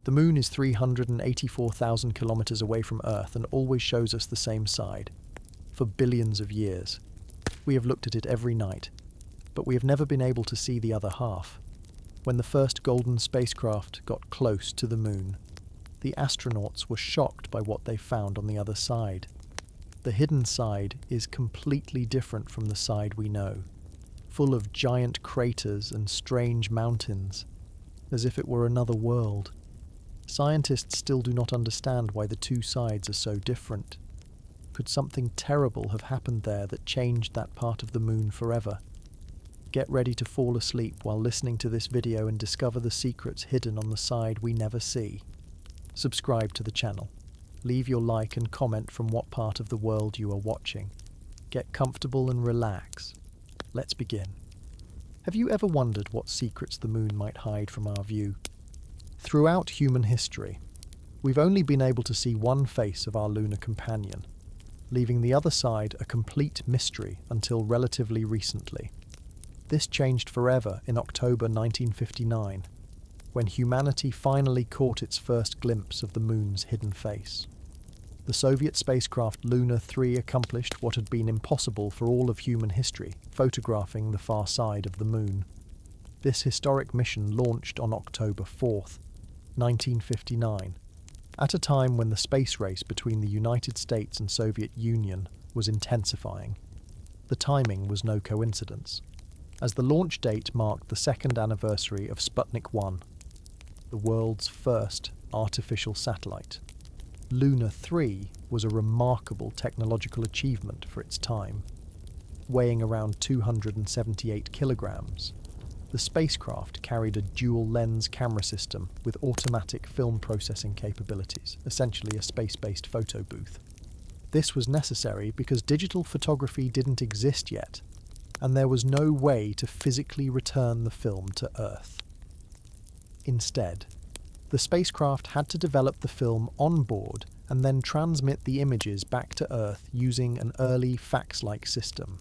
The moon is 384,000 kilometers away from Earth and always shows us the same side. For billions of years. We have looked at it every night, but we have never been able to see the other half. When the first Golden spacecraft got close to the moon, the astronauts were shocked by what they found on the other side. The hidden side is completely different from the side we know, full of giant craters and strange mountains, as if it were another world. Scientists still do not understand why the two sides are so different. Could something terrible have happened there that changed that part of the moon forever? Get ready to fall asleep while listening to this video and discover the secrets hidden on the side we never see. Subscribe to the channel. Leave your like and comment from what part of the world you are watching. Get comfortable and relax. Let's begin. Have you ever wondered what secrets the moon might hide from our view? Throughout human history, we've only been able to see one face of our lunar companion, leaving the other side a complete mystery until relatively recently. This changed forever in October 1959, when humanity finally caught its first glimpse of the moon's hidden face. The Soviet spacecraft Luna 3 accomplished what had been impossible for all of human history, photographing the far side of the moon. This historic mission launched on October 4th, 1959, at a time when the space race between the United States and Soviet Union was intensifying. The timing was no coincidence, as the launch date marked the second anniversary of Sputnik 1, the world's first artificial satellite. Luna 3 was a remarkable technological achievement for its time. Weighing around 278 kilograms, the spacecraft carried a dual-lens camera system with automatic film processing capabilities, essentially a space-based photo booth. This was necessary because digital photography didn't exist yet, and there was no way to physically return the film to Earth. Instead, the spacecraft had to develop the film on board and then transmit the images back to Earth using an early fax-like system.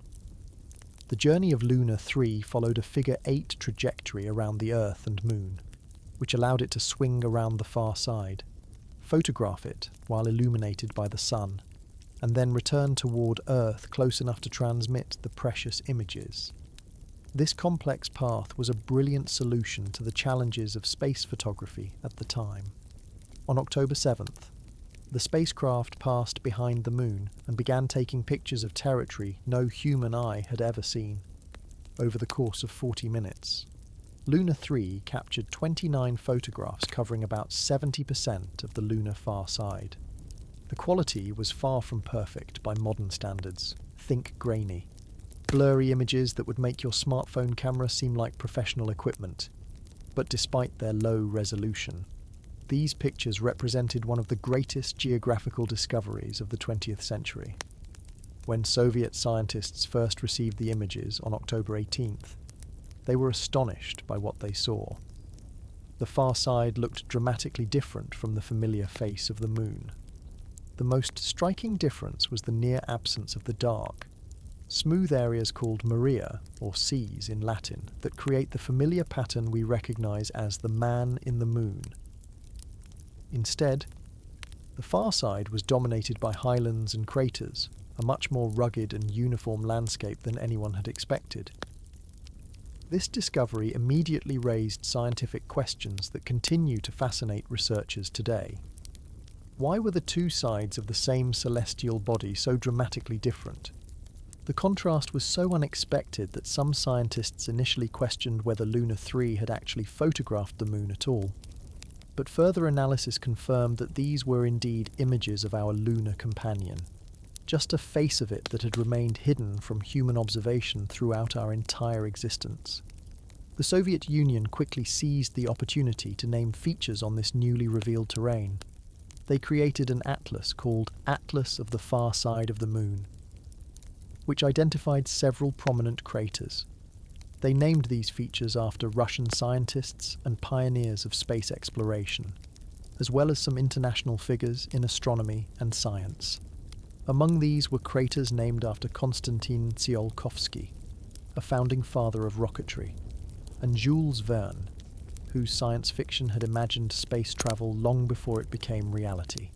The journey of Luna 3 followed a figure-8 trajectory around the Earth and Moon, which allowed it to swing around the far side, photograph it while illuminated by the sun, and then return toward Earth close enough to transmit the precious images. This complex path was a brilliant solution to the challenges of space photography at the time. On October 7th, the spacecraft passed behind the moon and began taking pictures of territory no human eye had ever seen. Over the course of 40 minutes, Luna 3 captured 29 photographs covering about 70% of the lunar far side. The quality was far from perfect by modern standards. Think grainy. Blurry images that would make your smartphone camera seem like professional equipment. But despite their low resolution, these pictures represented one of the greatest geographical discoveries of the 20th century. When Soviet scientists first received the images on October 18th, they were astonished by what they saw. The far side looked dramatically different from the familiar face of the moon. The most striking difference was the near absence of the dark, smooth areas called maria, or seas in Latin, that create the familiar pattern we recognize as the man in the moon. Instead, the far side was dominated by highlands and craters, a much more rugged and uniform landscape than anyone had expected. This discovery immediately raised scientific questions that continue to fascinate researchers today. Why were the two sides of the same celestial body so dramatically different? The contrast was so unexpected that some scientists initially questioned whether Luna 3 had actually photographed the moon at all. But further analysis confirmed that these were indeed images of our lunar companion, just a face of it that had remained hidden from human observation throughout our entire existence. The Soviet Union quickly seized the opportunity to name features on this newly revealed terrain. They created an atlas called Atlas of the Far Side of the Moon, which identified several prominent craters. They named these features after Russian scientists and pioneers of space exploration, as well as some international figures in astronomy and science. Among these were craters named after Konstantin Tsiolkovsky, a founding father of rocketry, and Jules Verne, whose science fiction had imagined space travel long before it became reality.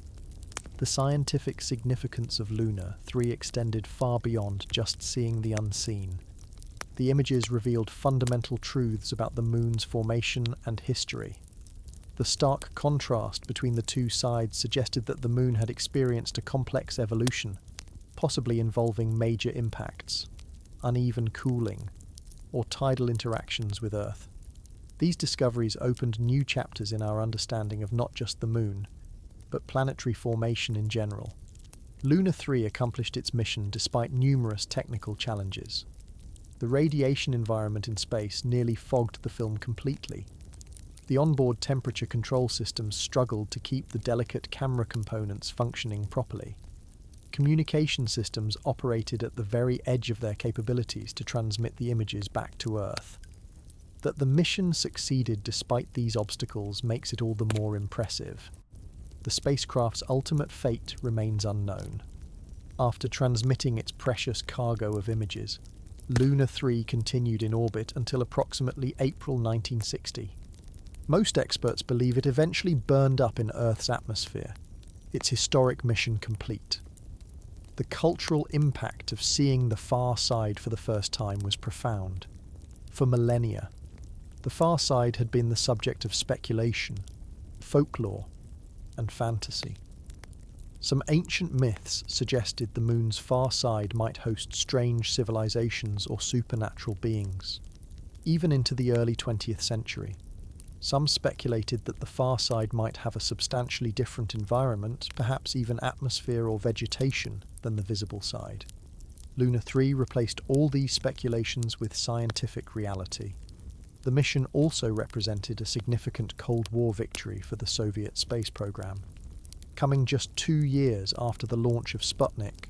The scientific significance of Luna 3 extended far beyond just seeing the unseen. The images revealed fundamental truths about the moon's formation and history. The stark contrast between the two sides suggested that the moon had experienced a complex evolution, possibly involving major impacts, uneven cooling, or tidal interactions with Earth. These discoveries opened new chapters in our understanding of not just the moon, but planetary formation in general. Luna 3 accomplished its mission despite numerous technical challenges. The radiation environment in space nearly fogged the film completely. The onboard temperature control systems struggled to keep the delicate camera components functioning properly. Communication systems operated at the very edge of their capabilities to transmit the images back to Earth. That the mission succeeded despite these obstacles makes it all the more impressive. The spacecraft's ultimate fate remains unknown. After transmitting its precious cargo of images, Luna 3 continued in orbit until approximately April 1960. Most experts believe it eventually burned up in Earth's atmosphere, its historic mission complete. The cultural impact of seeing the far side for the first time was profound. For millennia, the far side had been the subject of speculation, folklore, and fantasy. Some ancient myths suggested the moon's far side might host strange civilizations or supernatural beings. Even into the early 20th century, some speculated that the far side might have a substantially different environment, perhaps even atmosphere or vegetation, than the visible side. Luna 3 replaced all these speculations with scientific reality. The mission also represented a significant Cold War victory for the Soviet space program. Coming just 2 years after the launch of Sputnik,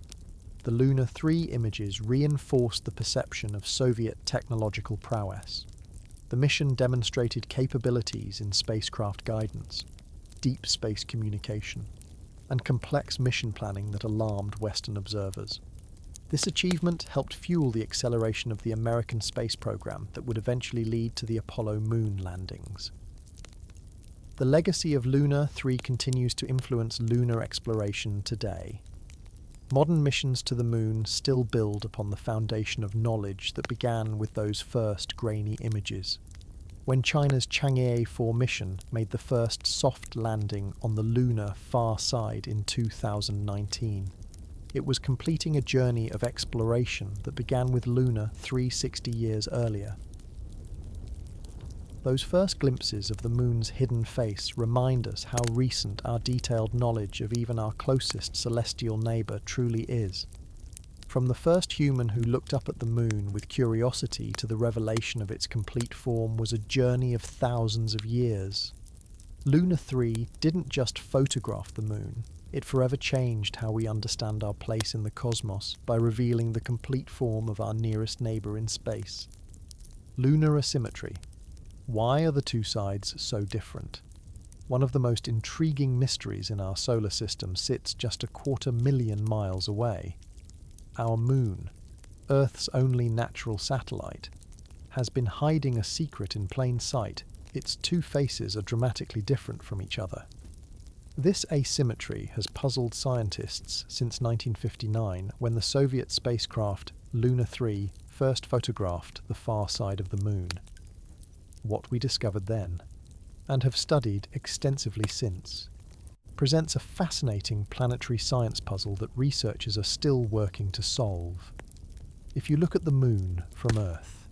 the Luna 3 images reinforced the perception of Soviet technological prowess. The mission demonstrated capabilities in spacecraft guidance, deep space communication, and complex mission planning that alarmed Western observers. This achievement helped fuel the acceleration of the American space program that would eventually lead to the Apollo moon landings. The legacy of Luna 3 continues to influence lunar exploration today. Modern missions to the moon still build upon the foundation of knowledge that began with those first grainy images. When China's Chang'e 4 mission made the first soft landing on the lunar far side in 2019, it was completing a journey of exploration that began with Luna 360 years earlier. Those first glimpses of the moon's hidden face remind us how recent our detailed knowledge of even our closest celestial neighbour truly is. From the first human who looked up at the moon with curiosity to the revelation of its complete form was a journey of thousands of years. Luna 3 didn't just photograph the moon, it forever changed how we understand our place in the cosmos by revealing the complete form of our nearest neighbour in space. Lunar asymmetry. Why are the two sides so different? One of the most intriguing mysteries in our solar system sits just 250,000 miles away. Our moon, Earth's only natural satellite, has been hiding a secret in plain sight. Its two faces are dramatically different from each other. This asymmetry has puzzled scientists since 1959, when the Soviet spacecraft Luna 3 first photographed the far side of the moon. What we discovered then, and have studied extensively since, presents a fascinating planetary science puzzle that researchers are still working to solve. If you look at the moon from Earth,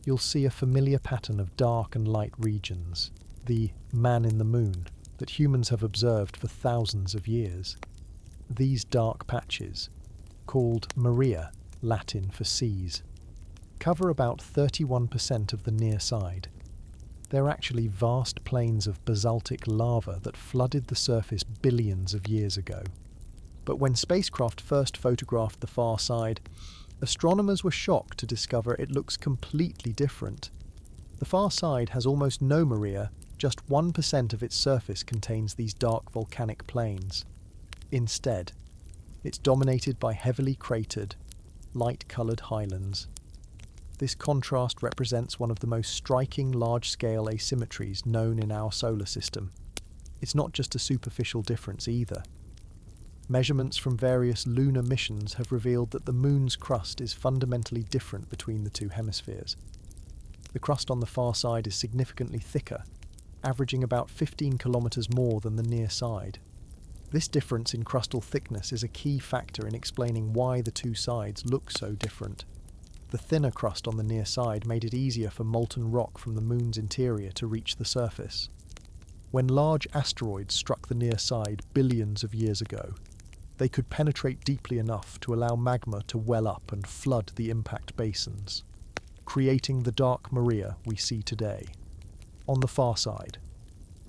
you'll see a familiar pattern of dark and light regions, the man in the moon, that humans have observed for thousands of years. These dark patches, called Maria, Latin for seas, cover about 31% of the near side. They're actually vast plains of basaltic lava that flooded the surface billions of years ago. But when spacecraft first photographed the far side, astronomers were shocked to discover it looks completely different. The far side has almost no Maria, just 1% of its surface contains these dark volcanic plains. Instead, it's dominated by heavily cratered, light-coloured highlands. This contrast represents one of the most striking large-scale asymmetries known in our solar system. It's not just a superficial difference either. Measurements from various lunar missions have revealed that the Moon's crust is fundamentally different between the two hemispheres. The crust on the far side is significantly thicker, averaging about 15 kilometers more than the near side. This difference in crustal thickness is a key factor in explaining why the two sides look so different. The thinner crust on the near side made it easier for molten rock from the Moon's interior to reach the surface. When large asteroids struck the near side billions of years ago, they could penetrate deeply enough to allow magma to well up and flood the impact basins, creating the dark Maria we see today. On the far side,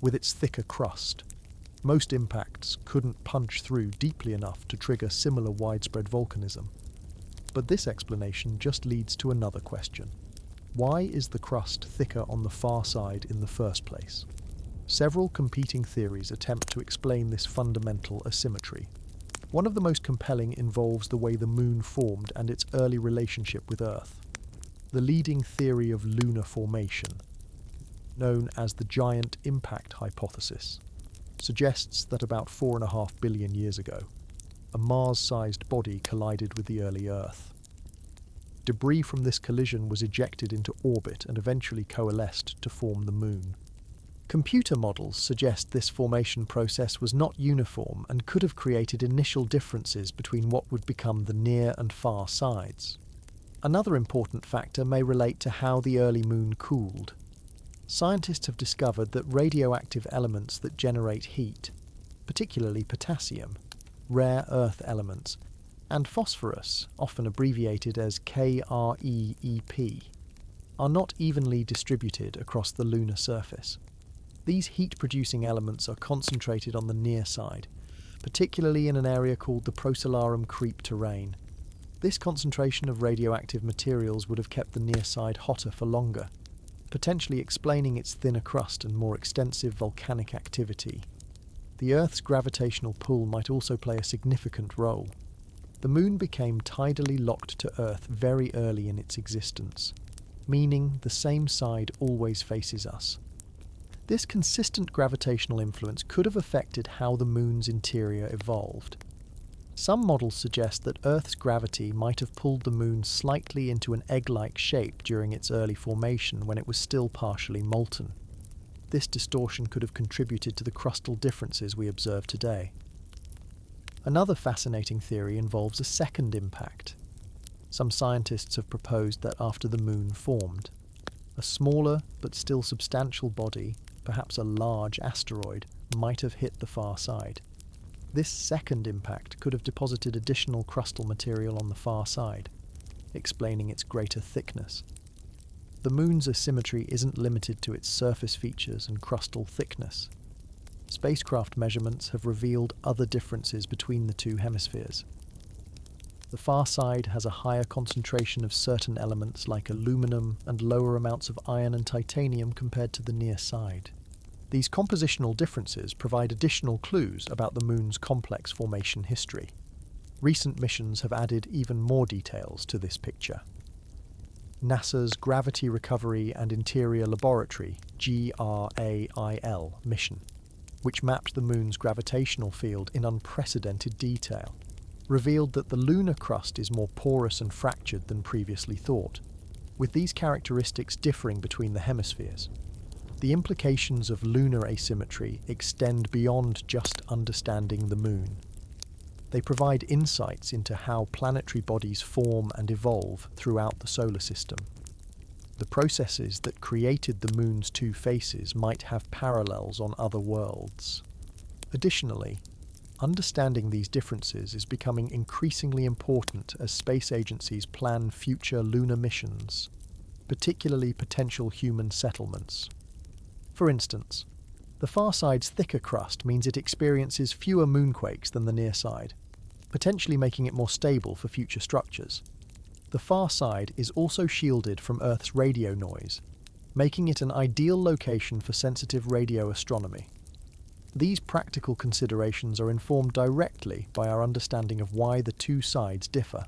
with its thicker crust, most impacts couldn't punch through deeply enough to trigger similar widespread volcanism. But this explanation just leads to another question. Why is the crust thicker on the far side in the first place? Several competing theories attempt to explain this fundamental asymmetry. One of the most compelling involves the way the Moon formed and its early relationship with Earth. The leading theory of lunar formation, known as the giant impact hypothesis, suggests that about 4.5 billion years ago, a Mars-sized body collided with the early Earth. Debris from this collision was ejected into orbit and eventually coalesced to form the Moon. Computer models suggest this formation process was not uniform and could have created initial differences between what would become the near and far sides. Another important factor may relate to how the early Moon cooled. Scientists have discovered that radioactive elements that generate heat, particularly potassium, rare earth elements, and phosphorus, often abbreviated as KREEP, are not evenly distributed across the lunar surface. These heat-producing elements are concentrated on the near side, particularly in an area called the Procellarum creep terrain. This concentration of radioactive materials would have kept the near side hotter for longer, potentially explaining its thinner crust and more extensive volcanic activity. The Earth's gravitational pull might also play a significant role. The Moon became tidally locked to Earth very early in its existence, meaning the same side always faces us. This consistent gravitational influence could have affected how the Moon's interior evolved. Some models suggest that Earth's gravity might have pulled the Moon slightly into an egg-like shape during its early formation when it was still partially molten. This distortion could have contributed to the crustal differences we observe today. Another fascinating theory involves a second impact. Some scientists have proposed that after the Moon formed, a smaller but still substantial body, perhaps a large asteroid, might have hit the far side. This second impact could have deposited additional crustal material on the far side, explaining its greater thickness. The Moon's asymmetry isn't limited to its surface features and crustal thickness. Spacecraft measurements have revealed other differences between the two hemispheres. The far side has a higher concentration of certain elements like aluminum and lower amounts of iron and titanium compared to the near side. These compositional differences provide additional clues about the Moon's complex formation history. Recent missions have added even more details to this picture. NASA's Gravity Recovery and Interior Laboratory (GRAIL) mission, which mapped the Moon's gravitational field in unprecedented detail, revealed that the lunar crust is more porous and fractured than previously thought, with these characteristics differing between the hemispheres. The implications of lunar asymmetry extend beyond just understanding the Moon. They provide insights into how planetary bodies form and evolve throughout the solar system. The processes that created the Moon's two faces might have parallels on other worlds. Additionally, understanding these differences is becoming increasingly important as space agencies plan future lunar missions, particularly potential human settlements. For instance, the far side's thicker crust means it experiences fewer moonquakes than the near side, potentially making it more stable for future structures. The far side is also shielded from Earth's radio noise, making it an ideal location for sensitive radio astronomy. These practical considerations are informed directly by our understanding of why the two sides differ.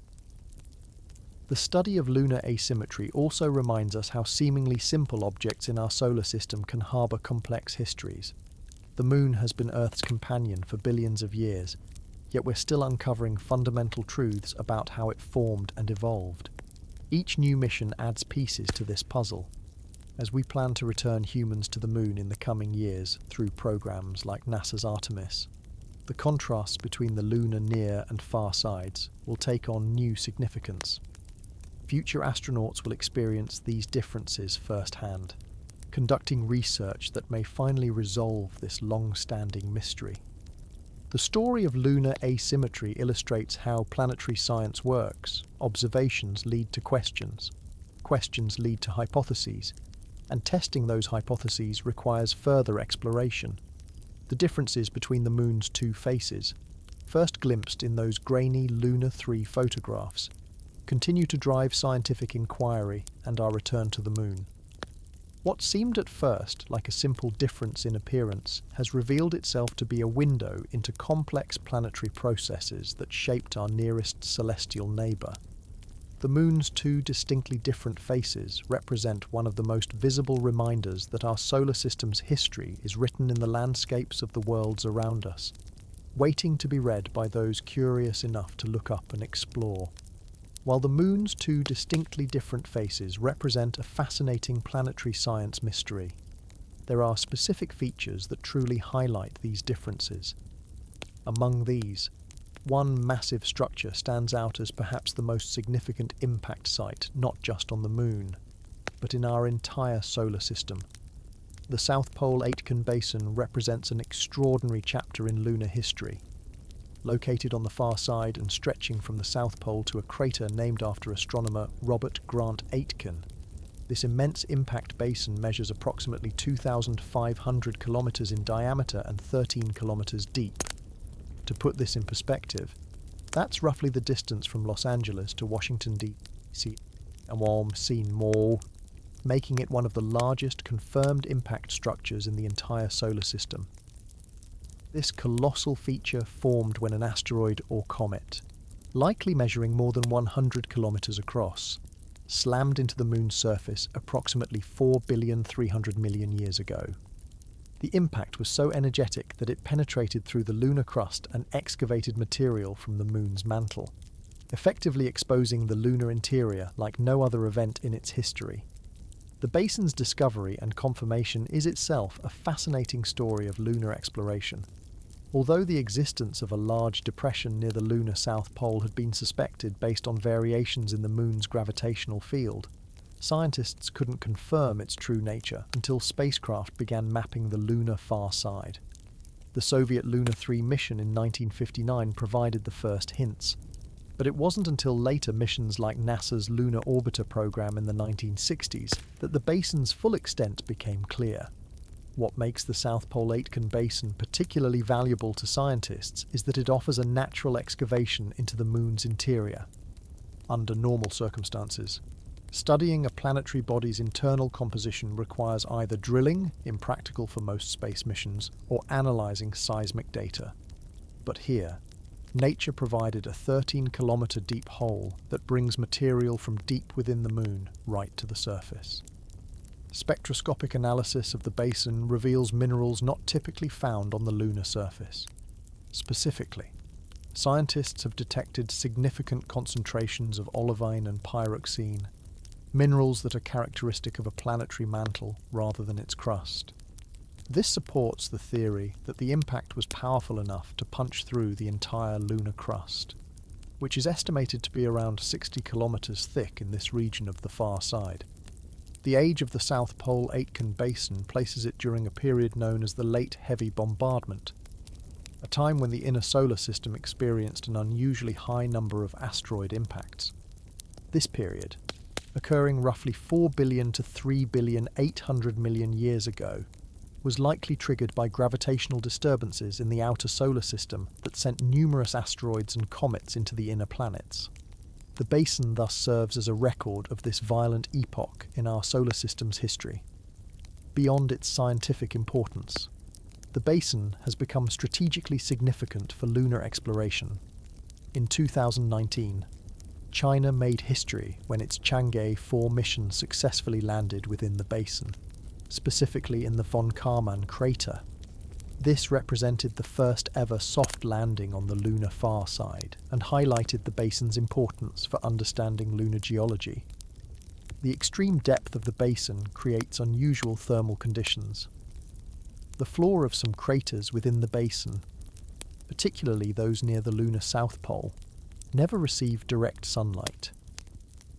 The study of lunar asymmetry also reminds us how seemingly simple objects in our solar system can harbour complex histories. The Moon has been Earth's companion for billions of years, yet we're still uncovering fundamental truths about how it formed and evolved. Each new mission adds pieces to this puzzle, as we plan to return humans to the Moon in the coming years through programs like NASA's Artemis. The contrasts between the lunar near and far sides will take on new significance. Future astronauts will experience these differences firsthand, conducting research that may finally resolve this long-standing mystery. The story of lunar asymmetry illustrates how planetary science works. Observations lead to questions. Questions lead to hypotheses, and testing those hypotheses requires further exploration. The differences between the Moon's two faces, first glimpsed in those grainy Luna 3 photographs, continue to drive scientific inquiry and our return to the Moon. What seemed at first like a simple difference in appearance has revealed itself to be a window into complex planetary processes that shaped our nearest celestial neighbour. The Moon's two distinctly different faces represent one of the most visible reminders that our solar system's history is written in the landscapes of the worlds around us, waiting to be read by those curious enough to look up and explore. While the Moon's two distinctly different faces represent a fascinating planetary science mystery, there are specific features that truly highlight these differences. Among these, one massive structure stands out as perhaps the most significant impact site not just on the Moon, but in our entire solar system. The South Pole Aitken Basin represents an extraordinary chapter in lunar history. Located on the far side and stretching from the South Pole to a crater named after astronomer Robert Grant Aitken, this immense impact basin measures approximately 2,500 kilometers in diameter and 13 kilometers deep. To put this in perspective, that's roughly the distance from Los Angeles to Washington, D.C. and making it one of the largest confirmed impact structures in the entire solar system. This colossal feature formed when an asteroid or comet, likely measuring more than 100 kilometers across, slammed into the Moon's surface approximately 4,300,000,000 years ago. The impact was so energetic that it penetrated through the lunar crust and excavated material from the Moon's mantle, effectively exposing the lunar interior like no other event in its history. The basin's discovery and confirmation is itself a fascinating story of lunar exploration. Although the existence of a large depression near the lunar South Pole had been suspected based on variations in the Moon's gravitational field, scientists couldn't confirm its true nature until spacecraft began mapping the lunar far side. The Soviet Luna 3 mission in 1959 provided the first hints, but it wasn't until later missions like NASA's Lunar Orbiter program in the 1960s that the basin's full extent became clear. What makes the South Pole Aitken Basin particularly valuable to scientists is that it offers a natural excavation into the Moon's interior. Under normal circumstances, studying a planetary body's internal composition requires either drilling, impractical for most space missions, or analysing seismic data. But here, nature provided a 13-kilometre deep hole that brings material from deep within the Moon right to the surface. Spectroscopic analysis of the basin reveals minerals not typically found on the lunar surface. Specifically, scientists have detected significant concentrations of olivine and pyroxene, minerals that are characteristic of a planetary mantle rather than its crust. This supports the theory that the impact was powerful enough to punch through the entire lunar crust, which is estimated to be around 60 kilometers thick in this region of the far side. The age of the South Pole Aitken Basin places it during a period known as the Late Heavy Bombardment, a time when the inner solar system experienced an unusually high number of asteroid impacts. This period, occurring roughly 4 billion to 3,800,000,000 years ago, was likely triggered by gravitational disturbances in the outer solar system that sent numerous asteroids and comets into the inner planets. The basin thus serves as a record of this violent epoch in our solar system's history. Beyond its scientific importance, the basin has become strategically significant for lunar exploration. In 2019, China made history when its Chang'e 4 mission successfully landed within the basin, specifically in the von Karman crater. This represented the first ever soft landing on the lunar far side and highlighted the basin's importance for understanding lunar geology. The extreme depth of the basin creates unusual thermal conditions. The floor of some craters within the basin, particularly those near the lunar south pole, never receive direct sunlight.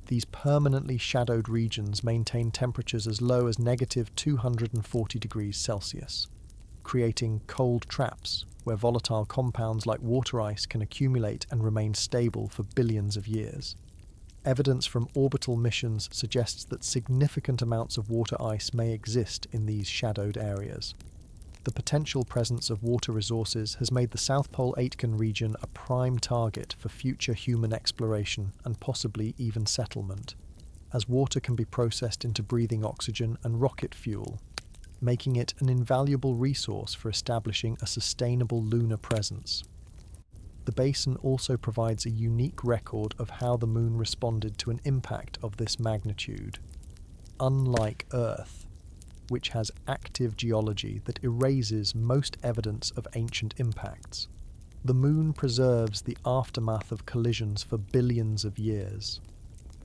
These permanently shadowed regions maintain temperatures as low as -240 degrees Celsius, creating cold traps where volatile compounds like water ice can accumulate and remain stable for billions of years. Evidence from orbital missions suggests that significant amounts of water ice may exist in these shadowed areas. The potential presence of water resources has made the South Pole Aitken region a prime target for future human exploration and possibly even settlement, as water can be processed into breathing oxygen and rocket fuel, making it an invaluable resource for establishing a sustainable lunar presence. The basin also provides a unique record of how the Moon responded to an impact of this magnitude. Unlike Earth, which has active geology that erases most evidence of ancient impacts, the Moon preserves the aftermath of collisions for billions of years.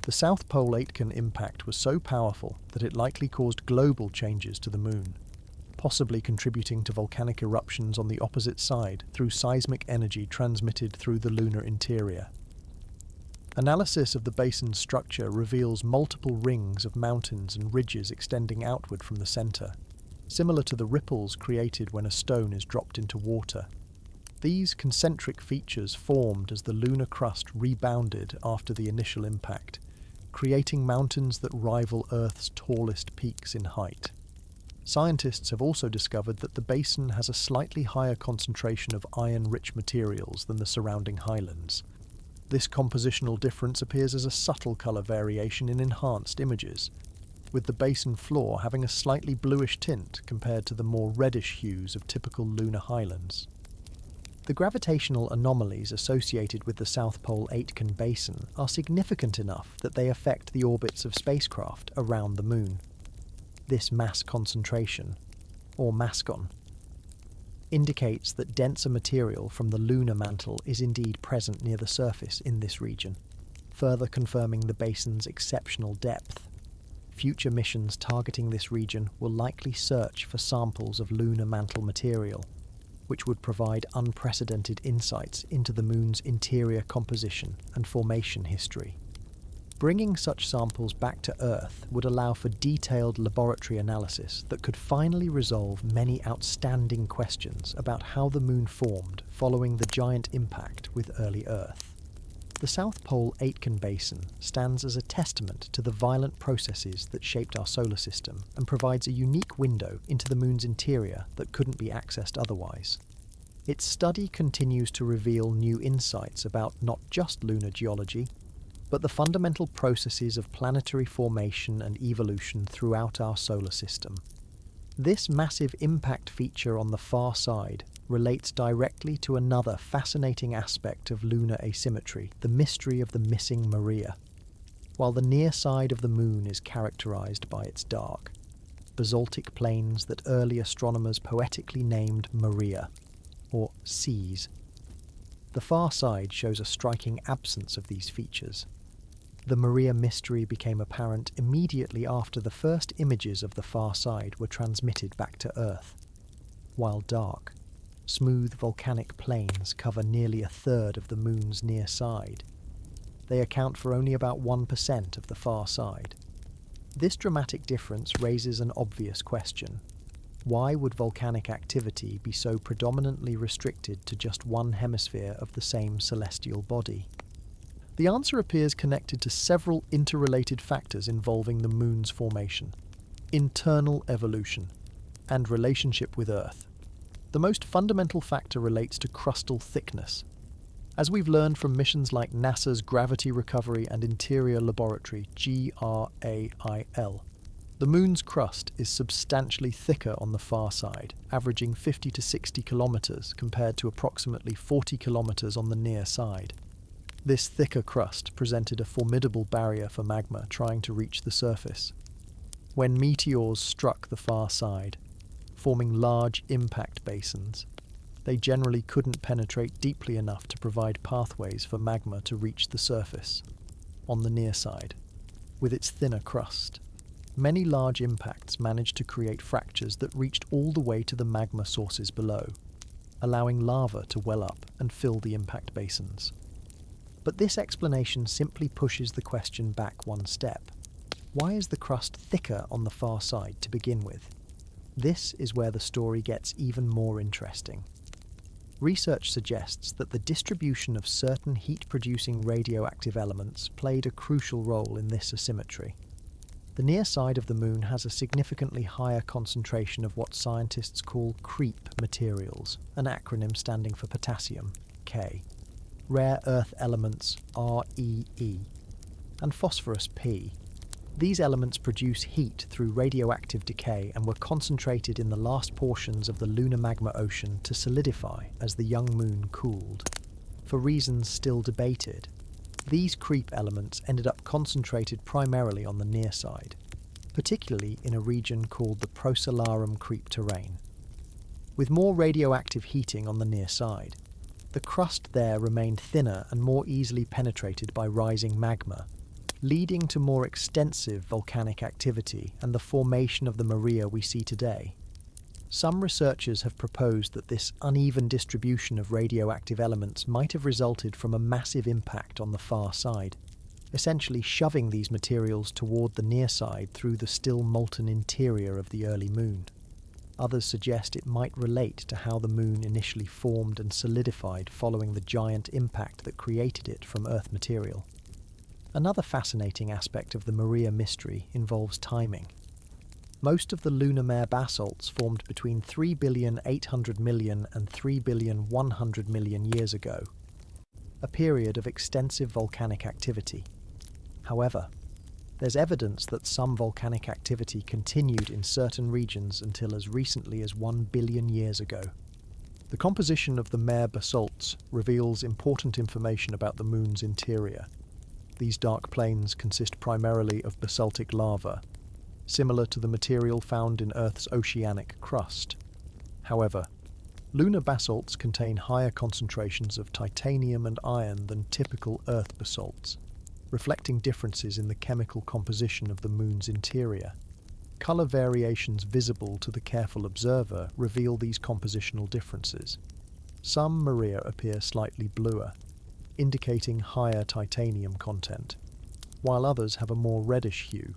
The South Pole Aitken impact was so powerful that it likely caused global changes to the Moon, possibly contributing to volcanic eruptions on the opposite side through seismic energy transmitted through the lunar interior. Analysis of the basin's structure reveals multiple rings of mountains and ridges extending outward from the centre, similar to the ripples created when a stone is dropped into water. These concentric features formed as the lunar crust rebounded after the initial impact, creating mountains that rival Earth's tallest peaks in height. Scientists have also discovered that the basin has a slightly higher concentration of iron-rich materials than the surrounding highlands. This compositional difference appears as a subtle colour variation in enhanced images, with the basin floor having a slightly bluish tint compared to the more reddish hues of typical lunar highlands. The gravitational anomalies associated with the South Pole Aitken Basin are significant enough that they affect the orbits of spacecraft around the Moon. This mass concentration, or mascon, indicates that denser material from the lunar mantle is indeed present near the surface in this region, further confirming the basin's exceptional depth. Future missions targeting this region will likely search for samples of lunar mantle material, which would provide unprecedented insights into the Moon's interior composition and formation history. Bringing such samples back to Earth would allow for detailed laboratory analysis that could finally resolve many outstanding questions about how the Moon formed following the giant impact with early Earth. The South Pole Aitken Basin stands as a testament to the violent processes that shaped our solar system and provides a unique window into the Moon's interior that couldn't be accessed otherwise. Its study continues to reveal new insights about not just lunar geology, but the fundamental processes of planetary formation and evolution throughout our solar system. This massive impact feature on the far side relates directly to another fascinating aspect of lunar asymmetry, the mystery of the missing Maria. While the near side of the Moon is characterized by its dark, basaltic plains that early astronomers poetically named Maria, or seas, the far side shows a striking absence of these features. The Maria mystery became apparent immediately after the first images of the far side were transmitted back to Earth. While dark, smooth volcanic plains cover nearly a third of the Moon's near side. They account for only about 1% of the far side. This dramatic difference raises an obvious question. Why would volcanic activity be so predominantly restricted to just one hemisphere of the same celestial body? The answer appears connected to several interrelated factors involving the Moon's formation: internal evolution and relationship with Earth. The most fundamental factor relates to crustal thickness. As we've learned from missions like NASA's Gravity Recovery and Interior Laboratory (GRAIL), the Moon's crust is substantially thicker on the far side, averaging 50 to 60 kilometers compared to approximately 40 kilometers on the near side. This thicker crust presented a formidable barrier for magma trying to reach the surface. When meteors struck the far side, forming large impact basins, they generally couldn't penetrate deeply enough to provide pathways for magma to reach the surface. On the near side, with its thinner crust, many large impacts managed to create fractures that reached all the way to the magma sources below, allowing lava to well up and fill the impact basins. But this explanation simply pushes the question back one step. Why is the crust thicker on the far side to begin with? This is where the story gets even more interesting. Research suggests that the distribution of certain heat-producing radioactive elements played a crucial role in this asymmetry. The near side of the Moon has a significantly higher concentration of what scientists call creep materials, an acronym standing for potassium, K, rare earth elements, REE, and phosphorus, P. These elements produce heat through radioactive decay and were concentrated in the last portions of the lunar magma ocean to solidify as the young Moon cooled. For reasons still debated, these creep elements ended up concentrated primarily on the near side, particularly in a region called the Procellarum creep terrane. With more radioactive heating on the near side, the crust there remained thinner and more easily penetrated by rising magma, leading to more extensive volcanic activity and the formation of the Maria we see today. Some researchers have proposed that this uneven distribution of radioactive elements might have resulted from a massive impact on the far side, essentially shoving these materials toward the near side through the still molten interior of the early Moon. Others suggest it might relate to how the Moon initially formed and solidified following the giant impact that created it from Earth material. Another fascinating aspect of the Maria mystery involves timing. Most of the lunar mare basalts formed between 3,800,000,000 and 3,100,000,000 years ago, a period of extensive volcanic activity. However, there's evidence that some volcanic activity continued in certain regions until as recently as 1 billion years ago. The composition of the mare basalts reveals important information about the Moon's interior. These dark plains consist primarily of basaltic lava, similar to the material found in Earth's oceanic crust. However, lunar basalts contain higher concentrations of titanium and iron than typical Earth basalts, reflecting differences in the chemical composition of the Moon's interior. Color variations visible to the careful observer reveal these compositional differences. Some Maria appear slightly bluer, indicating higher titanium content, while others have a more reddish hue,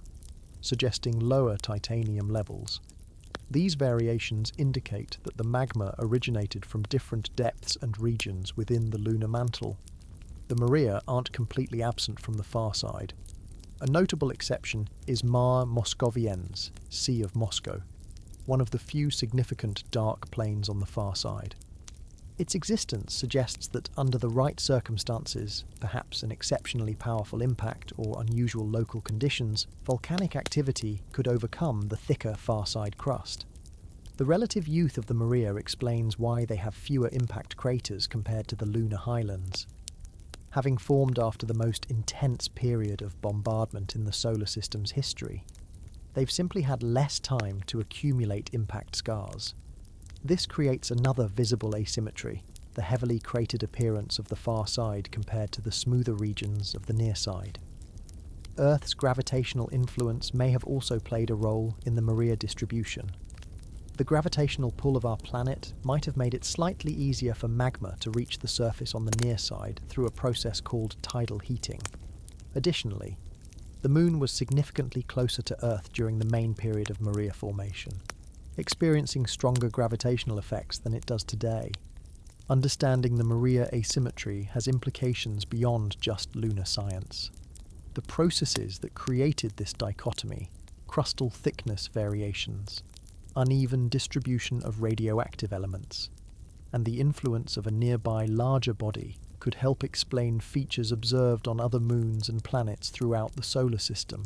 suggesting lower titanium levels. These variations indicate that the magma originated from different depths and regions within the lunar mantle. The Maria aren't completely absent from the far side. A notable exception is Mare Moscoviense, Sea of Moscow, one of the few significant dark plains on the far side. Its existence suggests that under the right circumstances, perhaps an exceptionally powerful impact or unusual local conditions, volcanic activity could overcome the thicker far side crust. The relative youth of the Maria explains why they have fewer impact craters compared to the lunar highlands. Having formed after the most intense period of bombardment in the solar system's history, they've simply had less time to accumulate impact scars. This creates another visible asymmetry, the heavily cratered appearance of the far side compared to the smoother regions of the near side. Earth's gravitational influence may have also played a role in the Maria distribution. The gravitational pull of our planet might have made it slightly easier for magma to reach the surface on the near side through a process called tidal heating. Additionally, the Moon was significantly closer to Earth during the main period of Maria formation, experiencing stronger gravitational effects than it does today. Understanding the Maria asymmetry has implications beyond just lunar science. The processes that created this dichotomy, crustal thickness variations, uneven distribution of radioactive elements, and the influence of a nearby larger body could help explain features observed on other moons and planets throughout the solar system.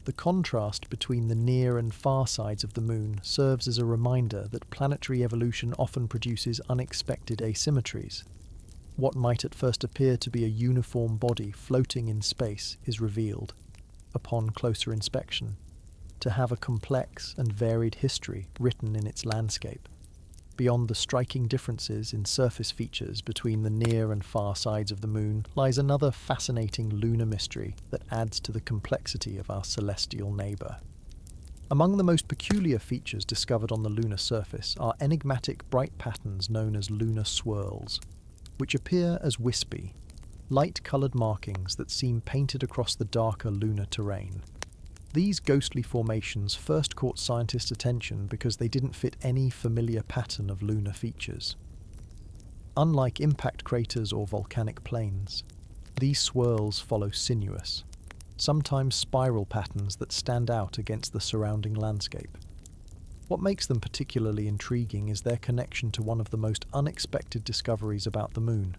The contrast between the near and far sides of the Moon serves as a reminder that planetary evolution often produces unexpected asymmetries. What might at first appear to be a uniform body floating in space is revealed, upon closer inspection, to have a complex and varied history written in its landscape. Beyond the striking differences in surface features between the near and far sides of the Moon lies another fascinating lunar mystery that adds to the complexity of our celestial neighbour. Among the most peculiar features discovered on the lunar surface are enigmatic bright patterns known as lunar swirls, which appear as wispy, light-coloured markings that seem painted across the darker lunar terrain. These ghostly formations first caught scientists' attention because they didn't fit any familiar pattern of lunar features. Unlike impact craters or volcanic plains, these swirls follow sinuous, sometimes spiral patterns that stand out against the surrounding landscape. What makes them particularly intriguing is their connection to one of the most unexpected discoveries about the Moon: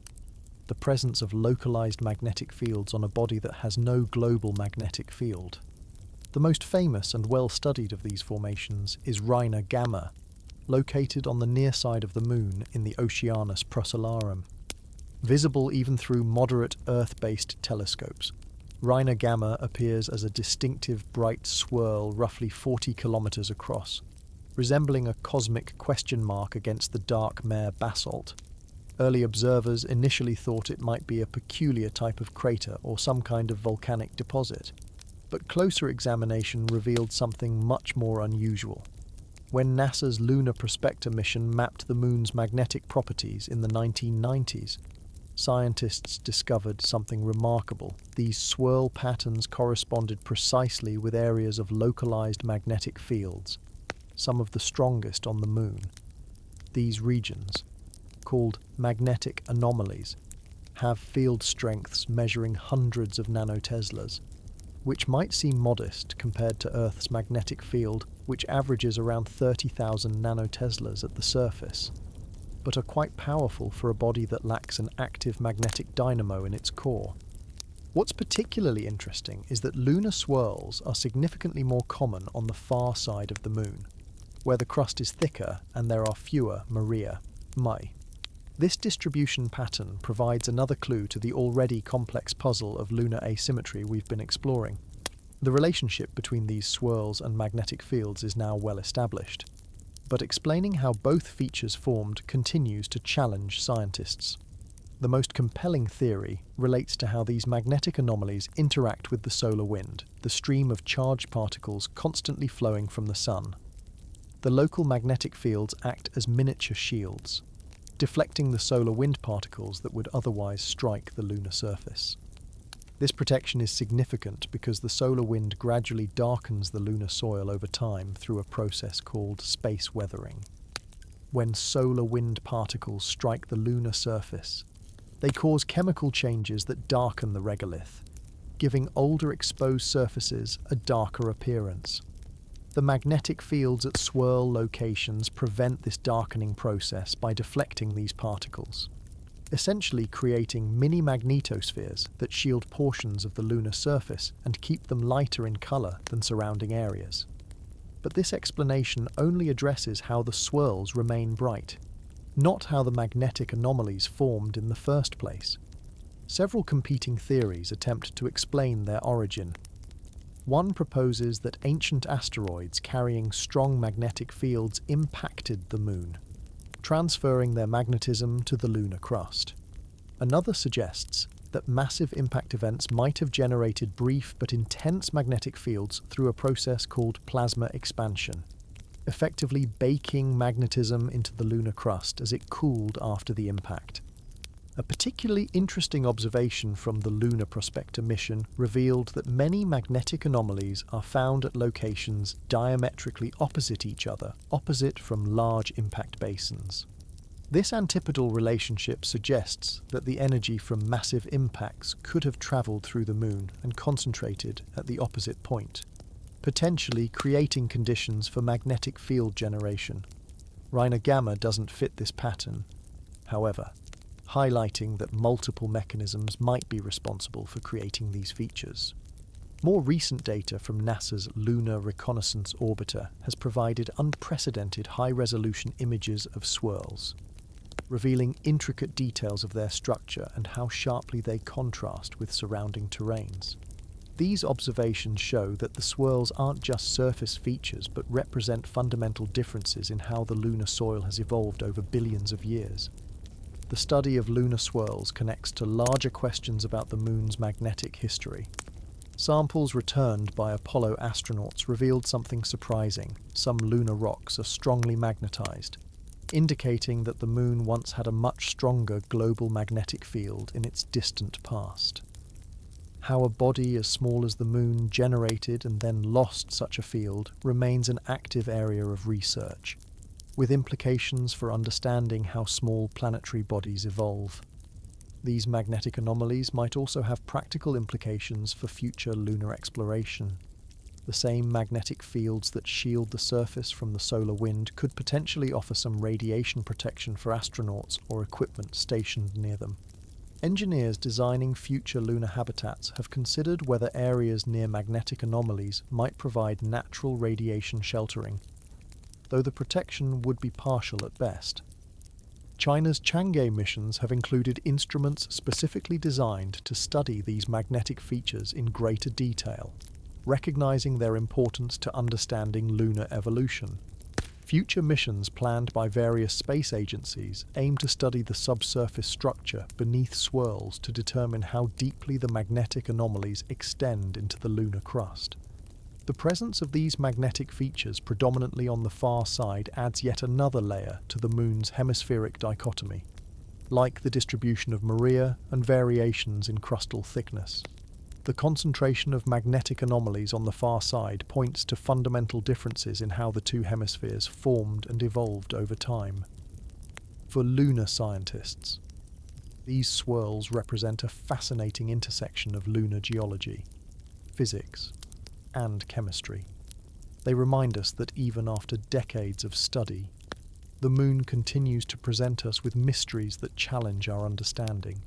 the presence of localized magnetic fields on a body that has no global magnetic field. The most famous and well-studied of these formations is Rhina Gamma, located on the near side of the Moon in the Oceanus Procellarum. Visible even through moderate Earth-based telescopes, Rhina Gamma appears as a distinctive bright swirl roughly 40 kilometers across, resembling a cosmic question mark against the dark mare basalt. Early observers initially thought it might be a peculiar type of crater or some kind of volcanic deposit, but closer examination revealed something much more unusual. When NASA's Lunar Prospector mission mapped the Moon's magnetic properties in the 1990s, scientists discovered something remarkable. These swirl patterns corresponded precisely with areas of localized magnetic fields, some of the strongest on the Moon. These regions, called magnetic anomalies, have field strengths measuring hundreds of nanoteslas, which might seem modest compared to Earth's magnetic field, which averages around 30,000 nanoteslas at the surface, but are quite powerful for a body that lacks an active magnetic dynamo in its core. What's particularly interesting is that lunar swirls are significantly more common on the far side of the Moon, where the crust is thicker and there are fewer Maria. This distribution pattern provides another clue to the already complex puzzle of lunar asymmetry we've been exploring. The relationship between these swirls and magnetic fields is now well established, but explaining how both features formed continues to challenge scientists. The most compelling theory relates to how these magnetic anomalies interact with the solar wind, the stream of charged particles constantly flowing from the Sun. The local magnetic fields act as miniature shields, deflecting the solar wind particles that would otherwise strike the lunar surface. This protection is significant because the solar wind gradually darkens the lunar soil over time through a process called space weathering. When solar wind particles strike the lunar surface, they cause chemical changes that darken the regolith, giving older exposed surfaces a darker appearance. The magnetic fields at swirl locations prevent this darkening process by deflecting these particles, essentially creating mini magnetospheres that shield portions of the lunar surface and keep them lighter in colour than surrounding areas. But this explanation only addresses how the swirls remain bright, not how the magnetic anomalies formed in the first place. Several competing theories attempt to explain their origin. One proposes that ancient asteroids carrying strong magnetic fields impacted the Moon, transferring their magnetism to the lunar crust. Another suggests that massive impact events might have generated brief but intense magnetic fields through a process called plasma expansion, effectively baking magnetism into the lunar crust as it cooled after the impact. A particularly interesting observation from the Lunar Prospector mission revealed that many magnetic anomalies are found at locations diametrically opposite each other, opposite from large impact basins. This antipodal relationship suggests that the energy from massive impacts could have travelled through the Moon and concentrated at the opposite point, potentially creating conditions for magnetic field generation. Rhina Gamma doesn't fit this pattern, however, highlighting that multiple mechanisms might be responsible for creating these features. More recent data from NASA's Lunar Reconnaissance Orbiter has provided unprecedented high-resolution images of swirls. revealing intricate details of their structure and how sharply they contrast with surrounding terrains. These observations show that the swirls aren't just surface features but represent fundamental differences in how the lunar soil has evolved over billions of years. The study of lunar swirls connects to larger questions about the Moon's magnetic history. Samples returned by Apollo astronauts revealed something surprising. Some lunar rocks are strongly magnetized, indicating that the Moon once had a much stronger global magnetic field in its distant past. How a body as small as the Moon generated and then lost such a field remains an active area of research, with implications for understanding how small planetary bodies evolve. These magnetic anomalies might also have practical implications for future lunar exploration. The same magnetic fields that shield the surface from the solar wind could potentially offer some radiation protection for astronauts or equipment stationed near them. Engineers designing future lunar habitats have considered whether areas near magnetic anomalies might provide natural radiation sheltering, though the protection would be partial at best. China's Chang'e missions have included instruments specifically designed to study these magnetic features in greater detail, recognizing their importance to understanding lunar evolution. Future missions planned by various space agencies aim to study the subsurface structure beneath swirls to determine how deeply the magnetic anomalies extend into the lunar crust. The presence of these magnetic features predominantly on the far side adds yet another layer to the Moon's hemispheric dichotomy, like the distribution of Maria and variations in crustal thickness. The concentration of magnetic anomalies on the far side points to fundamental differences in how the two hemispheres formed and evolved over time. For lunar scientists, these swirls represent a fascinating intersection of lunar geology, physics, and chemistry. They remind us that even after decades of study, the Moon continues to present us with mysteries that challenge our understanding.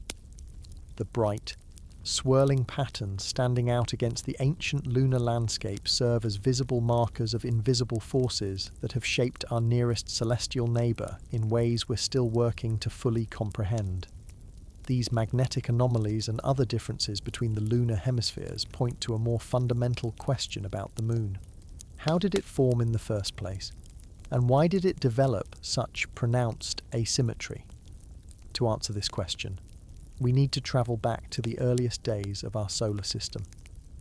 The bright, swirling patterns standing out against the ancient lunar landscape serve as visible markers of invisible forces that have shaped our nearest celestial neighbour in ways we're still working to fully comprehend. These magnetic anomalies and other differences between the lunar hemispheres point to a more fundamental question about the Moon. How did it form in the first place? And why did it develop such pronounced asymmetry? To answer this question, we need to travel back to the earliest days of our solar system,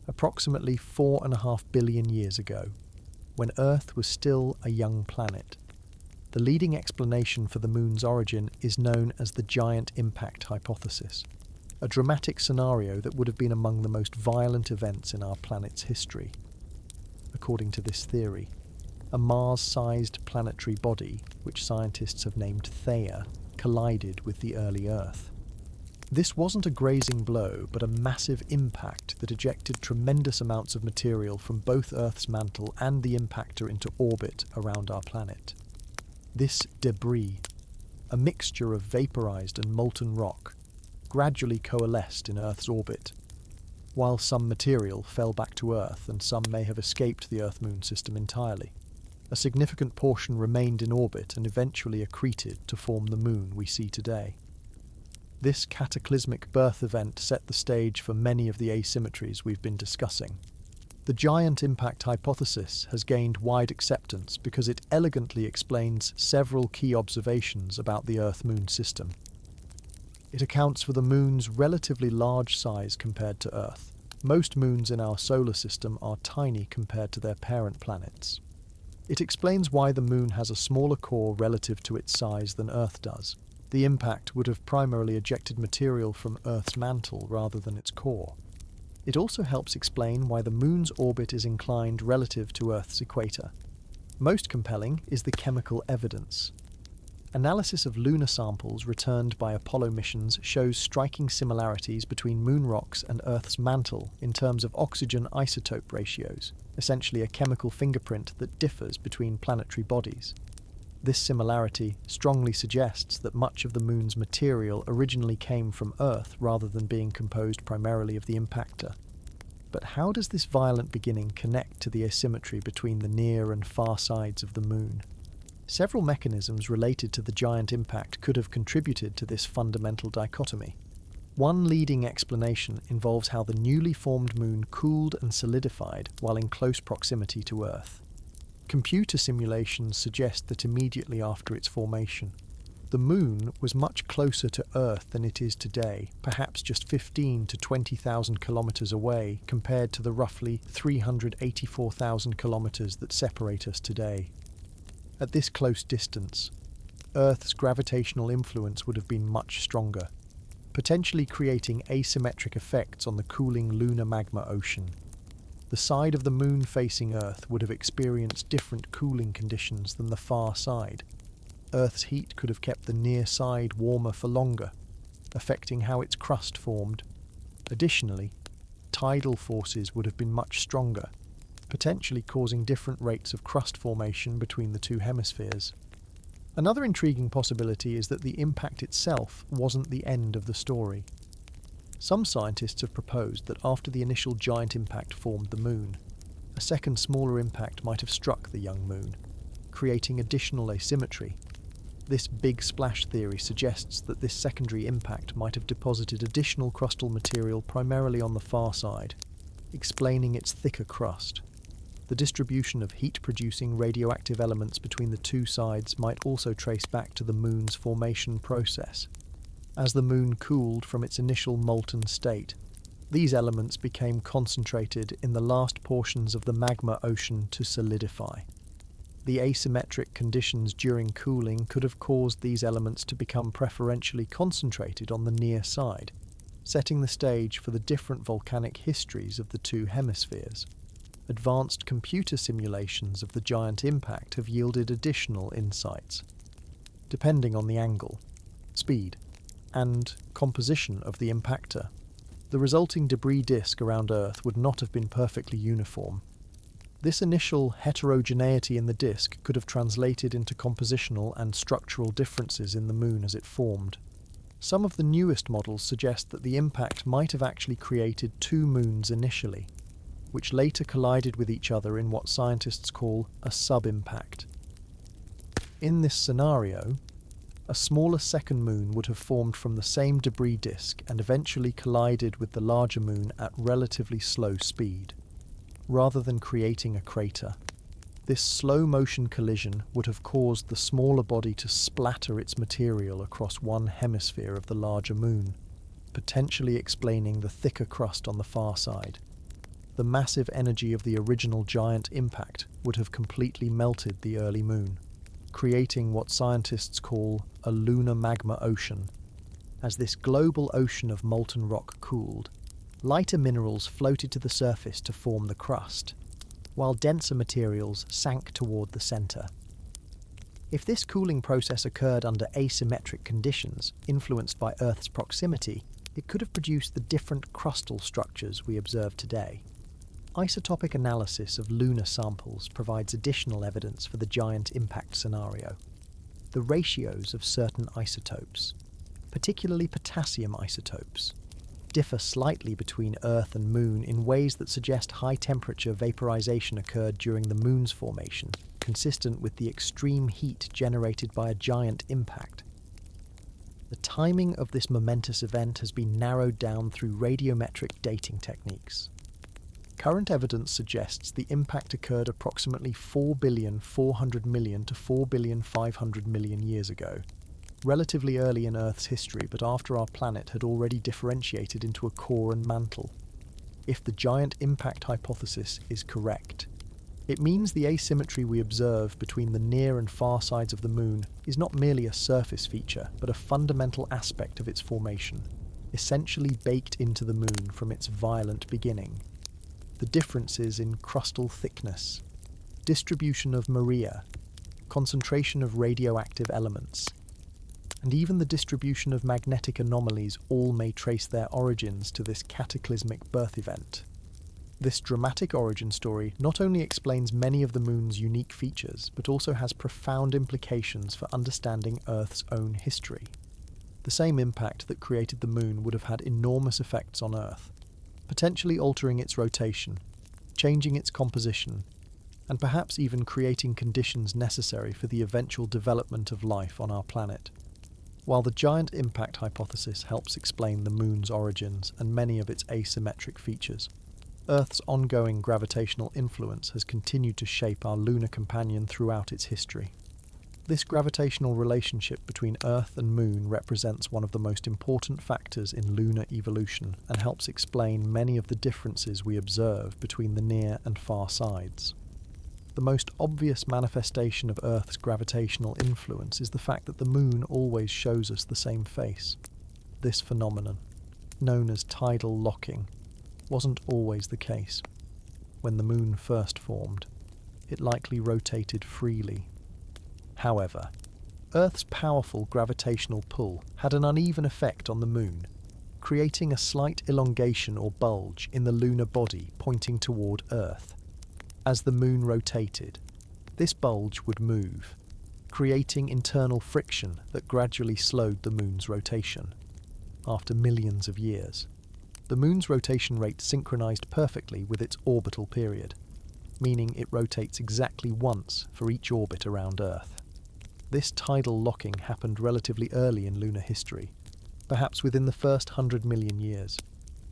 approximately 4.5 billion years ago, when Earth was still a young planet. The leading explanation for the Moon's origin is known as the giant impact hypothesis, a dramatic scenario that would have been among the most violent events in our planet's history. According to this theory, a Mars-sized planetary body, which scientists have named Theia, collided with the early Earth. This wasn't a grazing blow, but a massive impact that ejected tremendous amounts of material from both Earth's mantle and the impactor into orbit around our planet. This debris, a mixture of vaporized and molten rock, gradually coalesced in Earth's orbit. While some material fell back to Earth and some may have escaped the Earth-Moon system entirely, a significant portion remained in orbit and eventually accreted to form the Moon we see today. This cataclysmic birth event set the stage for many of the asymmetries we've been discussing. The giant impact hypothesis has gained wide acceptance because it elegantly explains several key observations about the Earth-Moon system. It accounts for the Moon's relatively large size compared to Earth. Most moons in our solar system are tiny compared to their parent planets. It explains why the Moon has a smaller core relative to its size than Earth does. The impact would have primarily ejected material from Earth's mantle rather than its core. It also helps explain why the Moon's orbit is inclined relative to Earth's equator. Most compelling is the chemical evidence. Analysis of lunar samples returned by Apollo missions shows striking similarities between Moon rocks and Earth's mantle in terms of oxygen isotope ratios, essentially a chemical fingerprint that differs between planetary bodies. This similarity strongly suggests that much of the Moon's material originally came from Earth rather than being composed primarily of the impactor. But how does this violent beginning connect to the asymmetry between the near and far sides of the Moon? Several mechanisms related to the giant impact could have contributed to this fundamental dichotomy. One leading explanation involves how the newly formed moon cooled and solidified while in close proximity to Earth. Computer simulations suggest that immediately after its formation, the moon was much closer to Earth than it is today, perhaps just 15 to 20,000 kilometers away compared to the roughly 384,000 kilometers that separate us today. At this close distance, Earth's gravitational influence would have been much stronger, potentially creating asymmetric effects on the cooling lunar magma ocean. The side of the moon facing Earth would have experienced different cooling conditions than the far side. Earth's heat could have kept the near side warmer for longer, affecting how its crust formed. Additionally, tidal forces would have been much stronger, potentially causing different rates of crust formation between the two hemispheres. Another intriguing possibility is that the impact itself wasn't the end of the story. Some scientists have proposed that after the initial giant impact formed the moon, a second smaller impact might have struck the young moon, creating additional asymmetry. This big splash theory suggests that this secondary impact might have deposited additional crustal material primarily on the far side, explaining its thicker crust. The distribution of heat-producing radioactive elements between the two sides might also trace back to the moon's formation process. As the moon cooled from its initial molten state, these elements became concentrated in the last portions of the magma ocean to solidify. The asymmetric conditions during cooling could have caused these elements to become preferentially concentrated on the near side, setting the stage for the different volcanic histories of the two hemispheres. Advanced computer simulations of the giant impact have yielded additional insights. Depending on the angle, speed, and composition of the impactor, the resulting debris disk around Earth would not have been perfectly uniform. This initial heterogeneity in the disk could have translated into compositional and structural differences in the moon as it formed. Some of the newest models suggest that the impact might have actually created two moons initially, which later collided with each other in what scientists call a sub-impact. In this scenario, a smaller second moon would have formed from the same debris disk and eventually collided with the larger moon at relatively slow speed, rather than creating a crater. This slow-motion collision would have caused the smaller body to splatter its material across one hemisphere of the larger moon, potentially explaining the thicker crust on the far side. The massive energy of the original giant impact would have completely melted the early moon, creating what scientists call a lunar magma ocean. As this global ocean of molten rock cooled, lighter minerals floated to the surface to form the crust, while denser materials sank toward the center. If this cooling process occurred under asymmetric conditions, influenced by Earth's proximity, it could have produced the different crustal structures we observe today. Isotopic analysis of lunar samples provides additional evidence for the giant impact scenario. The ratios of certain isotopes, particularly potassium isotopes, differ slightly between Earth and Moon in ways that suggest high-temperature vaporization occurred during the Moon's formation, consistent with the extreme heat generated by a giant impact. The timing of this momentous event has been narrowed down through radiometric dating techniques. Current evidence suggests the impact occurred approximately 4,400,000,000 to 4,500,000,000 years ago, relatively early in Earth's history, but after our planet had already differentiated into a core and mantle. If the giant impact hypothesis is correct, it means the asymmetry we observe between the near and far sides of the Moon is not merely a surface feature, but a fundamental aspect of its formation, essentially baked into the Moon from its violent beginning. The differences in crustal thickness, distribution of maria, concentration of radioactive elements, and even the distribution of magnetic anomalies all may trace their origins to this cataclysmic birth event. This dramatic origin story not only explains many of the Moon's unique features, but also has profound implications for understanding Earth's own history. The same impact that created the Moon would have had enormous effects on Earth, potentially altering its rotation, changing its composition, and perhaps even creating conditions necessary for the eventual development of life on our planet. While the giant impact hypothesis helps explain the Moon's origins and many of its asymmetric features, Earth's ongoing gravitational influence has continued to shape our lunar companion throughout its history. This gravitational relationship between Earth and Moon represents one of the most important factors in lunar evolution and helps explain many of the differences we observe between the near and far sides. The most obvious manifestation of Earth's gravitational influence is the fact that the Moon always shows us the same face. This phenomenon, known as tidal locking, wasn't always the case. When the Moon first formed, it likely rotated freely. However, Earth's powerful gravitational pull had an uneven effect on the Moon, creating a slight elongation or bulge in the lunar body pointing toward Earth. As the Moon rotated, this bulge would move, creating internal friction that gradually slowed the Moon's rotation. After millions of years, the Moon's rotation rate synchronized perfectly with its orbital period, meaning it rotates exactly once for each orbit around Earth. This tidal locking happened relatively early in lunar history, perhaps within the first 100 million years,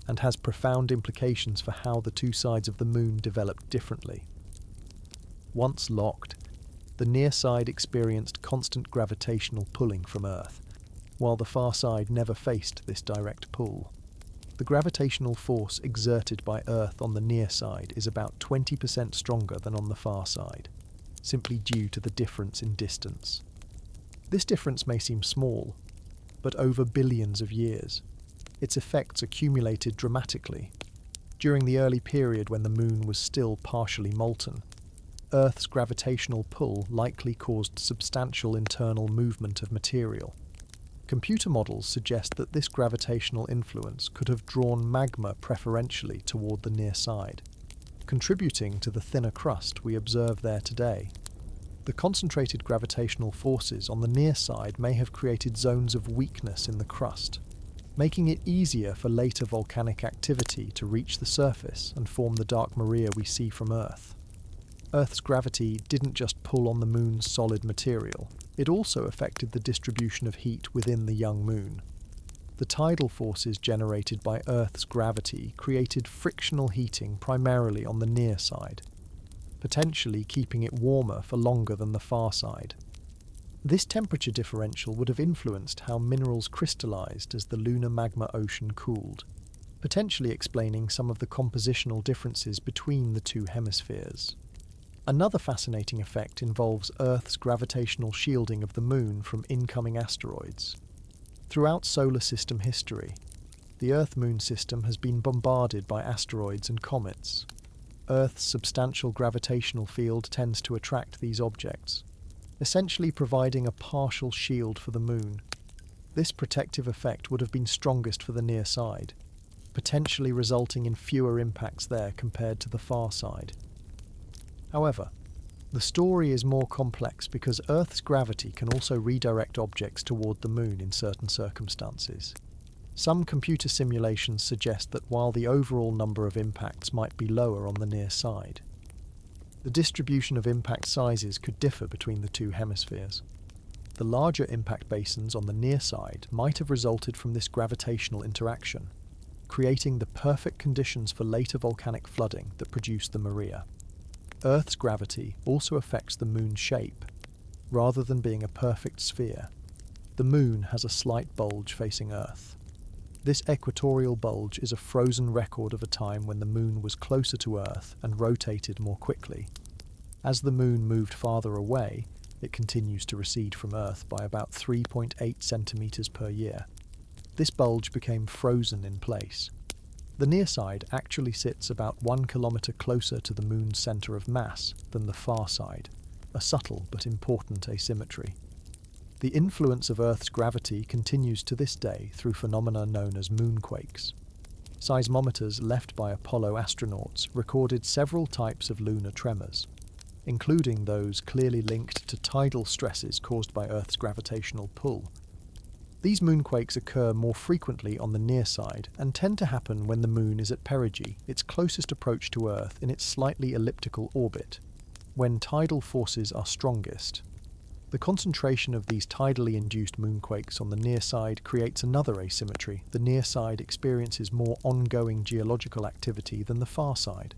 and has profound implications for how the two sides of the Moon developed differently. Once locked, the near side experienced constant gravitational pulling from Earth, while the far side never faced this direct pull. The gravitational force exerted by Earth on the near side is about 20% stronger than on the far side, simply due to the difference in distance. This difference may seem small, but over billions of years, its effects accumulated dramatically. During the early period when the Moon was still partially molten, Earth's gravitational pull likely caused substantial internal movement of material. Computer models suggest that this gravitational influence could have drawn magma preferentially toward the near side, contributing to the thinner crust we observe there today. The concentrated gravitational forces on the near side may have created zones of weakness in the crust, making it easier for later volcanic activity to reach the surface and form the dark maria we see from Earth. Earth's gravity didn't just pull on the Moon's solid material, it also affected the distribution of heat within the young Moon. The tidal forces generated by Earth's gravity created frictional heating primarily on the near side, potentially keeping it warmer for longer than the far side. This temperature differential would have influenced how minerals crystallized as the lunar magma ocean cooled, potentially explaining some of the compositional differences between the two hemispheres. Another fascinating effect involves Earth's gravitational shielding of the Moon from incoming asteroids. Throughout solar system history, the Earth-Moon system has been bombarded by asteroids and comets. Earth's substantial gravitational field tends to attract these objects, essentially providing a partial shield for the Moon. This protective effect would have been strongest for the near side, potentially resulting in fewer impacts there compared to the far side. However, the story is more complex because Earth's gravity can also redirect objects toward the Moon in certain circumstances. Some computer simulations suggest that while the overall number of impacts might be lower on the near side, the distribution of impact sizes could differ between the two hemispheres. The larger impact basins on the near side might have resulted from this gravitational interaction, creating the perfect conditions for later volcanic flooding that produced the Maria. Earth's gravity also affects the Moon's shape. Rather than being a perfect sphere, the Moon has a slight bulge facing Earth. This equatorial bulge is a frozen record of a time when the Moon was closer to Earth and rotated more quickly. As the Moon moved farther away, it continues to recede from Earth by about 3.8 centimeters per year. This bulge became frozen in place. The near side actually sits about 1 kilometer closer to the Moon's center of mass than the far side, a subtle but important asymmetry. The influence of Earth's gravity continues to this day through phenomena known as moonquakes. Seismometers left by Apollo astronauts recorded several types of lunar tremors, including those clearly linked to tidal stresses caused by Earth's gravitational pull. These moonquakes occur more frequently on the near side and tend to happen when the Moon is at perigee, its closest approach to Earth in its slightly elliptical orbit. when tidal forces are strongest. The concentration of these tidally induced moonquakes on the near side creates another asymmetry. The near side experiences more ongoing geological activity than the far side.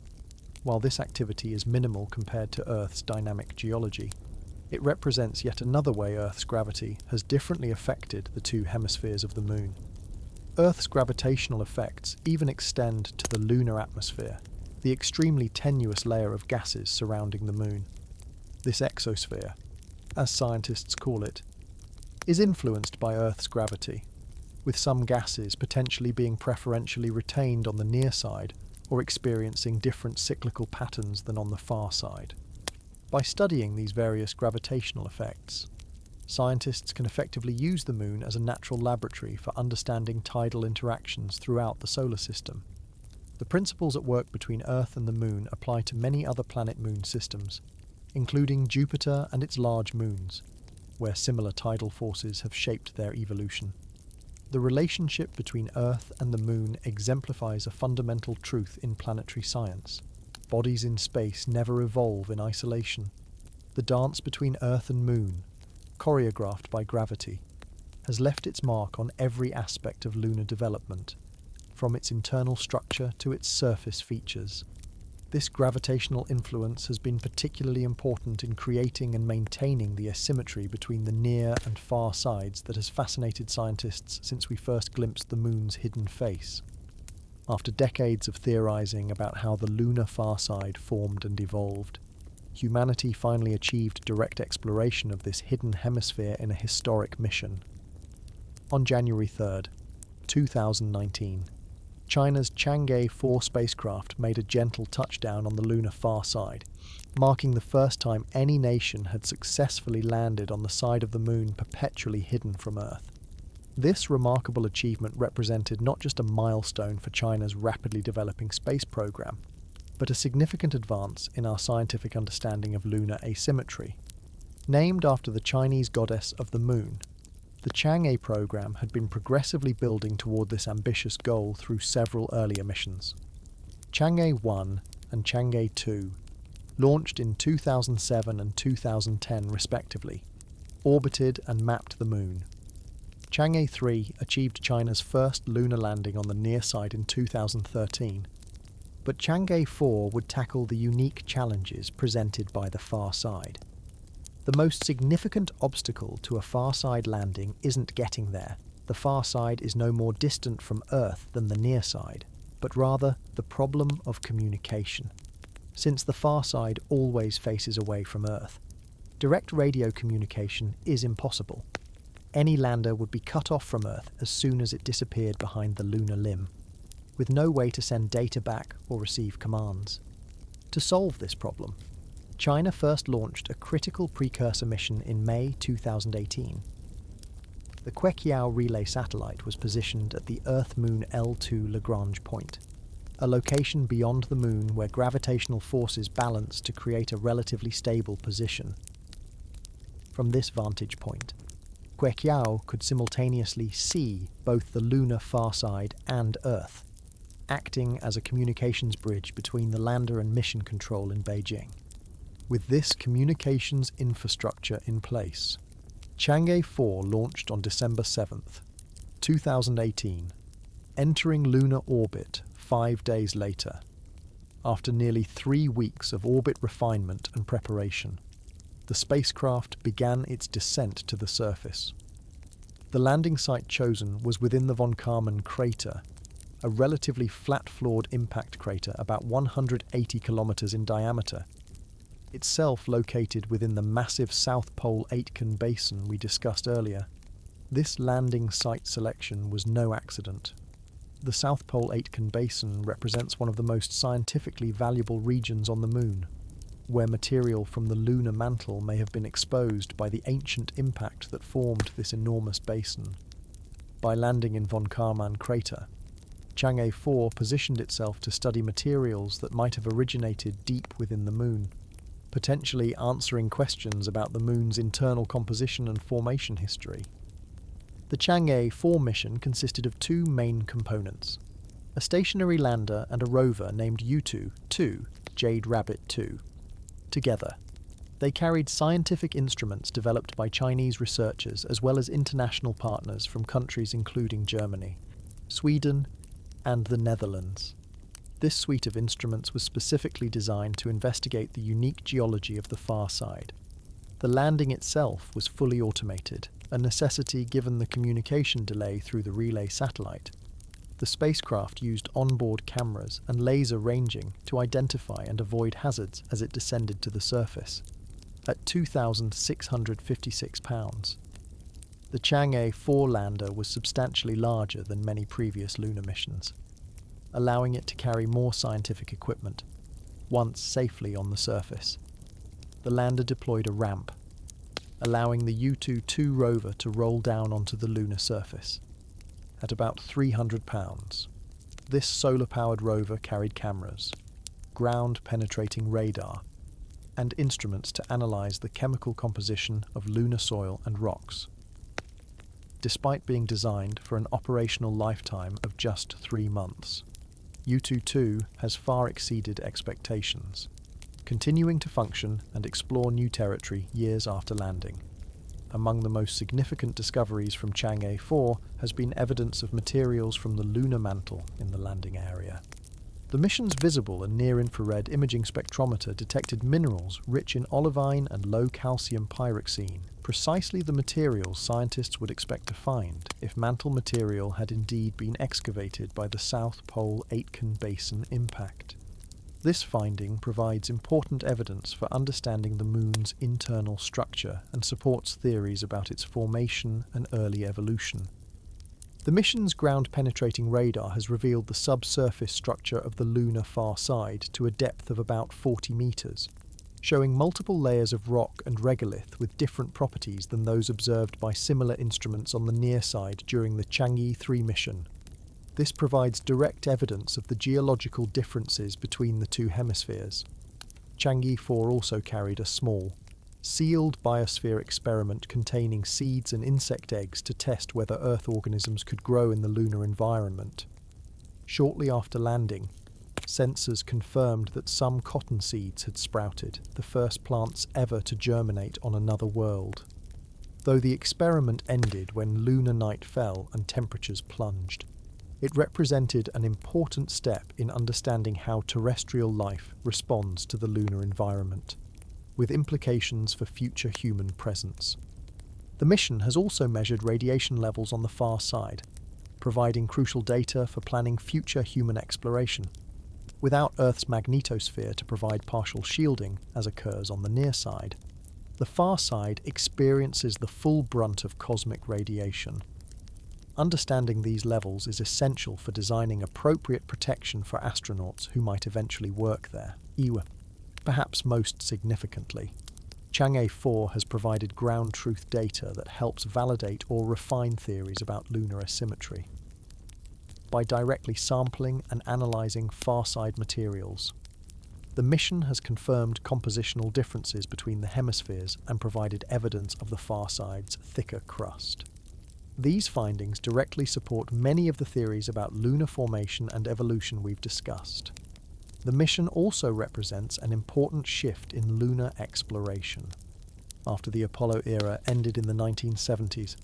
While this activity is minimal compared to Earth's dynamic geology, it represents yet another way Earth's gravity has differently affected the two hemispheres of the Moon. Earth's gravitational effects even extend to the lunar atmosphere, the extremely tenuous layer of gases surrounding the Moon. This exosphere, as scientists call it, is influenced by Earth's gravity, with some gases potentially being preferentially retained on the near side or experiencing different cyclical patterns than on the far side. By studying these various gravitational effects, scientists can effectively use the Moon as a natural laboratory for understanding tidal interactions throughout the solar system. The principles at work between Earth and the Moon apply to many other planet-moon systems, including Jupiter and its large moons, where similar tidal forces have shaped their evolution. The relationship between Earth and the Moon exemplifies a fundamental truth in planetary science. Bodies in space never evolve in isolation. The dance between Earth and Moon, choreographed by gravity, has left its mark on every aspect of lunar development, from its internal structure to its surface features. This gravitational influence has been particularly important in creating and maintaining the asymmetry between the near and far sides that has fascinated scientists since we first glimpsed the Moon's hidden face. After decades of theorizing about how the lunar far side formed and evolved, humanity finally achieved direct exploration of this hidden hemisphere in a historic mission. On January 3rd, 2019, China's Chang'e 4 spacecraft made a gentle touchdown on the lunar far side, marking the first time any nation had successfully landed on the side of the Moon perpetually hidden from Earth. This remarkable achievement represented not just a milestone for China's rapidly developing space program, but a significant advance in our scientific understanding of lunar asymmetry. Named after the Chinese goddess of the Moon, the Chang'e program had been progressively building toward this ambitious goal through several earlier missions. Chang'e 1 and Chang'e 2, launched in 2007 and 2010 respectively, orbited and mapped the Moon. Chang'e 3 achieved China's first lunar landing on the near side in 2013, but Chang'e 4 would tackle the unique challenges presented by the far side. The most significant obstacle to a far-side landing isn't getting there. The far side is no more distant from Earth than the near side, but rather the problem of communication. Since the far side always faces away from Earth, direct radio communication is impossible. Any lander would be cut off from Earth as soon as it disappeared behind the lunar limb, with no way to send data back or receive commands. To solve this problem, China first launched a critical precursor mission in May 2018. The Queqiao relay satellite was positioned at the Earth-Moon L2 Lagrange point, a location beyond the Moon where gravitational forces balance to create a relatively stable position. From this vantage point, Queqiao could simultaneously see both the lunar far side and Earth, acting as a communications bridge between the lander and mission control in Beijing. With this communications infrastructure in place, Chang'e 4 launched on December 7th, 2018, entering lunar orbit 5 days later, after nearly 3 weeks of orbit refinement and preparation. The spacecraft began its descent to the surface. The landing site chosen was within the von Karman crater, a relatively flat-floored impact crater about 180 kilometers in diameter, itself located within the massive South Pole Aitken Basin we discussed earlier. This landing site selection was no accident. The South Pole Aitken Basin represents one of the most scientifically valuable regions on the Moon, where material from the lunar mantle may have been exposed by the ancient impact that formed this enormous basin. By landing in von Karman crater, Chang'e 4 positioned itself to study materials that might have originated deep within the Moon, potentially answering questions about the Moon's internal composition and formation history. The Chang'e 4 mission consisted of 2 main components: a stationary lander and a rover named Yutu 2, Jade Rabbit 2. Together, They carried scientific instruments developed by Chinese researchers as well as international partners from countries including Germany, Sweden, and the Netherlands. This suite of instruments was specifically designed to investigate the unique geology of the far side. The landing itself was fully automated, a necessity given the communication delay through the relay satellite. The spacecraft used onboard cameras and laser ranging to identify and avoid hazards as it descended to the surface. At 2,656 pounds, the Chang'e 4 lander was substantially larger than many previous lunar missions, allowing it to carry more scientific equipment, once safely on the surface. The lander deployed a ramp, allowing the Yutu-2 rover to roll down onto the lunar surface. At about 300 pounds, this solar-powered rover carried cameras, ground-penetrating radar, and instruments to analyze the chemical composition of lunar soil and rocks. Despite being designed for an operational lifetime of just 3 months, Yutu-2 has far exceeded expectations, continuing to function and explore new territory years after landing. Among the most significant discoveries from Chang'e 4 has been evidence of materials from the lunar mantle in the landing area. The mission's visible and near-infrared imaging spectrometer detected minerals rich in olivine and low-calcium pyroxene, precisely the materials scientists would expect to find if mantle material had indeed been excavated by the South Pole Aitken Basin impact. This finding provides important evidence for understanding the Moon's internal structure and supports theories about its formation and early evolution. The mission's ground-penetrating radar has revealed the subsurface structure of the lunar far side to a depth of about 40 meters, showing multiple layers of rock and regolith with different properties than those observed by similar instruments on the near side during the Chang'e 3 mission. This provides direct evidence of the geological differences between the two hemispheres. Chang'e 4 also carried a small, sealed biosphere experiment containing seeds and insect eggs to test whether Earth organisms could grow in the lunar environment. Shortly after landing, sensors confirmed that some cotton seeds had sprouted, the first plants ever to germinate on another world. Though the experiment ended when lunar night fell and temperatures plunged, it represented an important step in understanding how terrestrial life responds to the lunar environment, with implications for future human presence. The mission has also measured radiation levels on the far side, providing crucial data for planning future human exploration. Without Earth's magnetosphere to provide partial shielding, as occurs on the near side, the far side experiences the full brunt of cosmic radiation. Understanding these levels is essential for designing appropriate protection for astronauts who might eventually work there. Perhaps most significantly, Chang'e 4 has provided ground truth data that helps validate or refine theories about lunar asymmetry. By directly sampling and analysing far-side materials, the mission has confirmed compositional differences between the hemispheres and provided evidence of the far side's thicker crust. These findings directly support many of the theories about lunar formation and evolution we've discussed. The mission also represents an important shift in lunar exploration. After the Apollo era ended in the 1970s,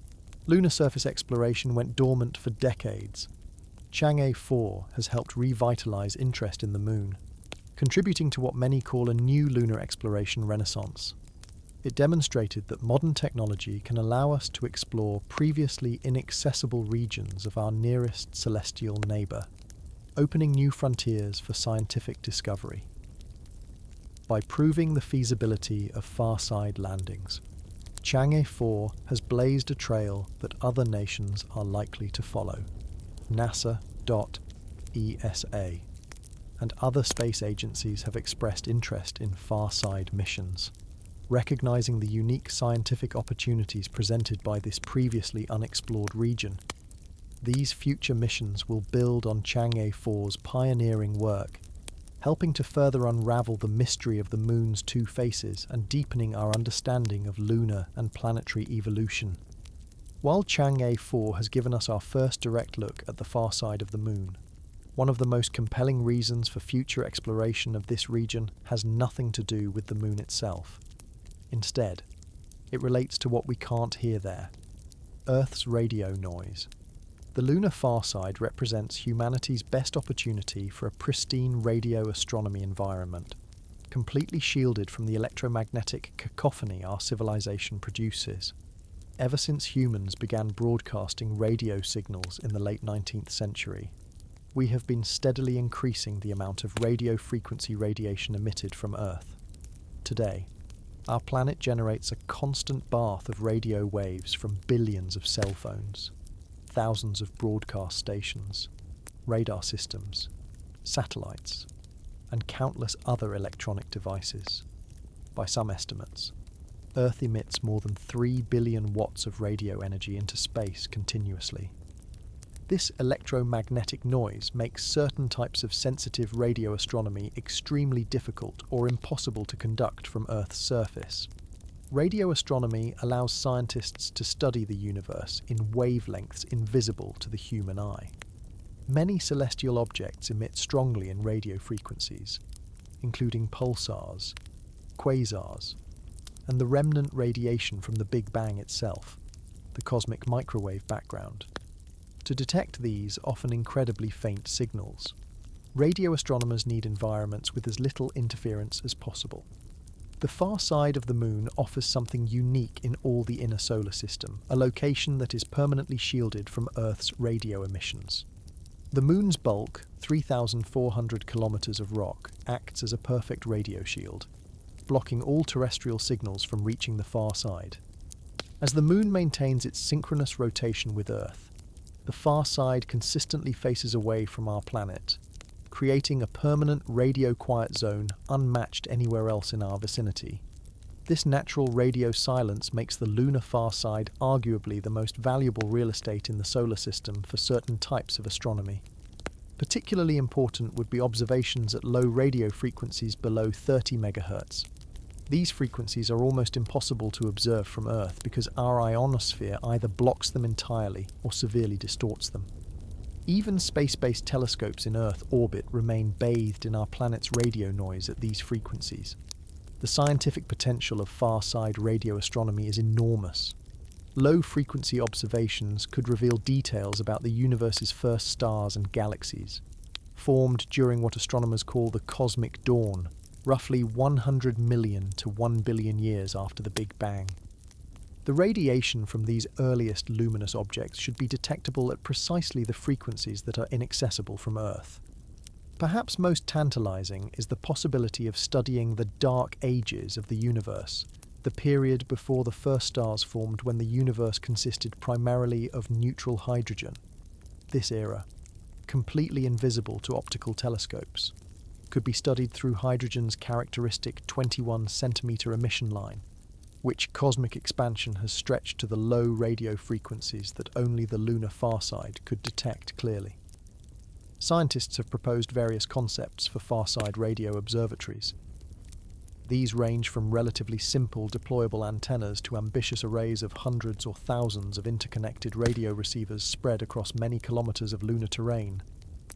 lunar surface exploration went dormant for decades. Chang'e 4 has helped revitalize interest in the Moon, contributing to what many call a new lunar exploration renaissance. It demonstrated that modern technology can allow us to explore previously inaccessible regions of our nearest celestial neighbour, opening new frontiers for scientific discovery. By proving the feasibility of far-side landings, Chang'e 4 has blazed a trail that other nations are likely to follow. NASA.ESA and other space agencies have expressed interest in far-side missions, recognizing the unique scientific opportunities presented by this previously unexplored region. These future missions will build on Chang'e 4's pioneering work, helping to further unravel the mystery of the Moon's two faces and deepening our understanding of lunar and planetary evolution. While Chang'e 4 has given us our first direct look at the far side of the Moon, one of the most compelling reasons for future exploration of this region has nothing to do with the Moon itself. Instead, it relates to what we can't hear there: Earth's radio noise. The lunar far side represents humanity's best opportunity for a pristine radio astronomy environment, completely shielded from the electromagnetic cacophony our civilization produces. Ever since humans began broadcasting radio signals in the late 19th century, we have been steadily increasing the amount of radio frequency radiation emitted from Earth. Today, our planet generates a constant bath of radio waves from billions of cell phones, thousands of broadcast stations, radar systems, satellites, and countless other electronic devices. By some estimates, Earth emits more than 3 billion watts of radio energy into space continuously. This electromagnetic noise makes certain types of sensitive radio astronomy extremely difficult or impossible to conduct from Earth's surface. Radio astronomy allows scientists to study the universe in wavelengths invisible to the human eye. Many celestial objects emit strongly in radio frequencies, including pulsars, quasars, and the remnant radiation from the Big Bang itself, the cosmic microwave background. To detect these often incredibly faint signals, radio astronomers need environments with as little interference as possible. The far side of the Moon offers something unique in all the inner solar system, a location that is permanently shielded from Earth's radio emissions. The Moon's bulk, 3,400 kilometers of rock, acts as a perfect radio shield, blocking all terrestrial signals from reaching the far side. As the Moon maintains its synchronous rotation with Earth, the far side consistently faces away from our planet, creating a permanent radio-quiet zone unmatched anywhere else in our vicinity. This natural radio silence makes the lunar far side arguably the most valuable real estate in the solar system for certain types of astronomy. Particularly important would be observations at low radio frequencies below 30 MHz. These frequencies are almost impossible to observe from Earth because our ionosphere either blocks them entirely or severely distorts them. Even space-based telescopes in Earth orbit remain bathed in our planet's radio noise at these frequencies. The scientific potential of far-side radio astronomy is enormous. Low-frequency observations could reveal details about the universe's first stars and galaxies, formed during what astronomers call the cosmic dawn, roughly 100 million to 1 billion years after the Big Bang. The radiation from these earliest luminous objects should be detectable at precisely the frequencies that are inaccessible from Earth. Perhaps most tantalizing is the possibility of studying the dark ages of the universe, the period before the first stars formed when the universe consisted primarily of neutral hydrogen. This era, completely invisible to optical telescopes, could be studied through hydrogen's characteristic 21 centimeter emission line, which cosmic expansion has stretched to the low radio frequencies that only the lunar far side could detect clearly. Scientists have proposed various concepts for far-side radio observatories. These range from relatively simple deployable antennas to ambitious arrays of hundreds or thousands of interconnected radio receivers spread across many kilometers of lunar terrain.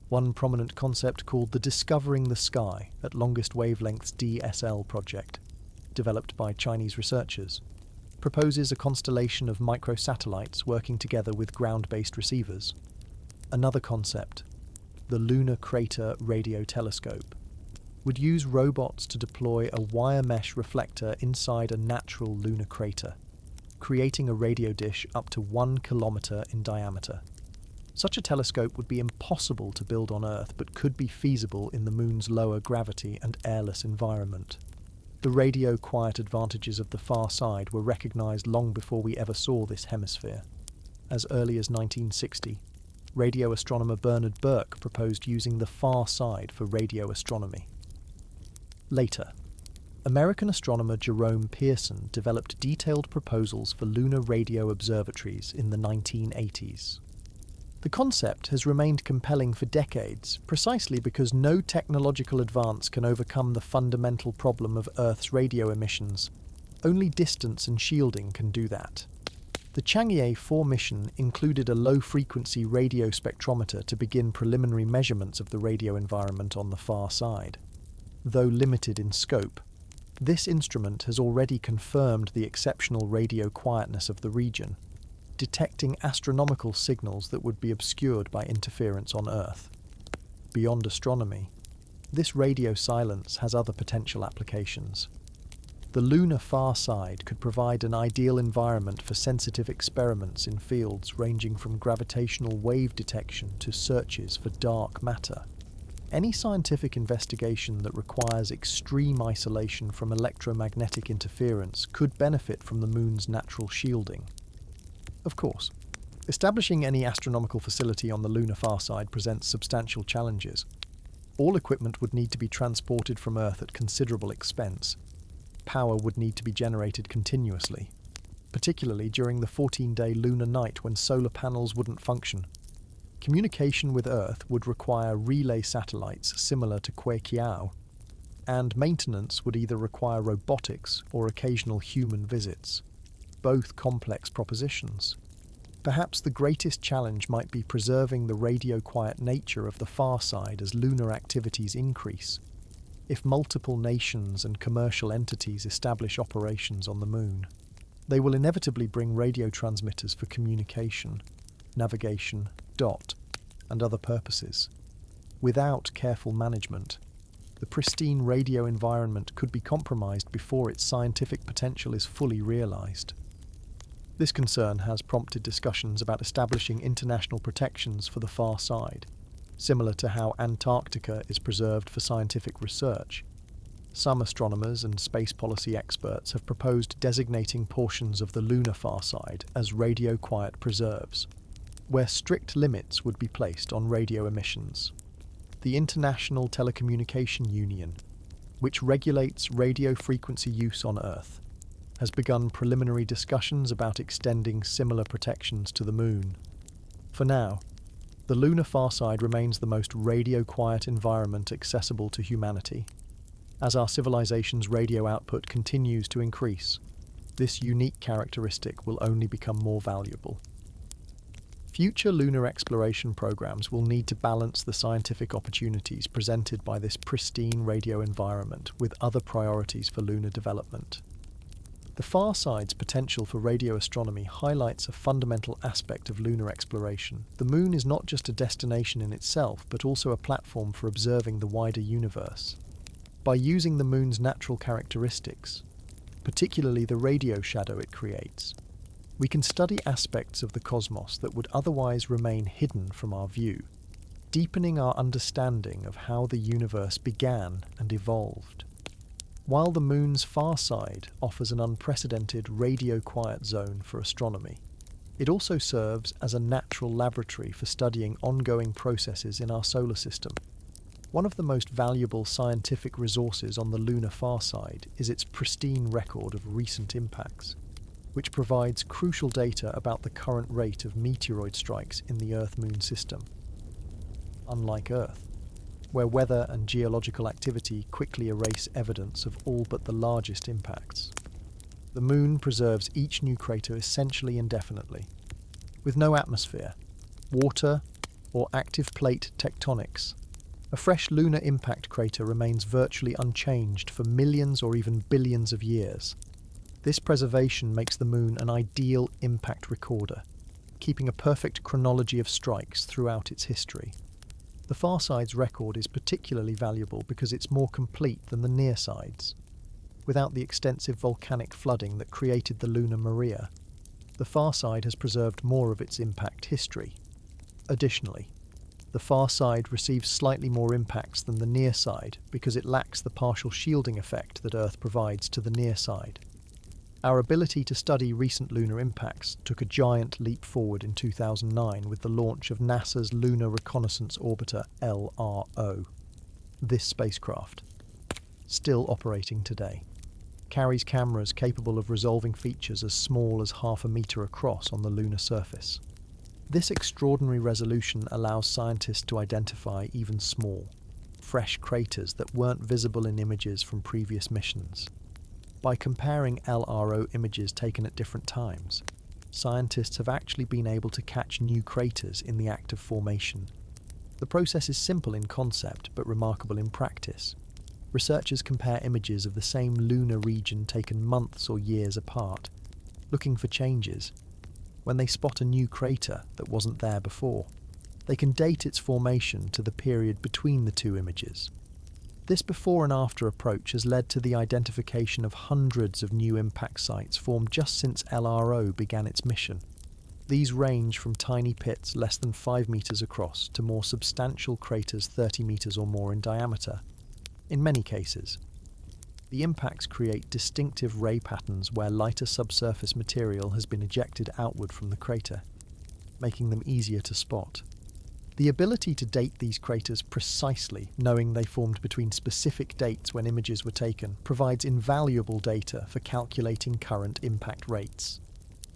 One prominent concept, called the Discovering the Sky at Longest Wavelengths DSL project, developed by Chinese researchers, proposes a constellation of microsatellites working together with ground-based receivers. Another concept, the Lunar Crater Radio Telescope, would use robots to deploy a wire mesh reflector inside a natural lunar crater, creating a radio dish up to 1 kilometer in diameter. Such a telescope would be impossible to build on Earth, but could be feasible in the Moon's lower gravity and airless environment. The radio-quiet advantages of the far side were recognized long before we ever saw this hemisphere. As early as 1960, radio astronomer Bernard Burke proposed using the far side for radio astronomy. Later, American astronomer Jerome Pearson developed detailed proposals for lunar radio observatories in the 1980s. The concept has remained compelling for decades, precisely because no technological advance can overcome the fundamental problem of Earth's radio emissions. Only distance and shielding can do that. The Chang'e 4 mission included a low-frequency radio spectrometer to begin preliminary measurements of the radio environment on the far side. Though limited in scope, This instrument has already confirmed the exceptional radio quietness of the region, detecting astronomical signals that would be obscured by interference on Earth. Beyond astronomy, this radio silence has other potential applications. The lunar far side could provide an ideal environment for sensitive experiments in fields ranging from gravitational wave detection to searches for dark matter. Any scientific investigation that requires extreme isolation from electromagnetic interference could benefit from the Moon's natural shielding. Of course, establishing any astronomical facility on the lunar far side presents substantial challenges. All equipment would need to be transported from Earth at considerable expense. Power would need to be generated continuously, particularly during the 14-day lunar night when solar panels wouldn't function. Communication with Earth would require relay satellites similar to Kuekiao, and maintenance would either require robotics or occasional human visits, both complex propositions. Perhaps the greatest challenge might be preserving the radio-quiet nature of the far side as lunar activities increase. If multiple nations and commercial entities establish operations on the Moon, they will inevitably bring radio transmitters for communication, navigation, and other purposes. Without careful management, the pristine radio environment could be compromised before its scientific potential is fully realized. This concern has prompted discussions about establishing international protections for the far side, similar to how Antarctica is preserved for scientific research. Some astronomers and space policy experts have proposed designating portions of the lunar far side as radio-quiet preserves, where strict limits would be placed on radio emissions. The International Telecommunication Union, which regulates radio frequency use on Earth, has begun preliminary discussions about extending similar protections to the Moon. For now, the lunar far side remains the most radio-quiet environment accessible to humanity. As our civilization's radio output continues to increase, this unique characteristic will only become more valuable. Future lunar exploration programs will need to balance the scientific opportunities presented by this pristine radio environment with other priorities for lunar development. The far side's potential for radio astronomy highlights a fundamental aspect of lunar exploration. The Moon is not just a destination in itself, but also a platform for observing the wider universe. By using the Moon's natural characteristics, particularly the radio shadow it creates, we can study aspects of the cosmos that would otherwise remain hidden from our view, deepening our understanding of how the universe began and evolved. While the Moon's far side offers an unprecedented radio-quiet zone for astronomy, it also serves as a natural laboratory for studying ongoing processes in our solar system. One of the most valuable scientific resources on the lunar far side is its pristine record of recent impacts, which provides crucial data about the current rate of meteoroid strikes in the Earth-Moon system. Unlike Earth, where weather and geological activity quickly erase evidence of all but the largest impacts, the Moon preserves each new crater essentially indefinitely. With no atmosphere, water, or active plate tectonics, a fresh lunar impact crater remains virtually unchanged for millions or even billions of years. This preservation makes the Moon an ideal impact recorder, keeping a perfect chronology of strikes throughout its history. The far side's record is particularly valuable because it's more complete than the near sides. Without the extensive volcanic flooding that created the Lunar Maria, the far side has preserved more of its impact history. Additionally, the far side receives slightly more impacts than the near side because it lacks the partial shielding effect that Earth provides to the near side. Our ability to study recent lunar impacts took a giant leap forward in 2009 with the launch of NASA's Lunar Reconnaissance Orbiter LRO. This spacecraft, still operating today, carries cameras capable of resolving features as small as half a meter across on the lunar surface. This extraordinary resolution allows scientists to identify even small, fresh craters that weren't visible in images from previous missions. By comparing LRO images taken at different times, scientists have actually been able to catch new craters in the act of formation. The process is simple in concept but remarkable in practice, Researchers compare images of the same lunar region taken months or years apart, looking for changes. When they spot a new crater that wasn't there before, they can date its formation to the period between the two images. This before and after approach has led to the identification of hundreds of new impact sites formed just since LRO began its mission. These range from tiny pits less than 5 meters across to more substantial craters 30 meters or more in diameter. In many cases, the impacts create distinctive ray patterns where lighter subsurface material has been ejected outward from the crater, making them easier to spot. The ability to date these craters precisely, knowing they formed between specific dates when images were taken, provides invaluable data for calculating current impact rates.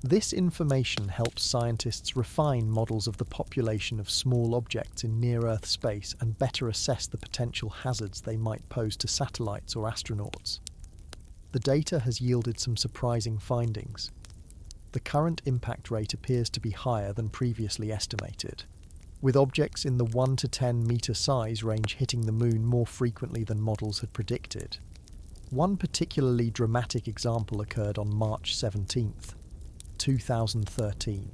This information helps scientists refine models of the population of small objects in near-Earth space and better assess the potential hazards they might pose to satellites or astronauts. The data has yielded some surprising findings. The current impact rate appears to be higher than previously estimated, with objects in the 1 to 10 meter size range hitting the Moon more frequently than models had predicted. One particularly dramatic example occurred on March 17th, 2013,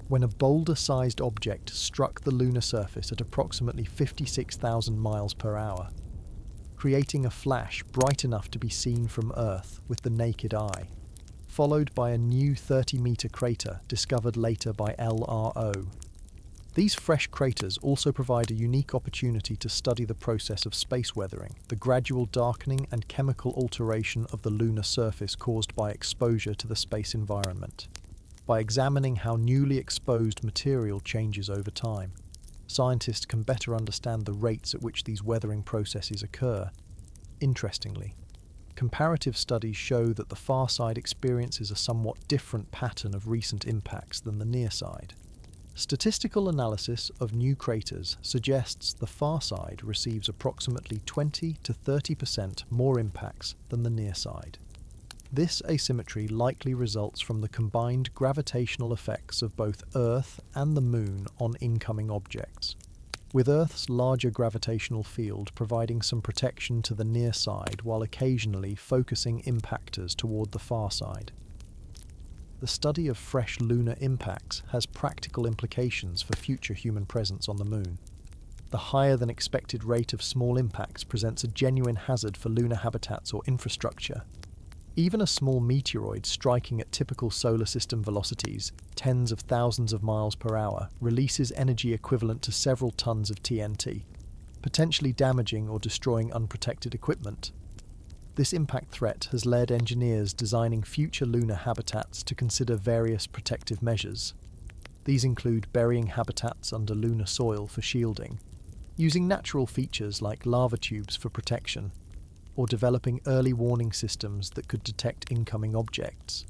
when a boulder-sized object struck the lunar surface at approximately 56,000 miles per hour, creating a flash bright enough to be seen from Earth with the naked eye, followed by a new 30-meter crater discovered later by LRO. These fresh craters also provide a unique opportunity to study the process of space weathering, the gradual darkening and chemical alteration of the lunar surface caused by exposure to the space environment. By examining how newly exposed material changes over time, scientists can better understand the rates at which these weathering processes occur. Interestingly, comparative studies show that the far side experiences a somewhat different pattern of recent impacts than the near side. Statistical analysis of new craters suggests the far side receives approximately 20 to 30% more impacts than the near side. This asymmetry likely results from the combined gravitational effects of both Earth and the Moon on incoming objects, with Earth's larger gravitational field providing some protection to the near side while occasionally focusing impactors toward the far side. The study of fresh lunar impacts has practical implications for future human presence on the Moon. The higher than expected rate of small impacts presents a genuine hazard for lunar habitats or infrastructure. Even a small meteoroid striking at typical solar system velocities, tens of thousands of miles per hour, releases energy equivalent to several tons of TNT, potentially damaging or destroying unprotected equipment. This impact threat has led engineers designing future lunar habitats to consider various protective measures. These include burying habitats under lunar soil for shielding, using natural features like lava tubes for protection, or developing early warning systems that could detect incoming objects.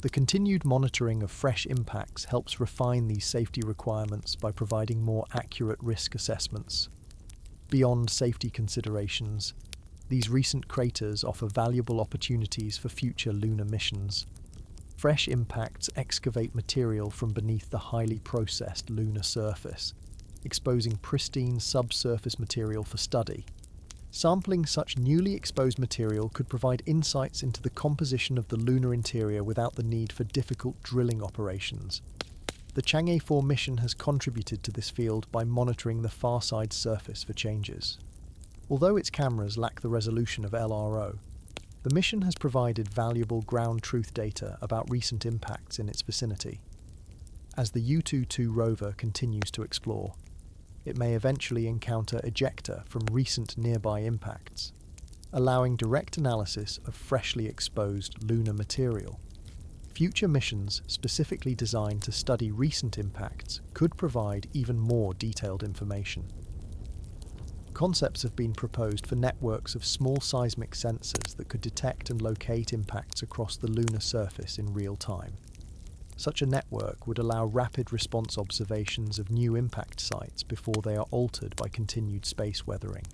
The continued monitoring of fresh impacts helps refine these safety requirements by providing more accurate risk assessments. Beyond safety considerations, these recent craters offer valuable opportunities for future lunar missions. Fresh impacts excavate material from beneath the highly processed lunar surface, exposing pristine subsurface material for study. Sampling such newly exposed material could provide insights into the composition of the lunar interior without the need for difficult drilling operations. The Chang'e 4 mission has contributed to this field by monitoring the far side surface for changes. Although its cameras lack the resolution of LRO, the mission has provided valuable ground truth data about recent impacts in its vicinity. As the Yutu-2 rover continues to explore, it may eventually encounter ejecta from recent nearby impacts, allowing direct analysis of freshly exposed lunar material. Future missions specifically designed to study recent impacts could provide even more detailed information. Concepts have been proposed for networks of small seismic sensors that could detect and locate impacts across the lunar surface in real time. Such a network would allow rapid response observations of new impact sites before they are altered by continued space weathering.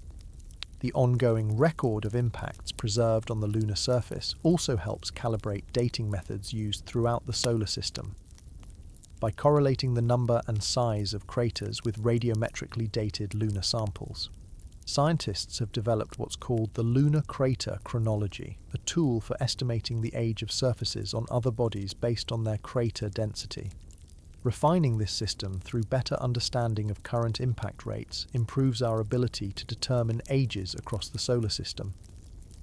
The ongoing record of impacts preserved on the lunar surface also helps calibrate dating methods used throughout the solar system. By correlating the number and size of craters with radiometrically dated lunar samples, Scientists have developed what's called the lunar crater chronology, a tool for estimating the age of surfaces on other bodies based on their crater density. Refining this system through better understanding of current impact rates improves our ability to determine ages across the solar system.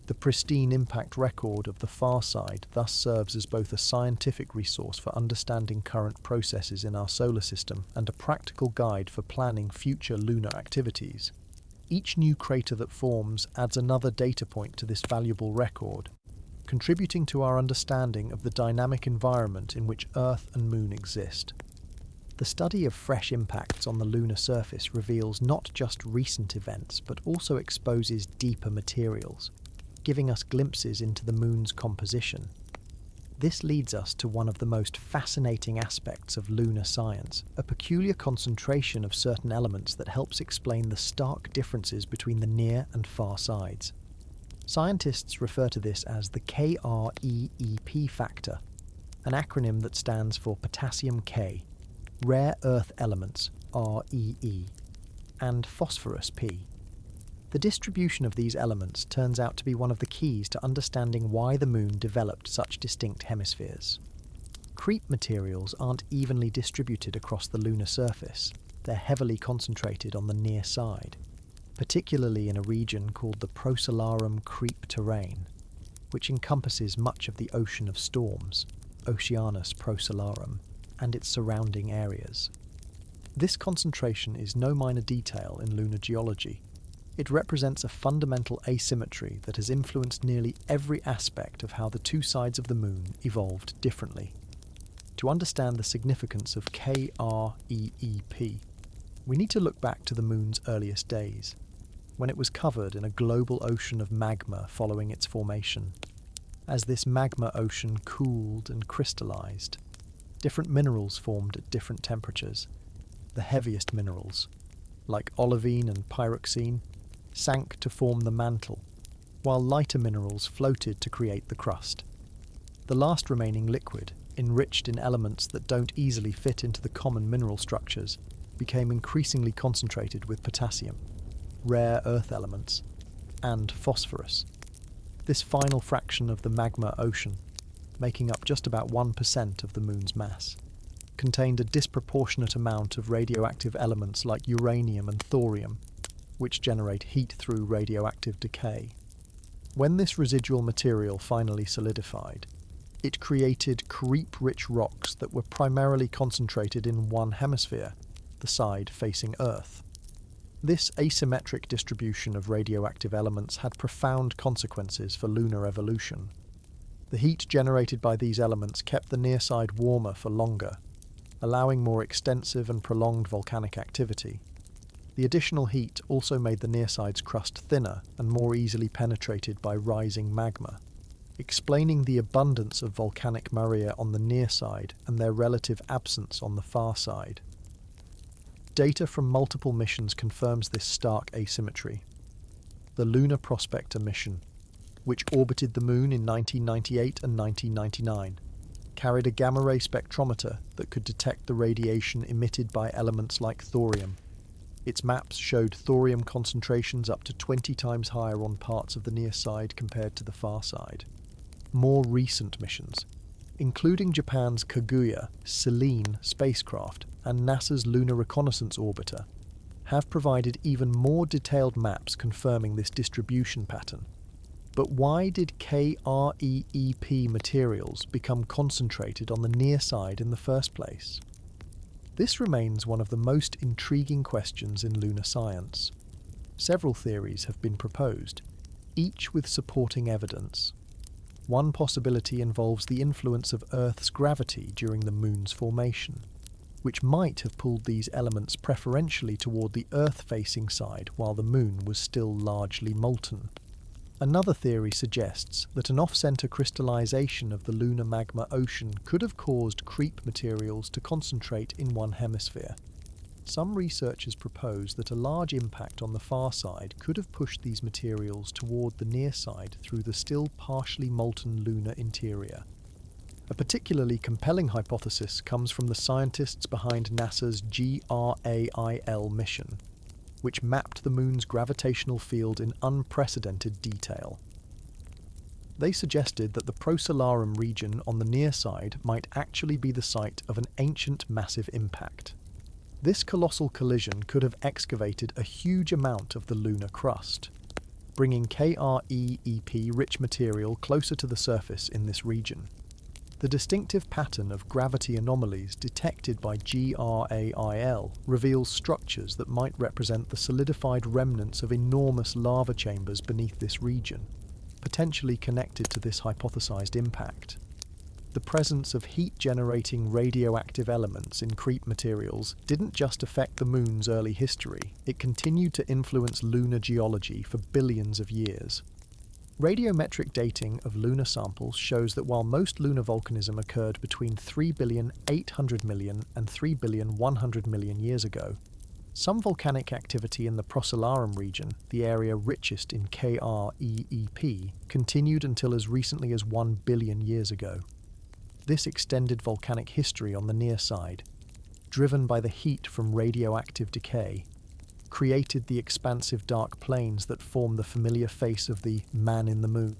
The pristine impact record of the far side thus serves as both a scientific resource for understanding current processes in our solar system and a practical guide for planning future lunar activities. Each new crater that forms adds another data point to this valuable record, contributing to our understanding of the dynamic environment in which Earth and Moon exist. The study of fresh impacts on the lunar surface reveals not just recent events, but also exposes deeper materials, giving us glimpses into the Moon's composition. This leads us to one of the most fascinating aspects of lunar science, a peculiar concentration of certain elements that helps explain the stark differences between the near and far sides. Scientists refer to this as the KREEP factor, an acronym that stands for potassium K, rare earth elements REE, and phosphorus P. The distribution of these elements turns out to be one of the keys to understanding why the Moon developed such distinct hemispheres. Creep materials aren't evenly distributed across the lunar surface. They're heavily concentrated on the near side, particularly in a region called the Procellarum creep terrain, which encompasses much of the Ocean of Storms, Oceanus Procellarum, and its surrounding areas. This concentration is no minor detail in lunar geology. It represents a fundamental asymmetry that has influenced nearly every aspect of how the two sides of the Moon evolved differently. To understand the significance of KREEP, we need to look back to the Moon's earliest days, when it was covered in a global ocean of magma following its formation. As this magma ocean cooled and crystallized, different minerals formed at different temperatures. The heaviest minerals, like olivine and pyroxene, sank to form the mantle, while lighter minerals floated to create the crust. The last remaining liquid, enriched in elements that don't easily fit into the common mineral structures, became increasingly concentrated with potassium, rare earth elements, and phosphorus. This final fraction of the magma ocean, making up just about 1% of the Moon's mass, contained a disproportionate amount of radioactive elements like uranium and thorium, which generate heat through radioactive decay. When this residual material finally solidified, it created creep-rich rocks that were primarily concentrated in one hemisphere, the side facing Earth. This asymmetric distribution of radioactive elements had profound consequences for lunar evolution. The heat generated by these elements kept the near side warmer for longer, allowing more extensive and prolonged volcanic activity. The additional heat also made the near side's crust thinner and more easily penetrated by rising magma, explaining the abundance of volcanic maria on the near side and their relative absence on the far side. Data from multiple missions confirms this stark asymmetry. The Lunar Prospector mission, which orbited the Moon in 1998 and 1999, carried a gamma-ray spectrometer that could detect the radiation emitted by elements like thorium. Its maps showed thorium concentrations up to 20 times higher on parts of the near side compared to the far side. More recent missions, including Japan's Kaguya Selene spacecraft and NASA's Lunar Reconnaissance Orbiter, have provided even more detailed maps confirming this distribution pattern. But why did KREEP materials become concentrated on the near side in the first place? This remains one of the most intriguing questions in lunar science. Several theories have been proposed, each with supporting evidence. One possibility involves the influence of Earth's gravity during the Moon's formation, which might have pulled these elements preferentially toward the Earth-facing side while the Moon was still largely molten. Another theory suggests that an off-center crystallization of the lunar magma ocean could have caused creep materials to concentrate in one hemisphere. Some researchers propose that a large impact on the far side could have pushed these materials toward the near side through the still partially molten lunar interior. A particularly compelling hypothesis comes from the scientists behind NASA's GRAIL mission. which mapped the moon's gravitational field in unprecedented detail. They suggested that the Procelarum region on the near side might actually be the site of an ancient massive impact. This colossal collision could have excavated a huge amount of the lunar crust, bringing KREEP-rich material closer to the surface in this region. The distinctive pattern of gravity anomalies detected by GRAIL reveals structures that might represent the solidified remnants of enormous lava chambers beneath this region, potentially connected to this hypothesized impact. The presence of heat-generating radioactive elements in creep materials didn't just affect the moon's early history, it continued to influence lunar geology for billions of years. Radiometric dating of lunar samples shows that while most lunar volcanism occurred between 3,800,000,000 and 3,100,000,000 years ago, some volcanic activity in the Procelarum region, the area richest in KREEP, continued until as recently as 1 billion years ago. This extended volcanic history on the near side, driven by the heat from radioactive decay, created the expansive dark plains that form the familiar face of the man in the moon.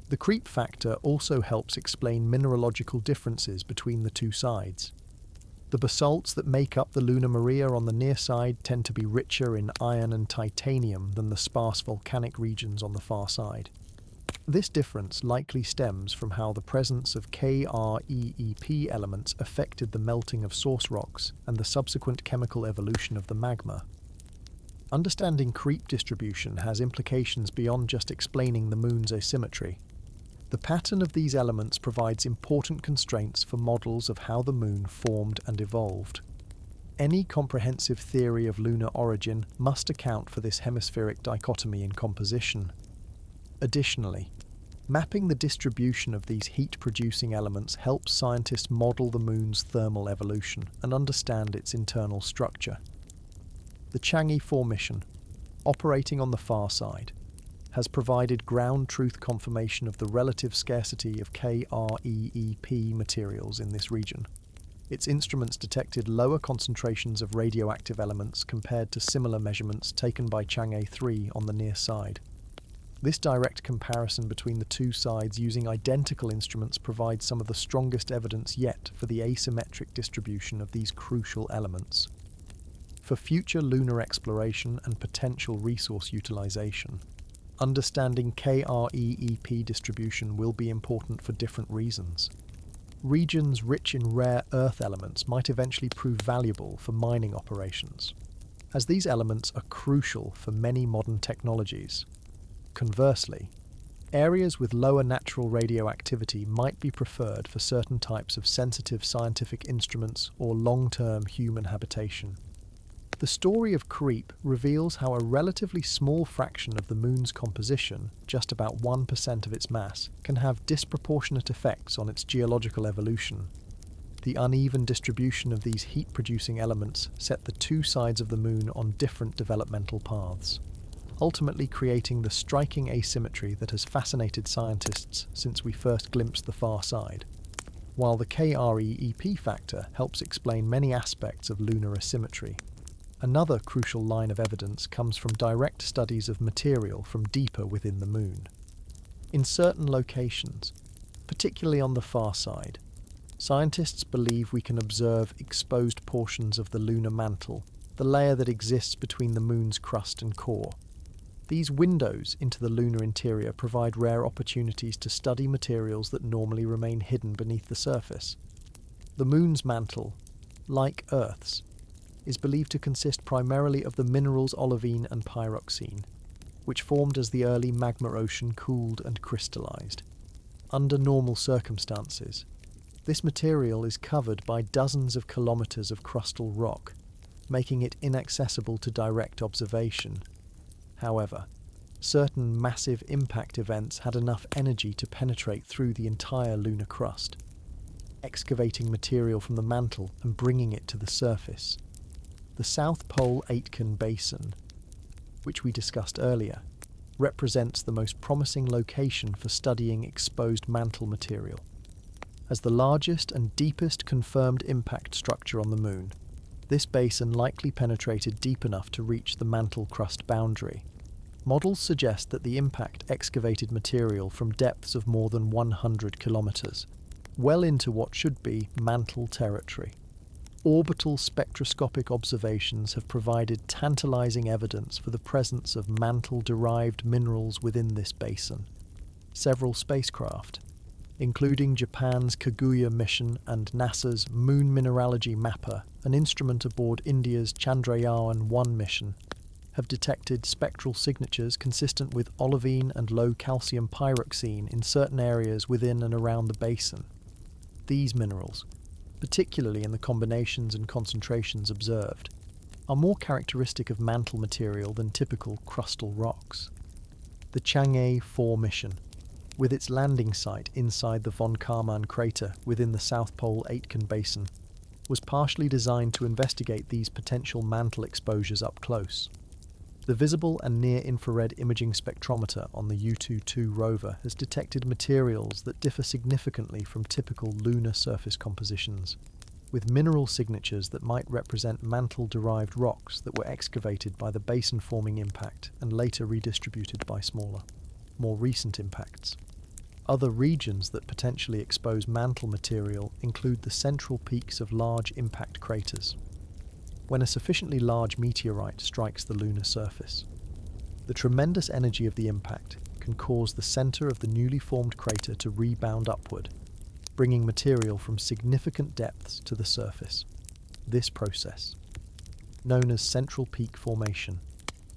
The creep factor also helps explain mineralogical differences between the two sides. The basalts that make up the Luna Maria on the near side tend to be richer in iron and titanium than the sparse volcanic regions on the far side. This difference likely stems from how the presence of KREEP elements affected the melting of source rocks and the subsequent chemical evolution of the magma. Understanding creep distribution has implications beyond just explaining the moon's asymmetry. The pattern of these elements provides important constraints for models of how the moon formed and evolved. Any comprehensive theory of lunar origin must account for this hemispheric dichotomy in composition. Additionally, mapping the distribution of these heat-producing elements helps scientists model the moon's thermal evolution and understand its internal structure. The Chang'e 4 mission, operating on the far side, has provided ground truth confirmation of the relative scarcity of KREEP materials in this region. Its instruments detected lower concentrations of radioactive elements compared to similar measurements taken by Chang'e 3 on the near side. This direct comparison between the two sides using identical instruments provides some of the strongest evidence yet for the asymmetric distribution of these crucial elements. For future lunar exploration and potential resource utilization, understanding KREEP distribution will be important for different reasons. Regions rich in rare earth elements might eventually prove valuable for mining operations, as these elements are crucial for many modern technologies. Conversely, areas with lower natural radioactivity might be preferred for certain types of sensitive scientific instruments or long-term human habitation. The story of creep reveals how a relatively small fraction of the moon's composition, just about 1% of its mass, can have disproportionate effects on its geological evolution. The uneven distribution of these heat-producing elements set the two sides of the moon on different developmental paths, ultimately creating the striking asymmetry that has fascinated scientists since we first glimpsed the far side. While the KREEP factor helps explain many aspects of lunar asymmetry, another crucial line of evidence comes from direct studies of material from deeper within the moon. In certain locations, particularly on the far side, scientists believe we can observe exposed portions of the lunar mantle, the layer that exists between the moon's crust and core. These windows into the lunar interior provide rare opportunities to study materials that normally remain hidden beneath the surface. The moon's mantle, like Earth's, is believed to consist primarily of the minerals olivine and pyroxene, which formed as the early magma ocean cooled and crystallized. Under normal circumstances, this material is covered by dozens of kilometers of crustal rock, making it inaccessible to direct observation. However, certain massive impact events had enough energy to penetrate through the entire lunar crust, excavating material from the mantle and bringing it to the surface. The South Pole Aitken Basin, which we discussed earlier, represents the most promising location for studying exposed mantle material. As the largest and deepest confirmed impact structure on the moon, This basin likely penetrated deep enough to reach the mantle crust boundary. Models suggest that the impact excavated material from depths of more than 100 kilometers, well into what should be mantle territory. Orbital spectroscopic observations have provided tantalizing evidence for the presence of mantle-derived minerals within this basin. Several spacecraft, including Japan's Kaguya mission and NASA's Moon Mineralogy Mapper, an instrument aboard India's Chandrayaan-1 mission, have detected spectral signatures consistent with olivine and low-calcium pyroxene in certain areas within and around the basin. These minerals, particularly in the combinations and concentrations observed, are more characteristic of mantle material than typical crustal rocks. The Chang'e 4 mission, with its landing site inside the von Karman crater within the South Pole Aitken Basin, was partially designed to investigate these potential mantle exposures up close. The visible and near-infrared imaging spectrometer on the Yutu-2 rover has detected materials that differ significantly from typical lunar surface compositions, with mineral signatures that might represent mantle-derived rocks that were excavated by the basin-forming impact and later redistributed by smaller, more recent impacts. Other regions that potentially expose mantle material include the central peaks of large impact craters. When a sufficiently large meteorite strikes the lunar surface, the tremendous energy of the impact can cause the center of the newly formed crater to rebound upward, bringing material from significant depths to the surface. This process, known as central peak formation,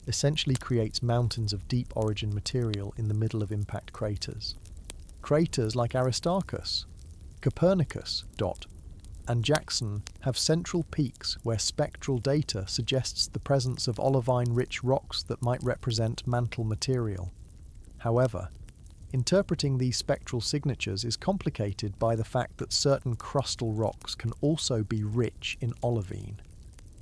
essentially creates mountains of deep origin material in the middle of impact craters. Craters like Aristarchus, Copernicus, and Jackson have central peaks where spectral data suggests the presence of olivine-rich rocks that might represent mantle material. However, interpreting these spectral signatures is complicated by the fact that certain crustal rocks can also be rich in olivine.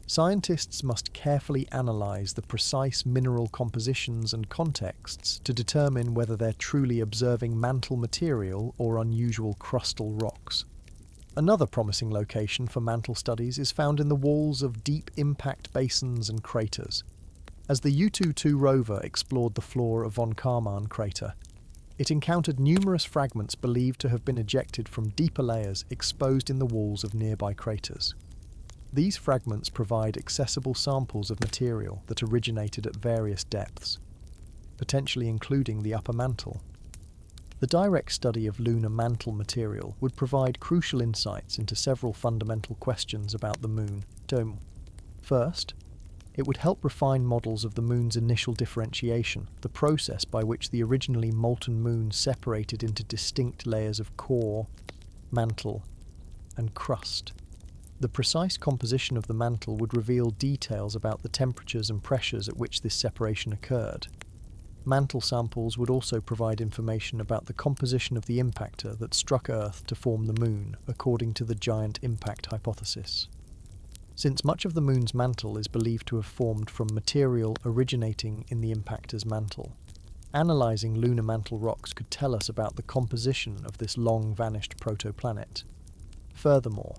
Scientists must carefully analyze the precise mineral compositions and contexts to determine whether they're truly observing mantle material or unusual crustal rocks. Another promising location for mantle studies is found in the walls of deep impact basins and craters. As the Yutu-2 rover explored the floor of von Karman crater, it encountered numerous fragments believed to have been ejected from deeper layers exposed in the walls of nearby craters. These fragments provide accessible samples of material that originated at various depths, potentially including the upper mantle. The direct study of lunar mantle material would provide crucial insights into several fundamental questions about the Moon. First, it would help refine models of the Moon's initial differentiation, the process by which the originally molten Moon separated into distinct layers of core, mantle, and crust. The precise composition of the mantle would reveal details about the temperatures and pressures at which this separation occurred. Mantle samples would also provide information about the composition of the impactor that struck Earth to form the Moon, according to the giant impact hypothesis. Since much of the Moon's mantle is believed to have formed from material originating in the impactor's mantle, analysing lunar mantle rocks could tell us about the composition of this long-vanished protoplanet. Furthermore,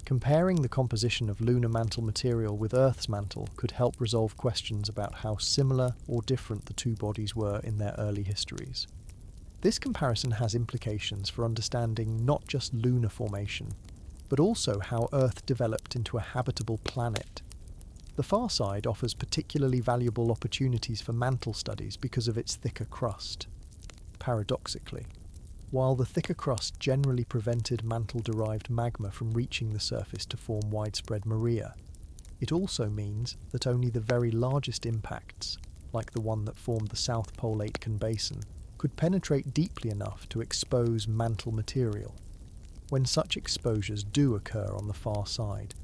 comparing the composition of lunar mantle material with Earth's mantle could help resolve questions about how similar or different the two bodies were in their early histories. This comparison has implications for understanding not just lunar formation, but also how Earth developed into a habitable planet. The far side offers particularly valuable opportunities for mantle studies because of its thicker crust. Paradoxically, while the thicker crust generally prevented mantle-derived magma from reaching the surface to form widespread maria, it also means that only the very largest impacts, like the one that formed the South Pole Aitken Basin, could penetrate deeply enough to expose mantle material. When such exposures do occur on the far side,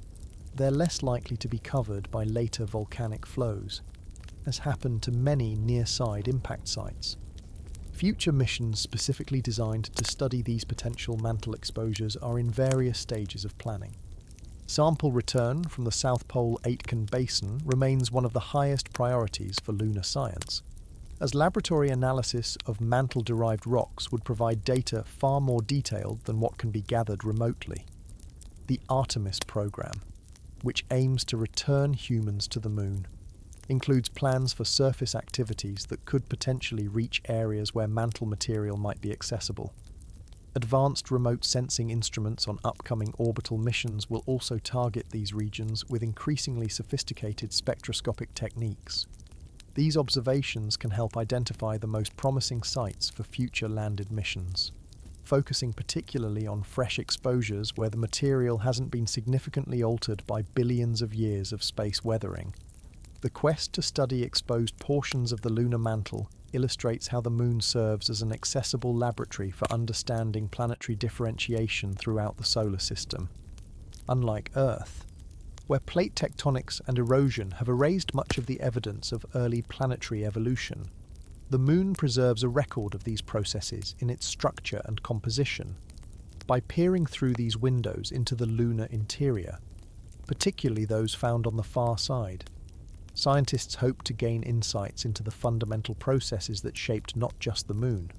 they're less likely to be covered by later volcanic flows, as happened to many near-side impact sites. Future missions specifically designed to study these potential mantle exposures are in various stages of planning. Sample return from the South Pole Aitken Basin remains one of the highest priorities for lunar science, as laboratory analysis of mantle-derived rocks would provide data far more detailed than what can be gathered remotely. The Artemis program, which aims to return humans to the moon, includes plans for surface activities that could potentially reach areas where mantle material might be accessible. Advanced remote sensing instruments on upcoming orbital missions will also target these regions with increasingly sophisticated spectroscopic techniques. These observations can help identify the most promising sites for future landed missions, focusing particularly on fresh exposures where the material hasn't been significantly altered by billions of years of space weathering. The quest to study exposed portions of the lunar mantle illustrates how the moon serves as an accessible laboratory for understanding planetary differentiation throughout the solar system. Unlike Earth, where plate tectonics and erosion have erased much of the evidence of early planetary evolution, the moon preserves a record of these processes in its structure and composition. By peering through these windows into the lunar interior, particularly those found on the far side, scientists hope to gain insights into the fundamental processes that shaped not just the moon,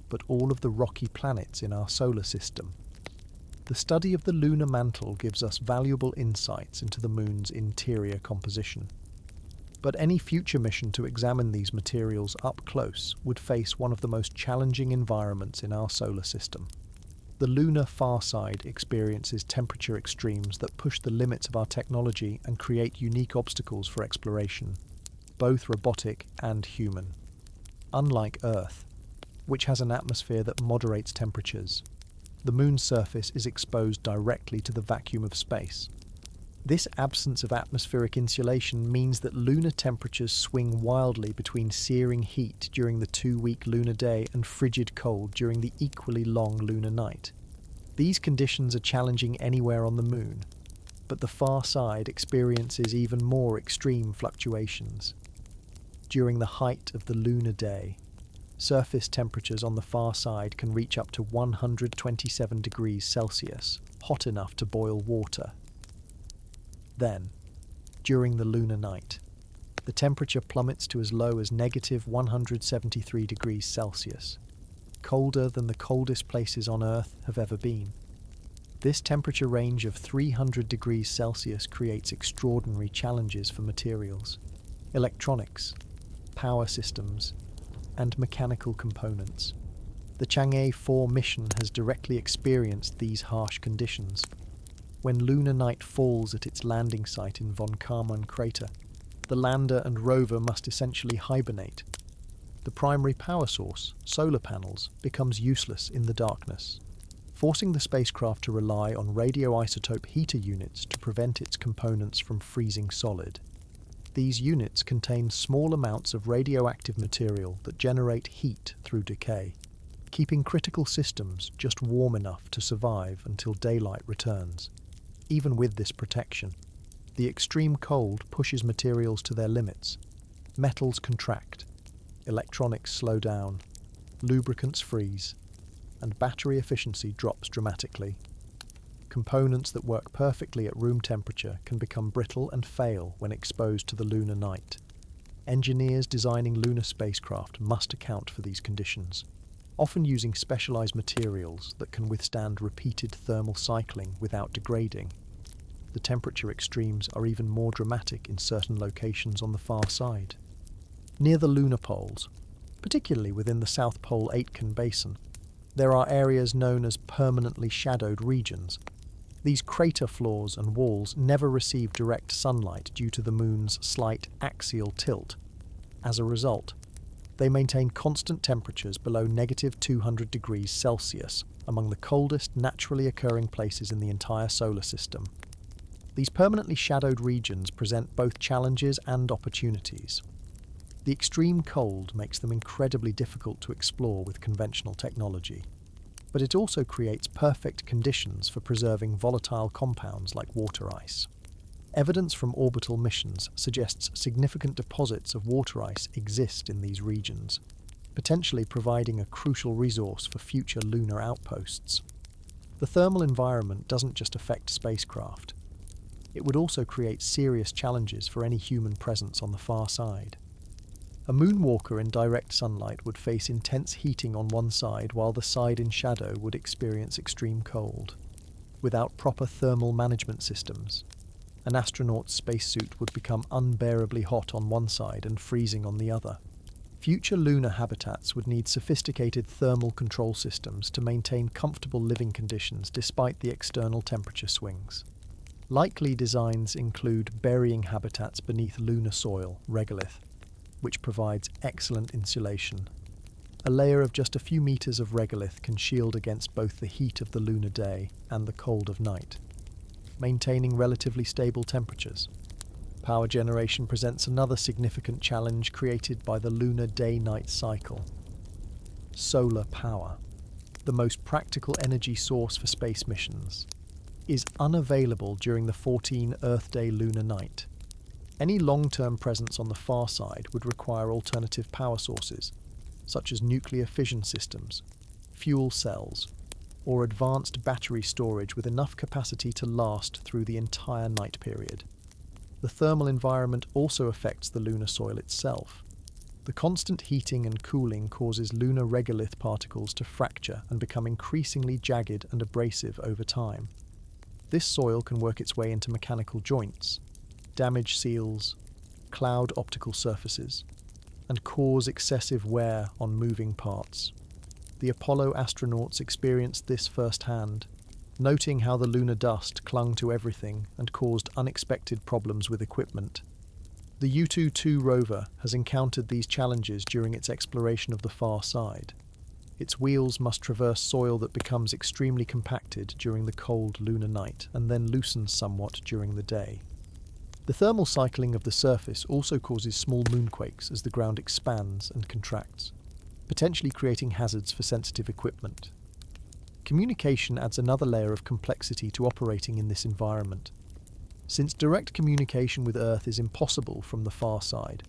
but all of the rocky planets in our solar system. The study of the lunar mantle gives us valuable insights into the moon's interior composition. But any future mission to examine these materials up close would face one of the most challenging environments in our solar system. The lunar far side experiences temperature extremes that push the limits of our technology and create unique obstacles for exploration, both robotic and human. Unlike Earth, which has an atmosphere that moderates temperatures, the moon's surface is exposed directly to the vacuum of space. This absence of atmospheric insulation means that lunar temperatures swing wildly between searing heat during the 2-week lunar day and frigid cold during the equally long lunar night. These conditions are challenging anywhere on the moon, but the far side experiences even more extreme fluctuations. During the height of the lunar day, surface temperatures on the far side can reach up to 127 degrees Celsius, hot enough to boil water. Then, during the lunar night, the temperature plummets to as low as negative 173 degrees Celsius, colder than the coldest places on Earth have ever been. This temperature range of 300 degrees Celsius creates extraordinary challenges for materials, electronics, power systems, and mechanical components. The Chang'e 4 mission has directly experienced these harsh conditions. When lunar night falls at its landing site in Von Karman crater, the lander and rover must essentially hibernate. The primary power source, solar panels, becomes useless in the darkness, forcing the spacecraft to rely on radioisotope heater units to prevent its components from freezing solid. These units contain small amounts of radioactive material that generate heat through decay, keeping critical systems just warm enough to survive until daylight returns. Even with this protection, the extreme cold pushes materials to their limits. Metals contract, electronics slow down, lubricants freeze, and battery efficiency drops dramatically. Components that work perfectly at room temperature can become brittle and fail when exposed to the lunar night. Engineers designing lunar spacecraft must account for these conditions, often using specialized materials that can withstand repeated thermal cycling without degrading. The temperature extremes are even more dramatic in certain locations on the far side. Near the lunar poles, particularly within the South Pole Aitken Basin, there are areas known as permanently shadowed regions. These crater floors and walls never receive direct sunlight due to the moon's slight axial tilt. As a result, they maintain constant temperatures below negative 200 degrees Celsius, among the coldest naturally occurring places in the entire solar system. These permanently shadowed regions present both challenges and opportunities. The extreme cold makes them incredibly difficult to explore with conventional technology, but it also creates perfect conditions for preserving volatile compounds like water ice. Evidence from orbital missions suggests significant deposits of water ice exist in these regions, potentially providing a crucial resource for future lunar outposts. The thermal environment doesn't just affect spacecraft. It would also create serious challenges for any human presence on the far side. A moonwalker in direct sunlight would face intense heating on one side, while the side in shadow would experience extreme cold. Without proper thermal management systems, An astronaut's spacesuit would become unbearably hot on one side and freezing on the other. Future lunar habitats would need sophisticated thermal control systems to maintain comfortable living conditions despite the external temperature swings. Likely designs include burying habitats beneath lunar soil, regolith, which provides excellent insulation. A layer of just a few meters of regolith can shield against both the heat of the lunar day and the cold of night, maintaining relatively stable temperatures. Power generation presents another significant challenge created by the lunar day-night cycle. Solar power, the most practical energy source for space missions, is unavailable during the 14 Earth Day lunar night. Any long-term presence on the far side would require alternative power sources, such as nuclear fission systems, fuel cells, or advanced battery storage with enough capacity to last through the entire night period. The thermal environment also affects the lunar soil itself. The constant heating and cooling causes lunar regolith particles to fracture and become increasingly jagged and abrasive over time. This soil can work its way into mechanical joints, damage seals, cloud optical surfaces, and cause excessive wear on moving parts. The Apollo astronauts experienced this firsthand, noting how the lunar dust clung to everything and caused unexpected problems with equipment. The Yutu-2 rover has encountered these challenges during its exploration of the far side. Its wheels must traverse soil that becomes extremely compacted during the cold lunar night and then loosens somewhat during the day. The thermal cycling of the surface also causes small moonquakes as the ground expands and contracts, potentially creating hazards for sensitive equipment. Communication adds another layer of complexity to operating in this environment. Since direct communication with Earth is impossible from the far side,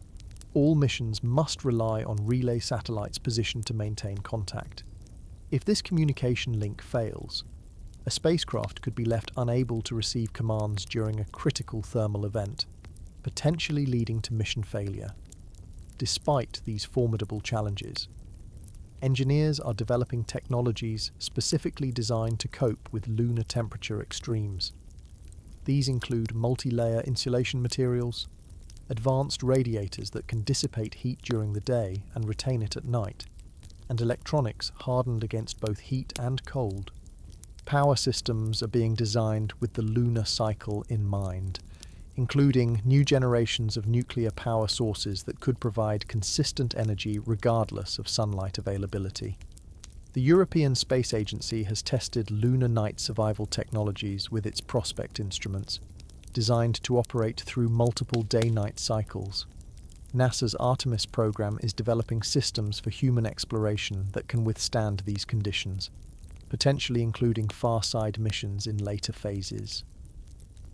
all missions must rely on relay satellites positioned to maintain contact. If this communication link fails, a spacecraft could be left unable to receive commands during a critical thermal event, potentially leading to mission failure. Despite these formidable challenges, engineers are developing technologies specifically designed to cope with lunar temperature extremes. These include multi-layer insulation materials, advanced radiators that can dissipate heat during the day and retain it at night, and electronics hardened against both heat and cold. Power systems are being designed with the lunar cycle in mind, including new generations of nuclear power sources that could provide consistent energy regardless of sunlight availability. The European Space Agency has tested lunar night survival technologies with its Prospect instruments, designed to operate through multiple day-night cycles. NASA's Artemis program is developing systems for human exploration that can withstand these conditions, potentially including far-side missions in later phases.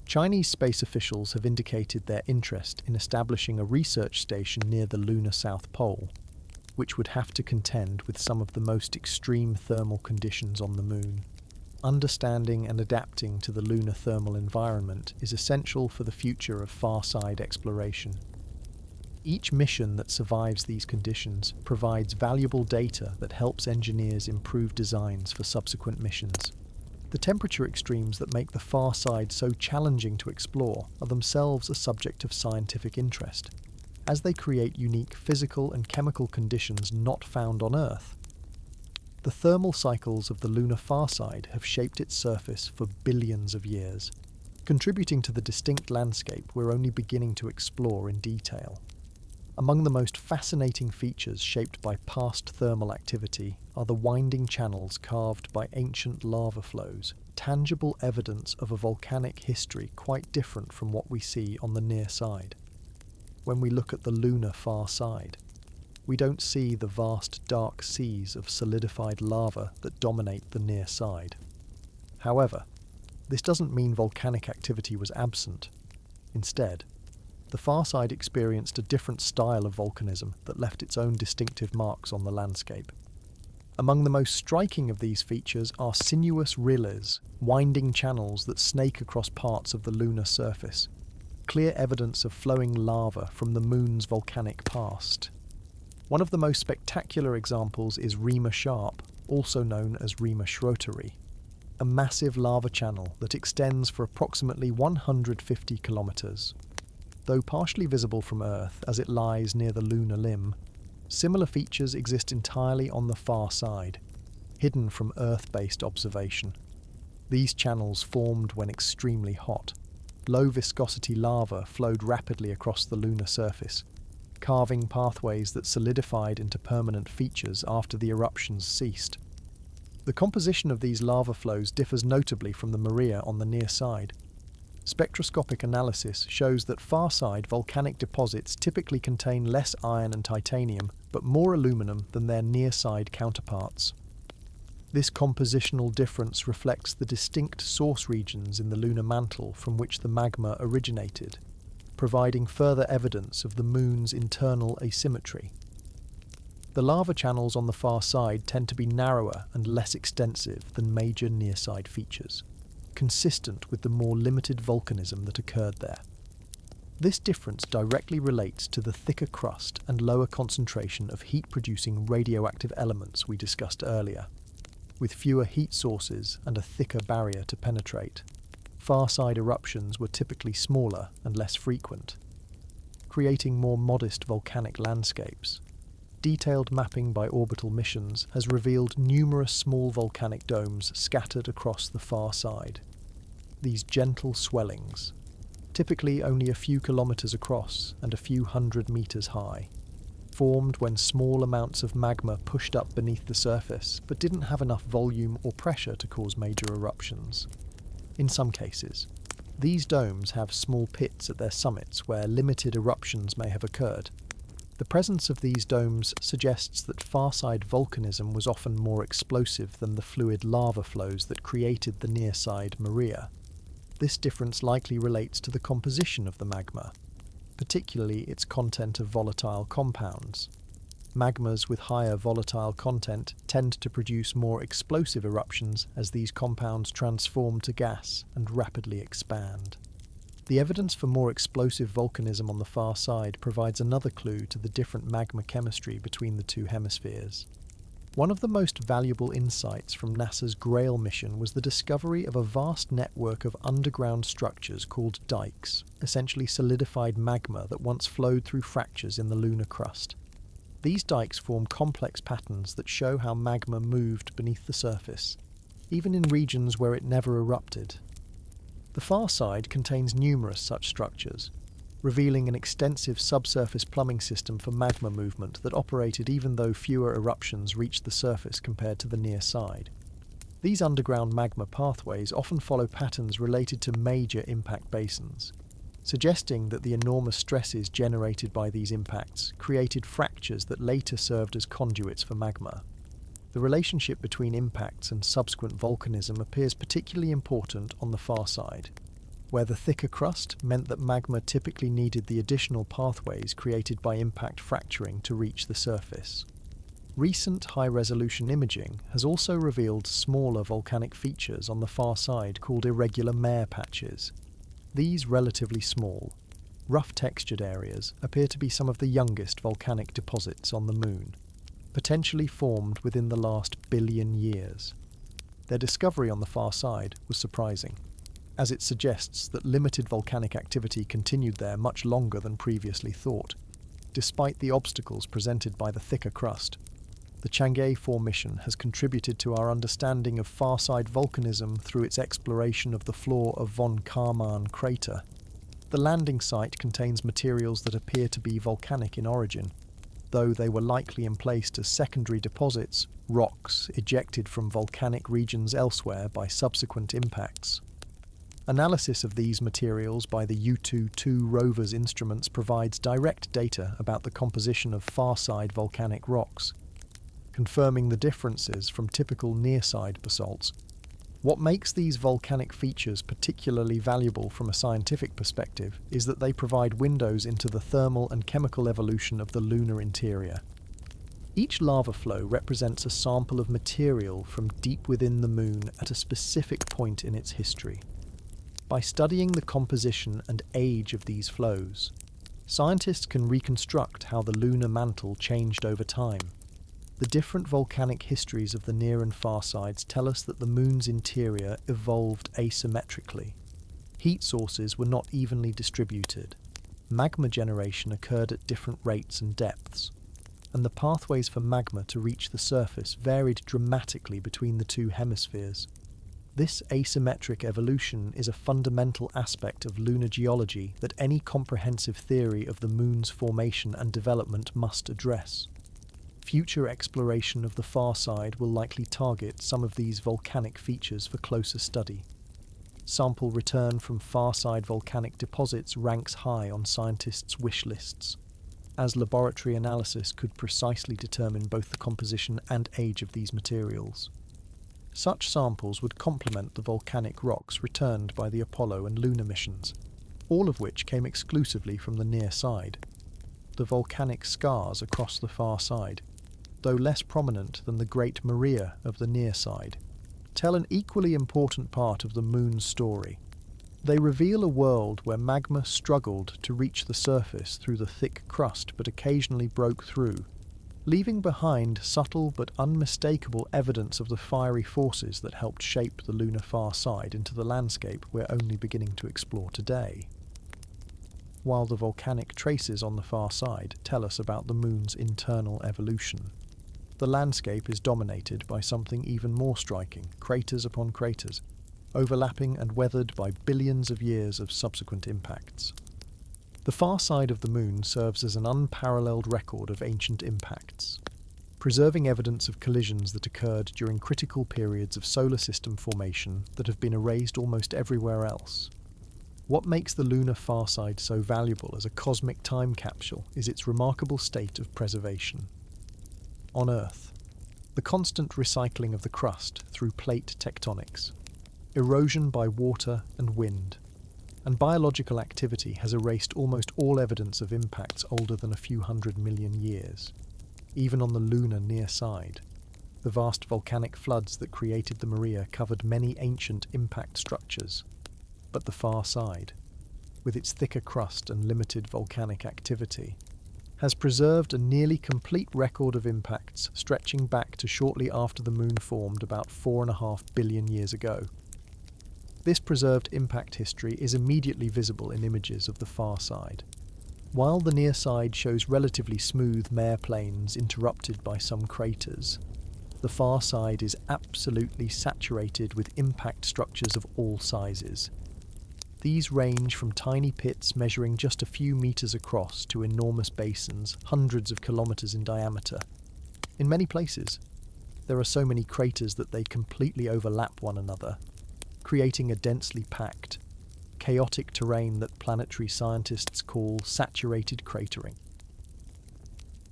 Chinese space officials have indicated their interest in establishing a research station near the lunar South Pole, which would have to contend with some of the most extreme thermal conditions on the Moon. Understanding and adapting to the lunar thermal environment is essential for the future of far-side exploration. Each mission that survives these conditions provides valuable data that helps engineers improve designs for subsequent missions. The temperature extremes that make the far side so challenging to explore are themselves a subject of scientific interest, as they create unique physical and chemical conditions not found on Earth. The thermal cycles of the lunar far side have shaped its surface for billions of years, contributing to the distinct landscape we're only beginning to explore in detail. Among the most fascinating features shaped by past thermal activity are the winding channels carved by ancient lava flows, tangible evidence of a volcanic history quite different from what we see on the near side. When we look at the lunar far side, we don't see the vast dark seas of solidified lava that dominate the near side. However, this doesn't mean volcanic activity was absent. Instead, the far side experienced a different style of volcanism that left its own distinctive marks on the landscape. Among the most striking of these features are sinuous rilles, winding channels that snake across parts of the lunar surface, clear evidence of flowing lava from the Moon's volcanic past. One of the most spectacular examples is Rima Sharp, also known as Rima Schroteri. a massive lava channel that extends for approximately 150 kilometers. Though partially visible from Earth as it lies near the lunar limb, similar features exist entirely on the far side, hidden from Earth-based observation. These channels formed when extremely hot. Low-viscosity lava flowed rapidly across the lunar surface, carving pathways that solidified into permanent features after the eruptions ceased. The composition of these lava flows differs notably from the Maria on the near side. Spectroscopic analysis shows that far-side volcanic deposits typically contain less iron and titanium, but more aluminum than their near-side counterparts. This compositional difference reflects the distinct source regions in the lunar mantle from which the magma originated, providing further evidence of the Moon's internal asymmetry. The lava channels on the far side tend to be narrower and less extensive than major near-side features, consistent with the more limited volcanism that occurred there. This difference directly relates to the thicker crust and lower concentration of heat-producing radioactive elements we discussed earlier. With fewer heat sources and a thicker barrier to penetrate, far-side eruptions were typically smaller and less frequent, creating more modest volcanic landscapes. Detailed mapping by orbital missions has revealed numerous small volcanic domes scattered across the far side. These gentle swellings, typically only a few kilometers across and a few 100 meters high, formed when small amounts of magma pushed up beneath the surface but didn't have enough volume or pressure to cause major eruptions. In some cases, these domes have small pits at their summits where limited eruptions may have occurred. The presence of these domes suggests that far-side volcanism was often more explosive than the fluid lava flows that created the near-side Maria. This difference likely relates to the composition of the magma, particularly its content of volatile compounds. Magmas with higher volatile content tend to produce more explosive eruptions as these compounds transform to gas and rapidly expand. The evidence for more explosive volcanism on the far side provides another clue to the different magma chemistry between the two hemispheres. One of the most valuable insights from NASA's GRAIL mission was the discovery of a vast network of underground structures called dikes, essentially solidified magma that once flowed through fractures in the lunar crust. These dikes form complex patterns that show how magma moved beneath the surface, even in regions where it never erupted. The far side contains numerous such structures, revealing an extensive subsurface plumbing system for magma movement that operated even though fewer eruptions reached the surface compared to the near side. These underground magma pathways often follow patterns related to major impact basins, suggesting that the enormous stresses generated by these impacts created fractures that later served as conduits for magma. The relationship between impacts and subsequent volcanism appears particularly important on the far side, where the thicker crust meant that magma typically needed the additional pathways created by impact fracturing to reach the surface. Recent high-resolution imaging has also revealed smaller volcanic features on the far side called irregular mare patches. These relatively small, rough-textured areas appear to be some of the youngest volcanic deposits on the Moon, potentially formed within the last billion years. Their discovery on the far side was surprising, as it suggests that limited volcanic activity continued there much longer than previously thought, despite the obstacles presented by the thicker crust. The Chang'e 4 mission has contributed to our understanding of far-side volcanism through its exploration of the floor of Von Karman crater. The landing site contains materials that appear to be volcanic in origin, though they were likely emplaced as secondary deposits, rocks ejected from volcanic regions elsewhere by subsequent impacts. Analysis of these materials by the Yutu-2 rover's instruments provides direct data about the composition of far-side volcanic rocks, confirming the differences from typical near-side basalts. What makes these volcanic features particularly valuable from a scientific perspective is that they provide windows into the thermal and chemical evolution of the lunar interior. Each lava flow represents a sample of material from deep within the Moon at a specific point in its history. By studying the composition and age of these flows, scientists can reconstruct how the lunar mantle changed over time. The different volcanic histories of the near and far sides tell us that the Moon's interior evolved asymmetrically. Heat sources were not evenly distributed. Magma generation occurred at different rates and depths, and the pathways for magma to reach the surface varied dramatically between the two hemispheres. This asymmetric evolution is a fundamental aspect of lunar geology that any comprehensive theory of the Moon's formation and development must address. Future exploration of the far side will likely target some of these volcanic features for closer study. Sample return from far side volcanic deposits ranks high on scientists' wish lists, as laboratory analysis could precisely determine both the composition and age of these materials. Such samples would complement the volcanic rocks returned by the Apollo and Luna missions, all of which came exclusively from the near side. The volcanic scars across the far side, though less prominent than the Great Maria of the near side, tell an equally important part of the Moon's story. They reveal a world where magma struggled to reach the surface through the thick crust but occasionally broke through, leaving behind subtle but unmistakable evidence of the fiery forces that helped shape the lunar far side into the landscape we're only beginning to explore today. While the volcanic traces on the far side tell us about the Moon's internal evolution, the landscape is dominated by something even more striking: craters upon craters, overlapping and weathered by billions of years of subsequent impacts. The far side of the Moon serves as an unparalleled record of ancient impacts, preserving evidence of collisions that occurred during critical periods of solar system formation that have been erased almost everywhere else. What makes the lunar far side so valuable as a cosmic time capsule is its remarkable state of preservation. On Earth, the constant recycling of the crust through plate tectonics, erosion by water and wind, and biological activity has erased almost all evidence of impacts older than a few 100 million years. Even on the lunar near side, the vast volcanic floods that created the Maria covered many ancient impact structures. But the far side, with its thicker crust and limited volcanic activity, has preserved a nearly complete record of impacts stretching back to shortly after the Moon formed about 4.5 billion years ago. This preserved impact history is immediately visible in images of the far side. While the near side shows relatively smooth mare plains interrupted by some craters, the far side is absolutely saturated with impact structures of all sizes. These range from tiny pits measuring just a few meters across to enormous basins hundreds of kilometers in diameter. In many places, there are so many craters that they completely overlap one another, creating a densely packed, chaotic terrain that planetary scientists call saturated cratering.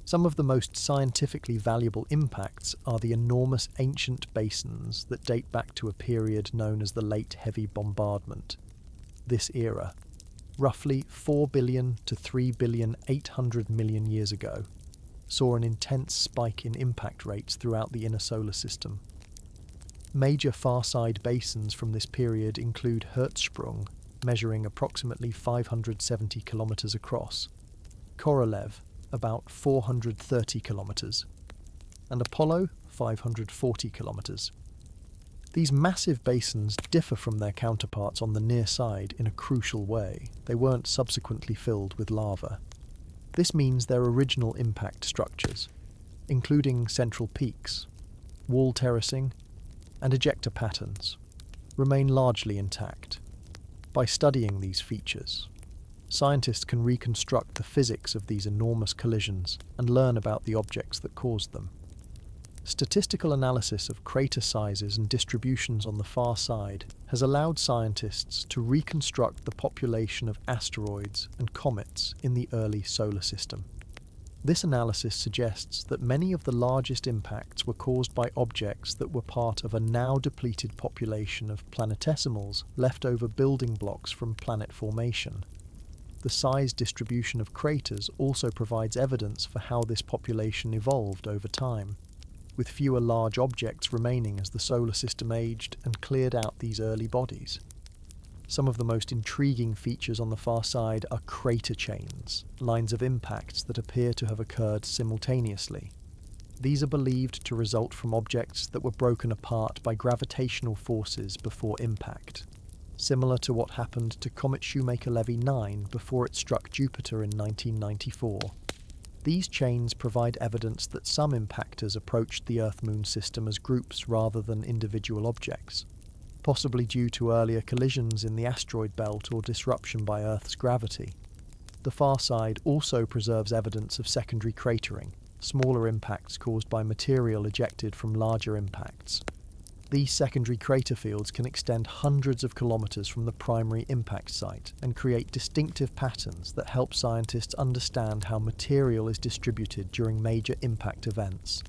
Some of the most scientifically valuable impacts are the enormous ancient basins that date back to a period known as the Late Heavy Bombardment. This era, roughly 4 billion to 3,800 million years ago, saw an intense spike in impact rates throughout the inner solar system. Major far-side basins from this period include Hertzsprung, measuring approximately 570 kilometers across, Korolev, about 430 kilometers, and Apollo, 540 kilometers. These massive basins differ from their counterparts on the near side in a crucial way. They weren't subsequently filled with lava. This means their original impact structures, including central peaks, wall terracing, and ejecta patterns, remain largely intact. By studying these features, scientists can reconstruct the physics of these enormous collisions and learn about the objects that caused them. Statistical analysis of crater sizes and distributions on the far side has allowed scientists to reconstruct the population of asteroids and comets in the early solar system. This analysis suggests that many of the largest impacts were caused by objects that were part of a now depleted population of planetesimals, leftover building blocks from planet formation. The size distribution of craters also provides evidence for how this population evolved over time, with fewer large objects remaining as the solar system aged and cleared out these early bodies. Some of the most intriguing features on the far side are crater chains, lines of impacts that appear to have occurred simultaneously. These are believed to result from objects that were broken apart by gravitational forces before impact, similar to what happened to Comet Shoemaker-Levy 9 before it struck Jupiter in 1994. These chains provide evidence that some impactors approached the Earth-Moon system as groups rather than individual objects, possibly due to earlier collisions in the asteroid belt or disruption by Earth's gravity. The far side also preserves evidence of secondary cratering, smaller impacts caused by material ejected from larger impacts. These secondary crater fields can extend hundreds of kilometers from the primary impact site and create distinctive patterns that help scientists understand how material is distributed during major impact events.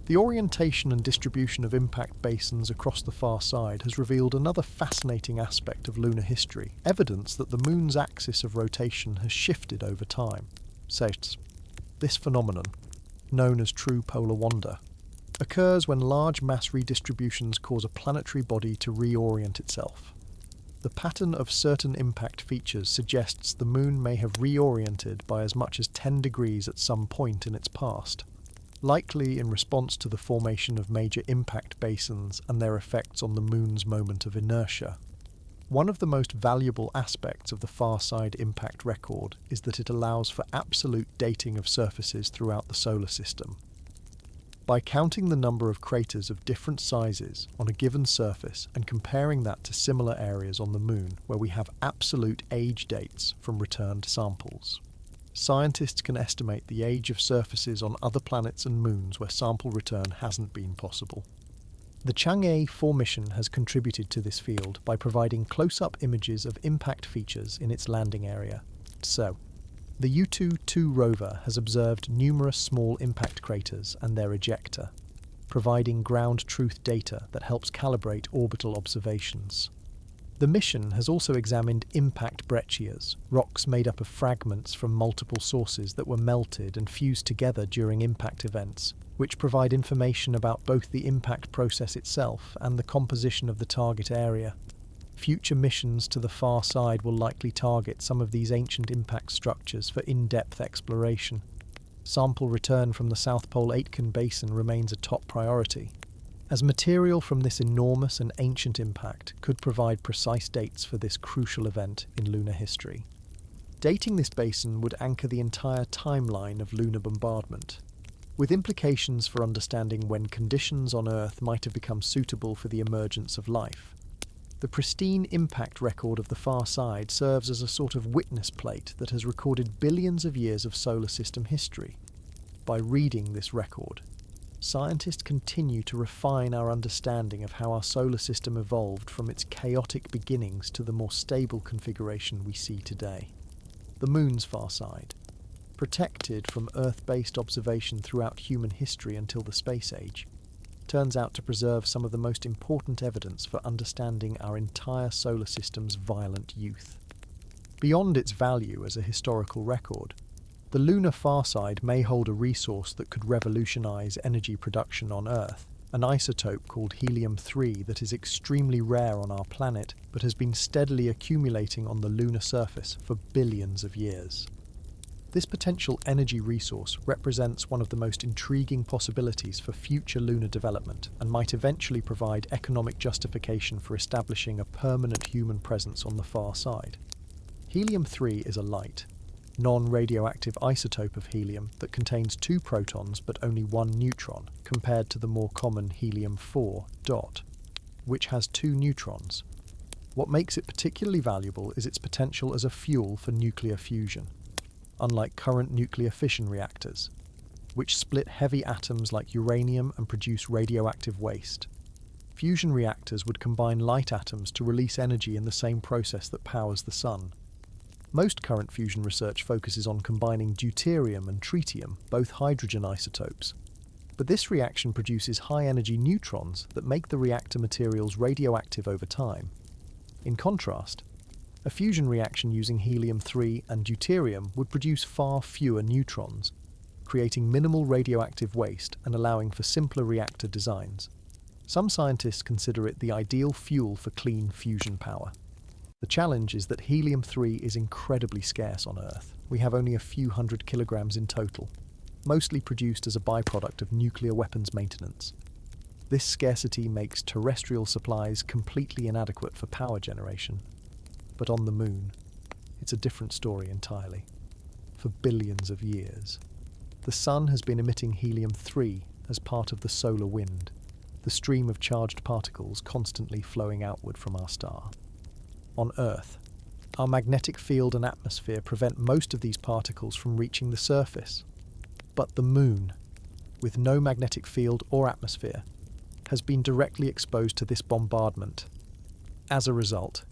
The orientation and distribution of impact basins across the far side has revealed another fascinating aspect of lunar history, evidence that the Moon's axis of rotation has shifted over time. This phenomenon, known as true polar wander, occurs when large mass redistributions cause a planetary body to reorient itself. The pattern of certain impact features suggests the Moon may have reoriented by as much as 10 degrees at some point in its past, likely in response to the formation of major impact basins and their effects on the Moon's moment of inertia. One of the most valuable aspects of the far side impact record is that it allows for absolute dating of surfaces throughout the solar system. By counting the number of craters of different sizes on a given surface and comparing that to similar areas on the Moon where we have absolute age dates from returned samples, scientists can estimate the age of surfaces on other planets and moons where sample return hasn't been possible. The Chang'e 4 mission has contributed to this field by providing close-up images of impact features in its landing area. The Yutu-2 rover has observed numerous small impact craters and their ejecta, providing ground truth data that helps calibrate orbital observations. The mission has also examined impact breccias, rocks made up of fragments from multiple sources that were melted and fused together during impact events, which provide information about both the impact process itself and the composition of the target area. Future missions to the far side will likely target some of these ancient impact structures for in-depth exploration. Sample return from the South Pole Aitken Basin remains a top priority, as material from this enormous and ancient impact could provide precise dates for this crucial event in lunar history. Dating this basin would anchor the entire timeline of lunar bombardment, with implications for understanding when conditions on Earth might have become suitable for the emergence of life. The pristine impact record of the far side serves as a sort of witness plate that has recorded billions of years of solar system history. By reading this record, scientists continue to refine our understanding of how our solar system evolved from its chaotic beginnings to the more stable configuration we see today. The Moon's far side, protected from Earth-based observation throughout human history until the space age, turns out to preserve some of the most important evidence for understanding our entire solar system's violent youth. Beyond its value as a historical record, the lunar far side may hold a resource that could revolutionize energy production on Earth, an isotope called helium-3 that is extremely rare on our planet but has been steadily accumulating on the lunar surface for billions of years. This potential energy resource represents one of the most intriguing possibilities for future lunar development and might eventually provide economic justification for establishing a permanent human presence on the far side. Helium-3 is a light, non-radioactive isotope of helium that contains 2 protons but only 1 neutron, compared to the more common helium-4 dot, which has 2 neutrons. What makes it particularly valuable is its potential as a fuel for nuclear fusion, unlike current nuclear fission reactors, which split heavy atoms like uranium and produce radioactive waste. Fusion reactors would combine light atoms to release energy in the same process that powers the sun. Most current fusion research focuses on combining deuterium and tritium, both hydrogen isotopes. But this reaction produces high-energy neutrons that make the reactor materials radioactive over time. In contrast, a fusion reaction using helium-3 and deuterium would produce far fewer neutrons, creating minimal radioactive waste and allowing for simpler reactor designs. Some scientists consider it the ideal fuel for clean fusion power. The challenge is that helium-3 is incredibly scarce on Earth. We have only a few hundred kilograms in total. mostly produced as a byproduct of nuclear weapons maintenance. This scarcity makes terrestrial supplies completely inadequate for power generation. But on the Moon, it's a different story entirely. For billions of years, the Sun has been emitting helium-3 as part of the solar wind, the stream of charged particles constantly flowing outward from our star. On Earth, our magnetic field and atmosphere prevent most of these particles from reaching the surface. But the Moon, with no magnetic field or atmosphere, has been directly exposed to this bombardment. As a result,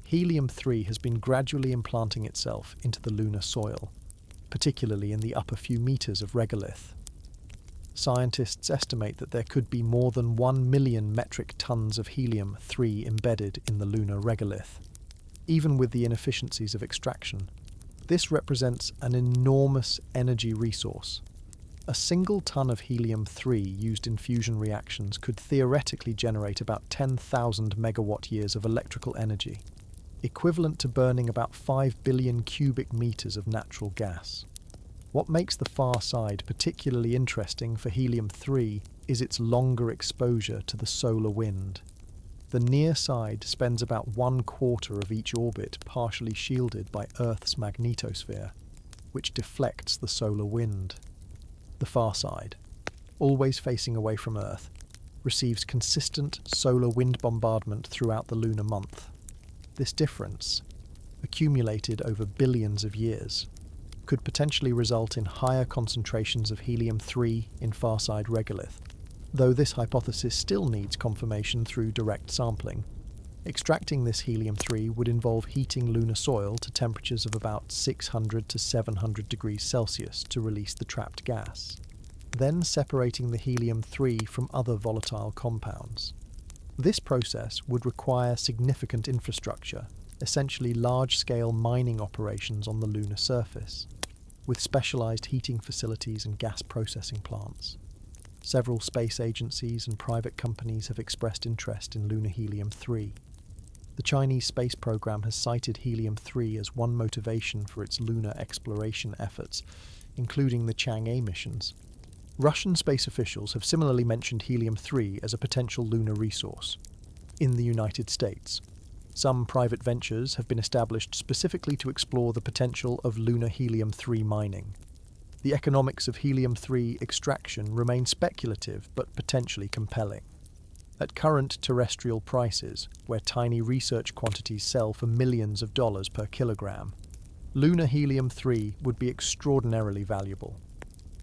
helium-3 has been gradually implanting itself into the lunar soil, particularly in the upper few meters of regolith. Scientists estimate that there could be more than 1 million metric tons of helium-3 embedded in the lunar regolith. Even with the inefficiencies of extraction, this represents an enormous energy resource. A single ton of helium-3 used in fusion reactions could theoretically generate about 10,000 megawatt-years of electrical energy, equivalent to burning about 5 billion cubic meters of natural gas. What makes the far side particularly interesting for helium-3 is its longer exposure to the solar wind. The near side spends about 1/4 of each orbit partially shielded by Earth's magnetosphere, which deflects the solar wind. The far side, always facing away from Earth, receives consistent solar wind bombardment throughout the lunar month. This difference, accumulated over billions of years, could potentially result in higher concentrations of helium-3 in far-side regolith, though this hypothesis still needs confirmation through direct sampling. Extracting this helium-3 would involve heating lunar soil to temperatures of about 600 to 700 degrees Celsius to release the trapped gas, then separating the helium-3 from other volatile compounds. This process would require significant infrastructure, essentially large-scale mining operations on the lunar surface, with specialized heating facilities and gas processing plants. Several space agencies and private companies have expressed interest in lunar helium-3. The Chinese space program has cited helium-3 as one motivation for its lunar exploration efforts, including the Chang'e missions. Russian space officials have similarly mentioned helium-3 as a potential lunar resource. In the United States, some private ventures have been established specifically to explore the potential of lunar helium-3 mining. The economics of helium-3 extraction remain speculative but potentially compelling. At current terrestrial prices, where tiny research quantities sell for millions of dollars per kilogram, lunar helium-3 would be extraordinarily valuable,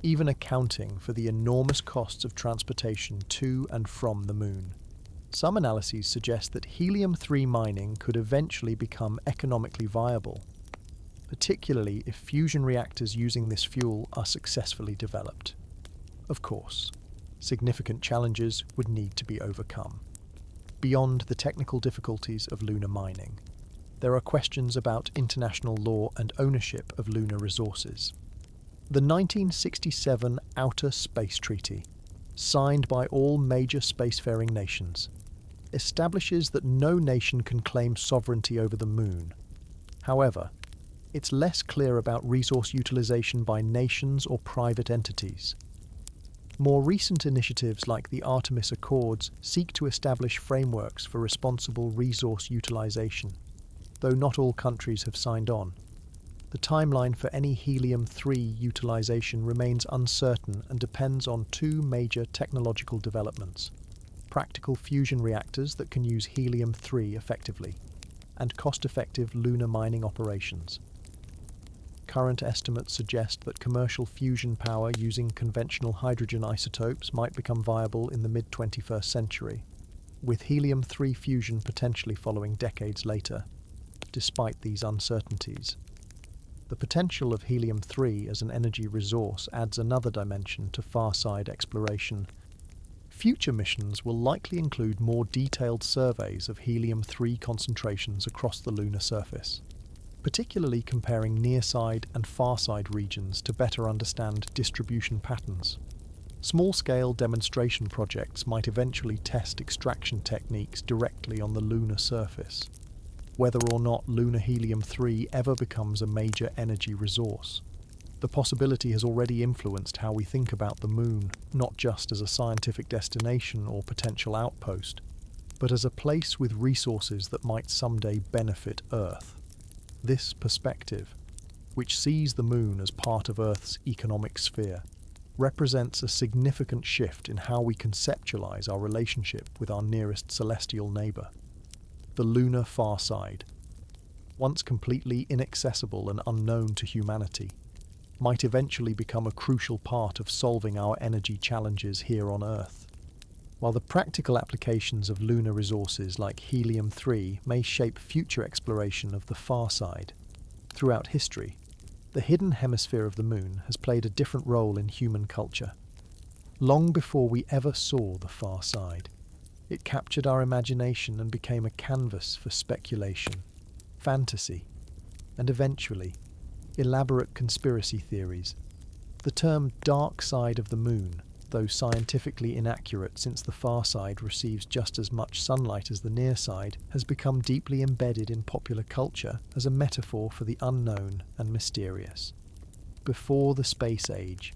even accounting for the enormous costs of transportation to and from the Moon. Some analyses suggest that helium-3 mining could eventually become economically viable, particularly if fusion reactors using this fuel are successfully developed. Of course, significant challenges would need to be overcome. Beyond the technical difficulties of lunar mining, there are questions about international law and ownership of lunar resources. The 1967 Outer Space Treaty, signed by all major spacefaring nations, establishes that no nation can claim sovereignty over the Moon. However, it's less clear about resource utilization by nations or private entities. More recent initiatives like the Artemis Accords seek to establish frameworks for responsible resource utilization, though not all countries have signed on. The timeline for any helium-3 utilization remains uncertain and depends on two major technological developments: practical fusion reactors that can use helium-3 effectively, and cost-effective lunar mining operations. Current estimates suggest that commercial fusion power using conventional hydrogen isotopes might become viable in the mid-21st century, with helium-3 fusion potentially following decades later. Despite these uncertainties, the potential of helium-3 as an energy resource adds another dimension to far-side exploration. Future missions will likely include more detailed surveys of helium-3 concentrations across the lunar surface, particularly comparing near-side and far-side regions to better understand distribution patterns. Small-scale demonstration projects might eventually test extraction techniques directly on the lunar surface, whether or not lunar helium-3 ever becomes a major energy resource. The possibility has already influenced how we think about the Moon, not just as a scientific destination or potential outpost, but as a place with resources that might someday benefit Earth. This perspective, which sees the Moon as part of Earth's economic sphere, represents a significant shift in how we conceptualize our relationship with our nearest celestial neighbor. The lunar far side, once completely inaccessible and unknown to humanity, might eventually become a crucial part of solving our energy challenges here on Earth. While the practical applications of lunar resources like helium-3 may shape future exploration of the far side, throughout history, the hidden hemisphere of the Moon has played a different role in human culture. Long before we ever saw the far side, it captured our imagination and became a canvas for speculation, fantasy, and eventually, elaborate conspiracy theories. The term dark side of the Moon, though scientifically inaccurate since the far side receives just as much sunlight as the near side, has become deeply embedded in popular culture as a metaphor for the unknown and mysterious. Before the space age,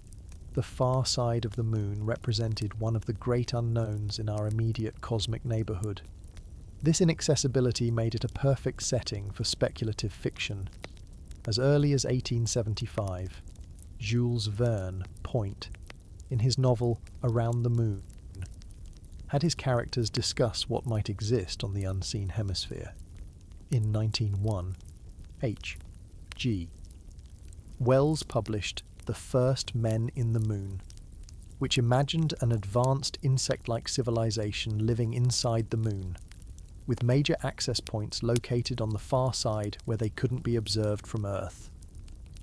the far side of the Moon represented one of the great unknowns in our immediate cosmic neighborhood. This inaccessibility made it a perfect setting for speculative fiction. As early as 1875, Jules Verne, Point, in his novel Around the Moon, had his characters discuss what might exist on the unseen hemisphere. In 1901, H. G. Wells published The First Men in the Moon, which imagined an advanced insect-like civilization living inside the Moon, with major access points located on the far side where they couldn't be observed from Earth.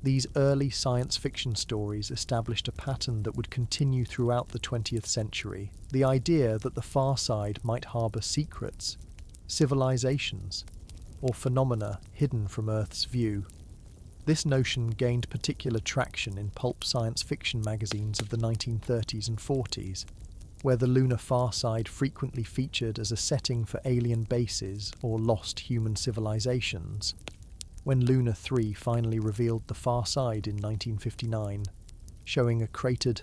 These early science fiction stories established a pattern that would continue throughout the 20th century, the idea that the far side might harbour secrets, civilizations, or phenomena hidden from Earth's view. This notion gained particular traction in pulp science fiction magazines of the 1930s and 40s, where the lunar far side frequently featured as a setting for alien bases or lost human civilizations. When Luna 3 finally revealed the far side in 1959, showing a cratered,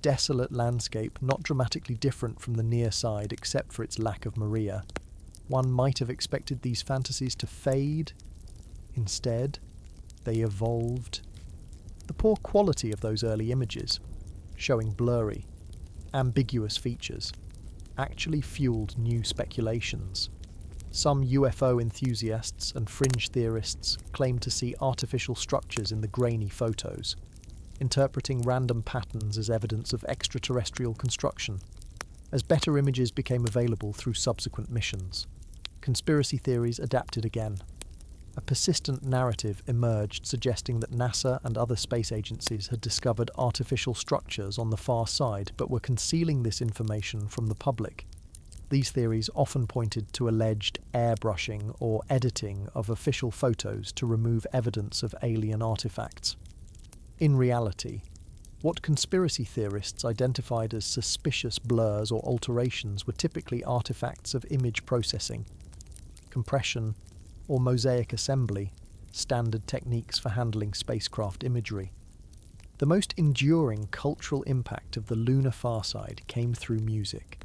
desolate landscape not dramatically different from the near side except for its lack of Maria, one might have expected these fantasies to fade. Instead, they evolved. The poor quality of those early images, showing blurry, ambiguous features, actually fueled new speculations. Some UFO enthusiasts and fringe theorists claim to see artificial structures in the grainy photos, interpreting random patterns as evidence of extraterrestrial construction. As better images became available through subsequent missions, conspiracy theories adapted again. A persistent narrative emerged suggesting that NASA and other space agencies had discovered artificial structures on the far side but were concealing this information from the public. These theories often pointed to alleged airbrushing or editing of official photos to remove evidence of alien artifacts. In reality, what conspiracy theorists identified as suspicious blurs or alterations were typically artifacts of image processing, compression, or mosaic assembly, standard techniques for handling spacecraft imagery. The most enduring cultural impact of the lunar far side came through music,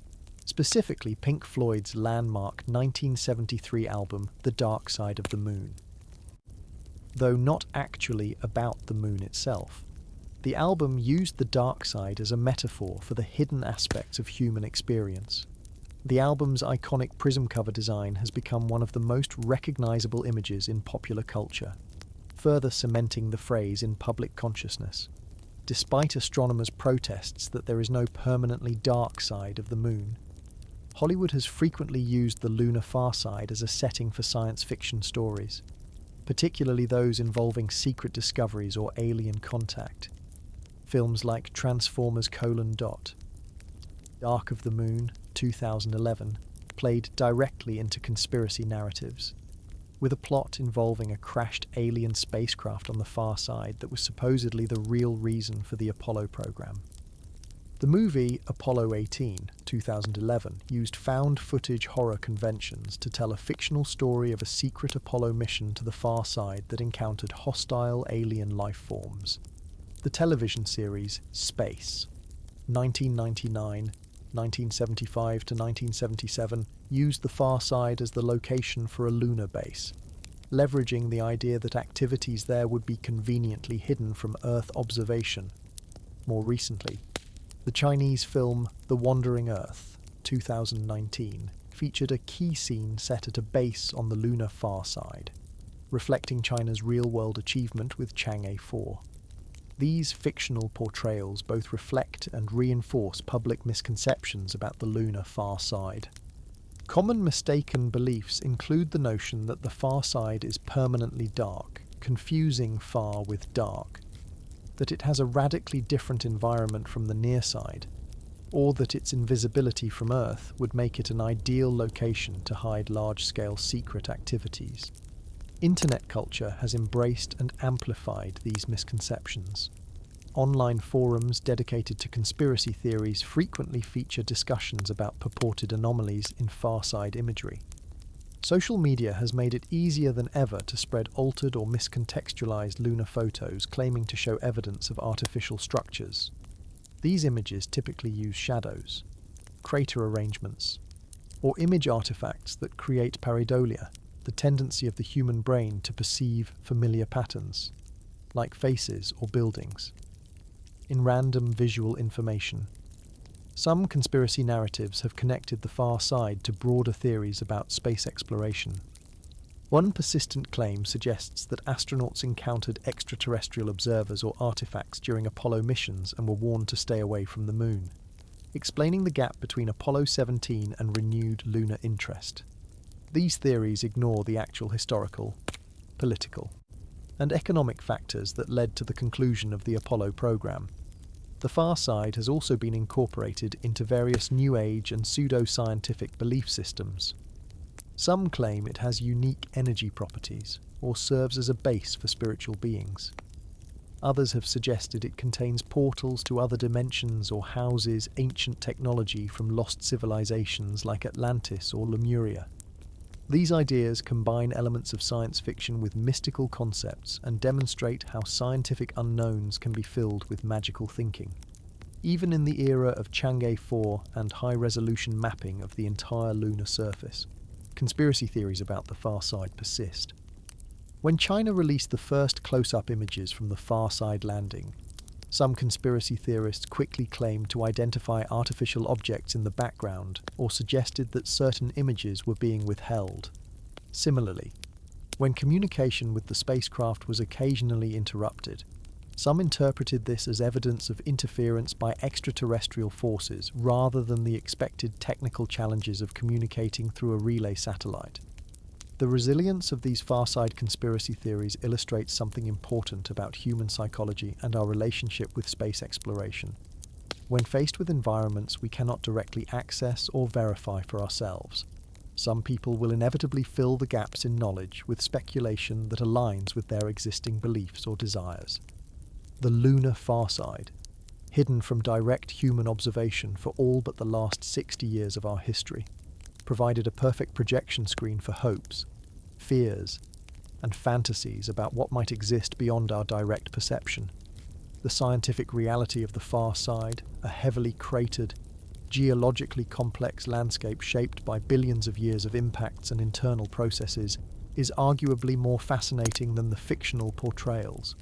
specifically Pink Floyd's landmark 1973 album, The Dark Side of the Moon. Though not actually about the moon itself, the album used the dark side as a metaphor for the hidden aspects of human experience. The album's iconic prism cover design has become one of the most recognizable images in popular culture, further cementing the phrase in public consciousness. Despite astronomers' protests that there is no permanently dark side of the moon, Hollywood has frequently used the lunar far side as a setting for science fiction stories, particularly those involving secret discoveries or alien contact. Films like Transformers: Dark of the Moon, 2011, played directly into conspiracy narratives, with a plot involving a crashed alien spacecraft on the far side that was supposedly the real reason for the Apollo program. The movie Apollo 18, 2011, used found footage horror conventions to tell a fictional story of a secret Apollo mission to the far side that encountered hostile alien life forms. The television series Space, 1999, 1975 to 1977, used the far side as the location for a lunar base, leveraging the idea that activities there would be conveniently hidden from Earth observation. More recently, the Chinese film The Wandering Earth, 2019, featured a key scene set at a base on the lunar far side, reflecting China's real-world achievement with Chang'e 4. These fictional portrayals both reflect and reinforce public misconceptions about the lunar far side. Common mistaken beliefs include the notion that the far side is permanently dark, confusing far with dark, that it has a radically different environment from the near side, or that its invisibility from Earth would make it an ideal location to hide large-scale secret activities. Internet culture has embraced and amplified these misconceptions. Online forums dedicated to conspiracy theories frequently feature discussions about purported anomalies in far-side imagery. Social media has made it easier than ever to spread altered or miscontextualized lunar photos claiming to show evidence of artificial structures. These images typically use shadows, crater arrangements, or image artifacts that create pareidolia, the tendency of the human brain to perceive familiar patterns, like faces or buildings, in random visual information. Some conspiracy narratives have connected the far side to broader theories about space exploration. One persistent claim suggests that astronauts encountered extraterrestrial observers or artifacts during Apollo missions and were warned to stay away from the Moon, explaining the gap between Apollo 17 and renewed lunar interest. These theories ignore the actual historical, political, and economic factors that led to the conclusion of the Apollo program. The far side has also been incorporated into various New Age and pseudo-scientific belief systems. Some claim it has unique energy properties or serves as a base for spiritual beings. Others have suggested it contains portals to other dimensions or houses ancient technology from lost civilizations like Atlantis or Lemuria. These ideas combine elements of science fiction with mystical concepts and demonstrate how scientific unknowns can be filled with magical thinking. Even in the era of Chang'e 4 and high-resolution mapping of the entire lunar surface, conspiracy theories about the far side persist. When China released the first close-up images from the far side landing, some conspiracy theorists quickly claimed to identify artificial objects in the background or suggested that certain images were being withheld. Similarly, when communication with the spacecraft was occasionally interrupted, some interpreted this as evidence of interference by extraterrestrial forces rather than the expected technical challenges of communicating through a relay satellite. The resilience of these far-side conspiracy theories illustrates something important about human psychology and our relationship with space exploration. When faced with environments we cannot directly access or verify for ourselves, some people will inevitably fill the gaps in knowledge with speculation that aligns with their existing beliefs or desires. The lunar far side, hidden from direct human observation for all but the last 60 years of our history, provided a perfect projection screen for hopes, fears, and fantasies about what might exist beyond our direct perception. The scientific reality of the far side, a heavily cratered, geologically complex landscape shaped by billions of years of impacts and internal processes, is arguably more fascinating than the fictional portrayals.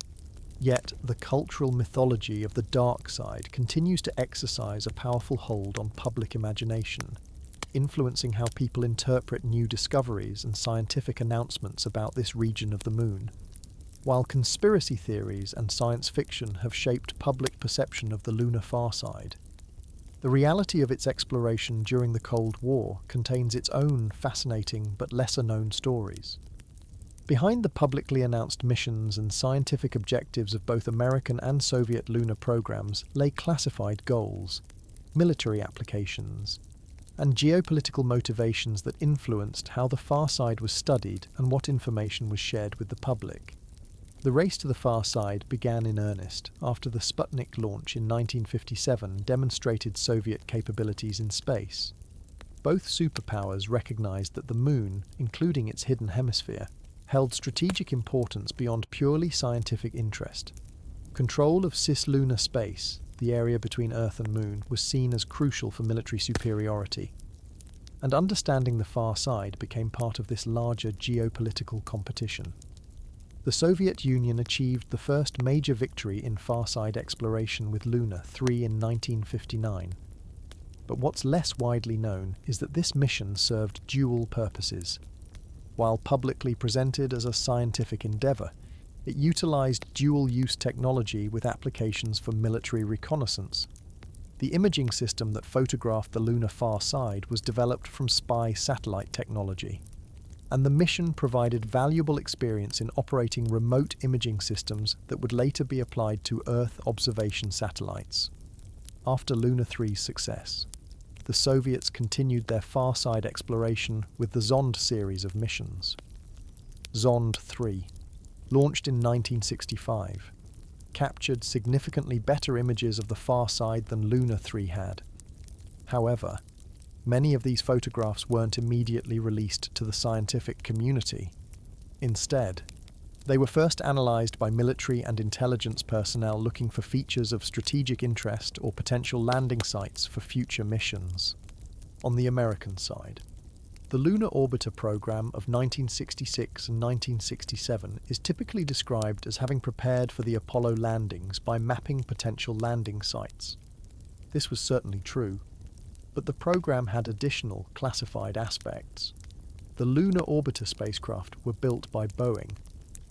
Yet, the cultural mythology of the dark side continues to exercise a powerful hold on public imagination, influencing how people interpret new discoveries and scientific announcements about this region of the Moon. While conspiracy theories and science fiction have shaped public perception of the lunar far side, the reality of its exploration during the Cold War contains its own fascinating but lesser-known stories. Behind the publicly announced missions and scientific objectives of both American and Soviet lunar programs lay classified goals, military applications, and geopolitical motivations that influenced how the far side was studied and what information was shared with the public. The race to the far side began in earnest after the Sputnik launch in 1957 demonstrated Soviet capabilities in space. Both superpowers recognized that the Moon, including its hidden hemisphere, held strategic importance beyond purely scientific interest. Control of cislunar space, the area between Earth and Moon, was seen as crucial for military superiority, and understanding the far side became part of this larger geopolitical competition. The Soviet Union achieved the first major victory in far-side exploration with Luna 3 in 1959. But what's less widely known is that this mission served dual purposes. While publicly presented as a scientific endeavour, it utilised dual-use technology with applications for military reconnaissance. The imaging system that photographed the lunar far side was developed from spy satellite technology, and the mission provided valuable experience in operating remote imaging systems that would later be applied to Earth observation satellites. After Luna 3's success, the Soviets continued their far-side exploration with the Zond series of missions. Zond 3, launched in 1965, captured significantly better images of the far side than Luna 3 had. However, many of these photographs weren't immediately released to the scientific community. Instead, they were first analysed by military and intelligence personnel looking for features of strategic interest or potential landing sites for future missions. On the American side, the Lunar Orbiter program of 1966 and 1967 is typically described as having prepared for the Apollo landings by mapping potential landing sites. This was certainly true, but the program had additional classified aspects. The Lunar Orbiter spacecraft were built by Boeing,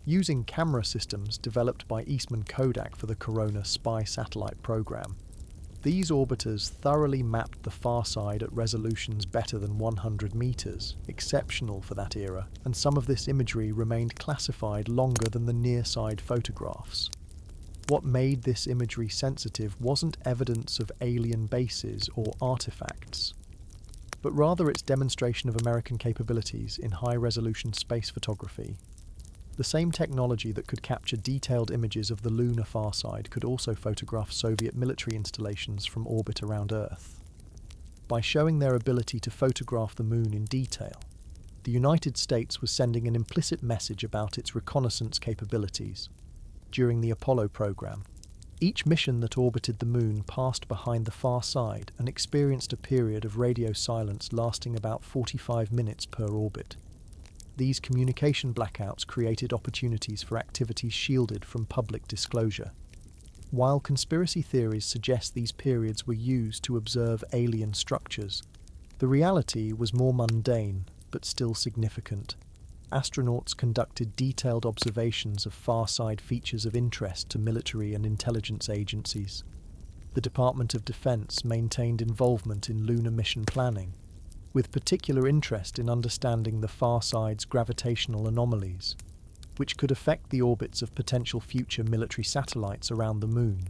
using camera systems developed by Eastman Kodak for the Corona spy satellite program. These orbiters thoroughly mapped the far side at resolutions better than 100 meters, exceptional for that era, and some of this imagery remained classified longer than the near-side photographs. What made this imagery sensitive wasn't evidence of alien bases or artifacts, but rather its demonstration of American capabilities in high-resolution space photography. The same technology that could capture detailed images of the lunar far side could also photograph Soviet military installations from orbit around Earth. By showing their ability to photograph the Moon in detail, the United States was sending an implicit message about its reconnaissance capabilities. During the Apollo program, each mission that orbited the Moon passed behind the far side and experienced a period of radio silence lasting about 45 minutes per orbit. These communication blackouts created opportunities for activities shielded from public disclosure. While conspiracy theories suggest these periods were used to observe alien structures, the reality was more mundane, but still significant. Astronauts conducted detailed observations of far-side features of interest to military and intelligence agencies. The Department of Defense maintained involvement in lunar mission planning, with particular interest in understanding the far side's gravitational anomalies, which could affect the orbits of potential future military satellites around the Moon.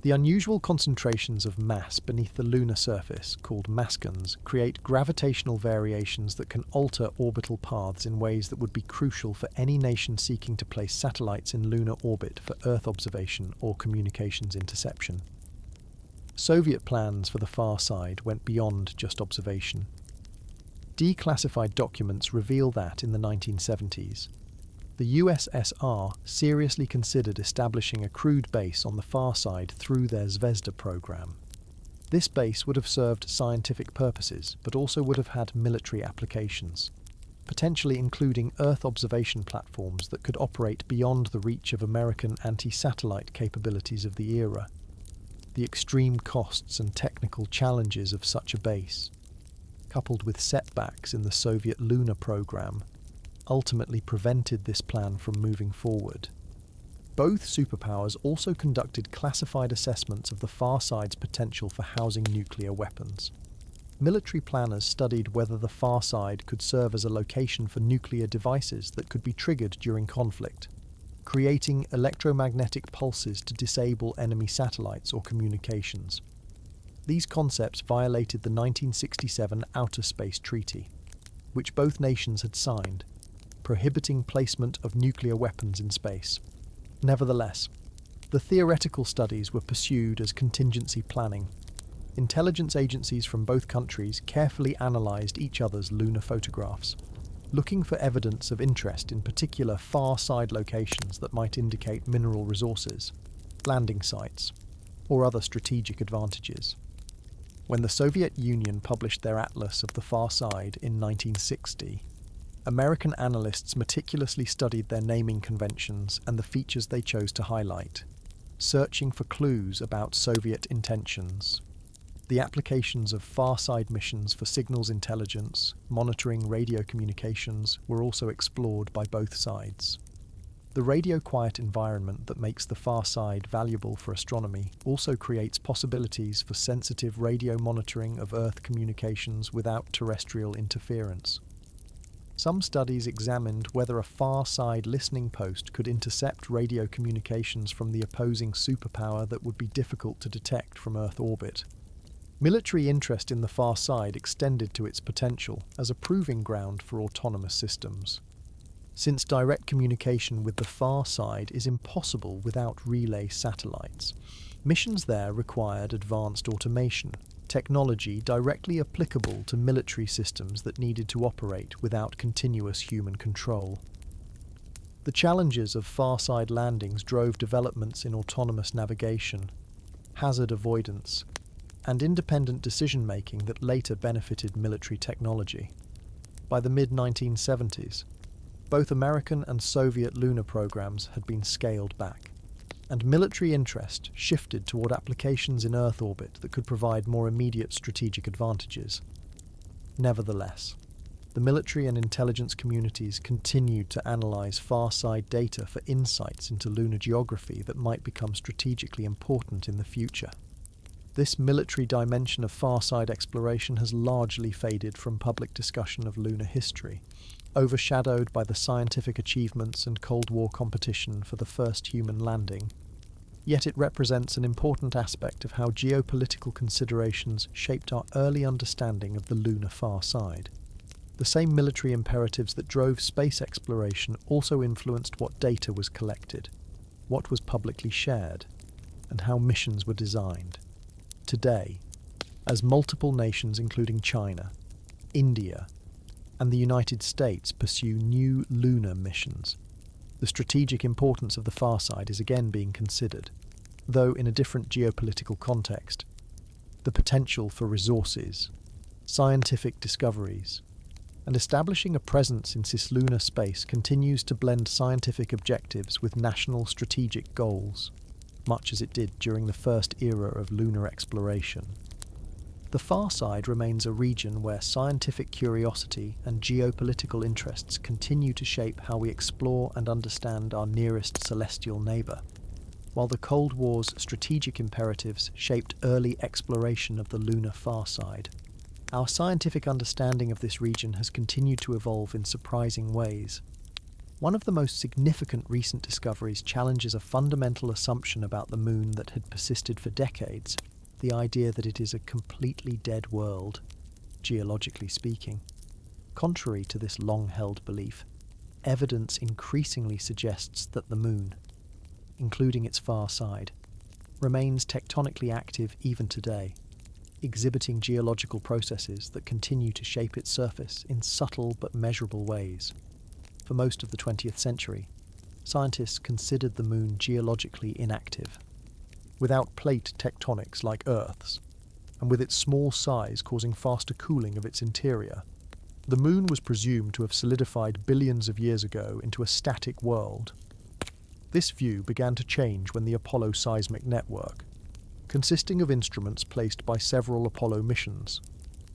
The unusual concentrations of mass beneath the lunar surface, called maskons, create gravitational variations that can alter orbital paths in ways that would be crucial for any nation seeking to place satellites in lunar orbit for Earth observation or communications interception. Soviet plans for the far side went beyond just observation. Declassified documents reveal that in the 1970s, the USSR seriously considered establishing a crewed base on the far side through their Zvezda program. This base would have served scientific purposes, but also would have had military applications, potentially including Earth observation platforms that could operate beyond the reach of American anti-satellite capabilities of the era. The extreme costs and technical challenges of such a base, coupled with setbacks in the Soviet lunar program, ultimately prevented this plan from moving forward. Both superpowers also conducted classified assessments of the far side's potential for housing nuclear weapons. Military planners studied whether the far side could serve as a location for nuclear devices that could be triggered during conflict, creating electromagnetic pulses to disable enemy satellites or communications. These concepts violated the 1967 Outer Space Treaty, which both nations had signed, prohibiting placement of nuclear weapons in space. Nevertheless, the theoretical studies were pursued as contingency planning. Intelligence agencies from both countries carefully analysed each other's lunar photographs, looking for evidence of interest in particular far-side locations that might indicate mineral resources. landing sites, or other strategic advantages. When the Soviet Union published their Atlas of the Far Side in 1960, American analysts meticulously studied their naming conventions and the features they chose to highlight, searching for clues about Soviet intentions. The applications of far-side missions for signals intelligence, monitoring radio communications were also explored by both sides. The radio-quiet environment that makes the far side valuable for astronomy also creates possibilities for sensitive radio monitoring of Earth communications without terrestrial interference. Some studies examined whether a far-side listening post could intercept radio communications from the opposing superpower that would be difficult to detect from Earth orbit. Military interest in the far side extended to its potential as a proving ground for autonomous systems. Since direct communication with the far side is impossible without relay satellites, missions there required advanced automation, technology directly applicable to military systems that needed to operate without continuous human control. The challenges of far-side landings drove developments in autonomous navigation, hazard avoidance, and independent decision-making that later benefited military technology. By the mid-1970s, both American and Soviet lunar programs had been scaled back, and military interest shifted toward applications in Earth orbit that could provide more immediate strategic advantages. Nevertheless, the military and intelligence communities continued to analyze far-side data for insights into lunar geography that might become strategically important in the future. This military dimension of far-side exploration has largely faded from public discussion of lunar history, overshadowed by the scientific achievements and Cold War competition for the first human landing. Yet it represents an important aspect of how geopolitical considerations shaped our early understanding of the lunar far side. The same military imperatives that drove space exploration also influenced what data was collected, what was publicly shared, and how missions were designed. Today, as multiple nations including China, India, and the United States pursue new lunar missions, the strategic importance of the far side is again being considered, though in a different geopolitical context. The potential for resources, scientific discoveries, and establishing a presence in cislunar space continues to blend scientific objectives with national strategic goals, much as it did during the first era of lunar exploration. The far side remains a region where scientific curiosity and geopolitical interests continue to shape how we explore and understand our nearest celestial neighbour. While the Cold War's strategic imperatives shaped early exploration of the lunar far side, our scientific understanding of this region has continued to evolve in surprising ways. One of the most significant recent discoveries challenges a fundamental assumption about the Moon that had persisted for decades, the idea that it is a completely dead world, geologically speaking. Contrary to this long-held belief, evidence increasingly suggests that the Moon, including its far side, remains tectonically active even today, exhibiting geological processes that continue to shape its surface in subtle but measurable ways. For most of the 20th century, scientists considered the Moon geologically inactive. Without plate tectonics like Earth's, and with its small size causing faster cooling of its interior, the Moon was presumed to have solidified billions of years ago into a static world. This view began to change when the Apollo seismic network, consisting of instruments placed by several Apollo missions,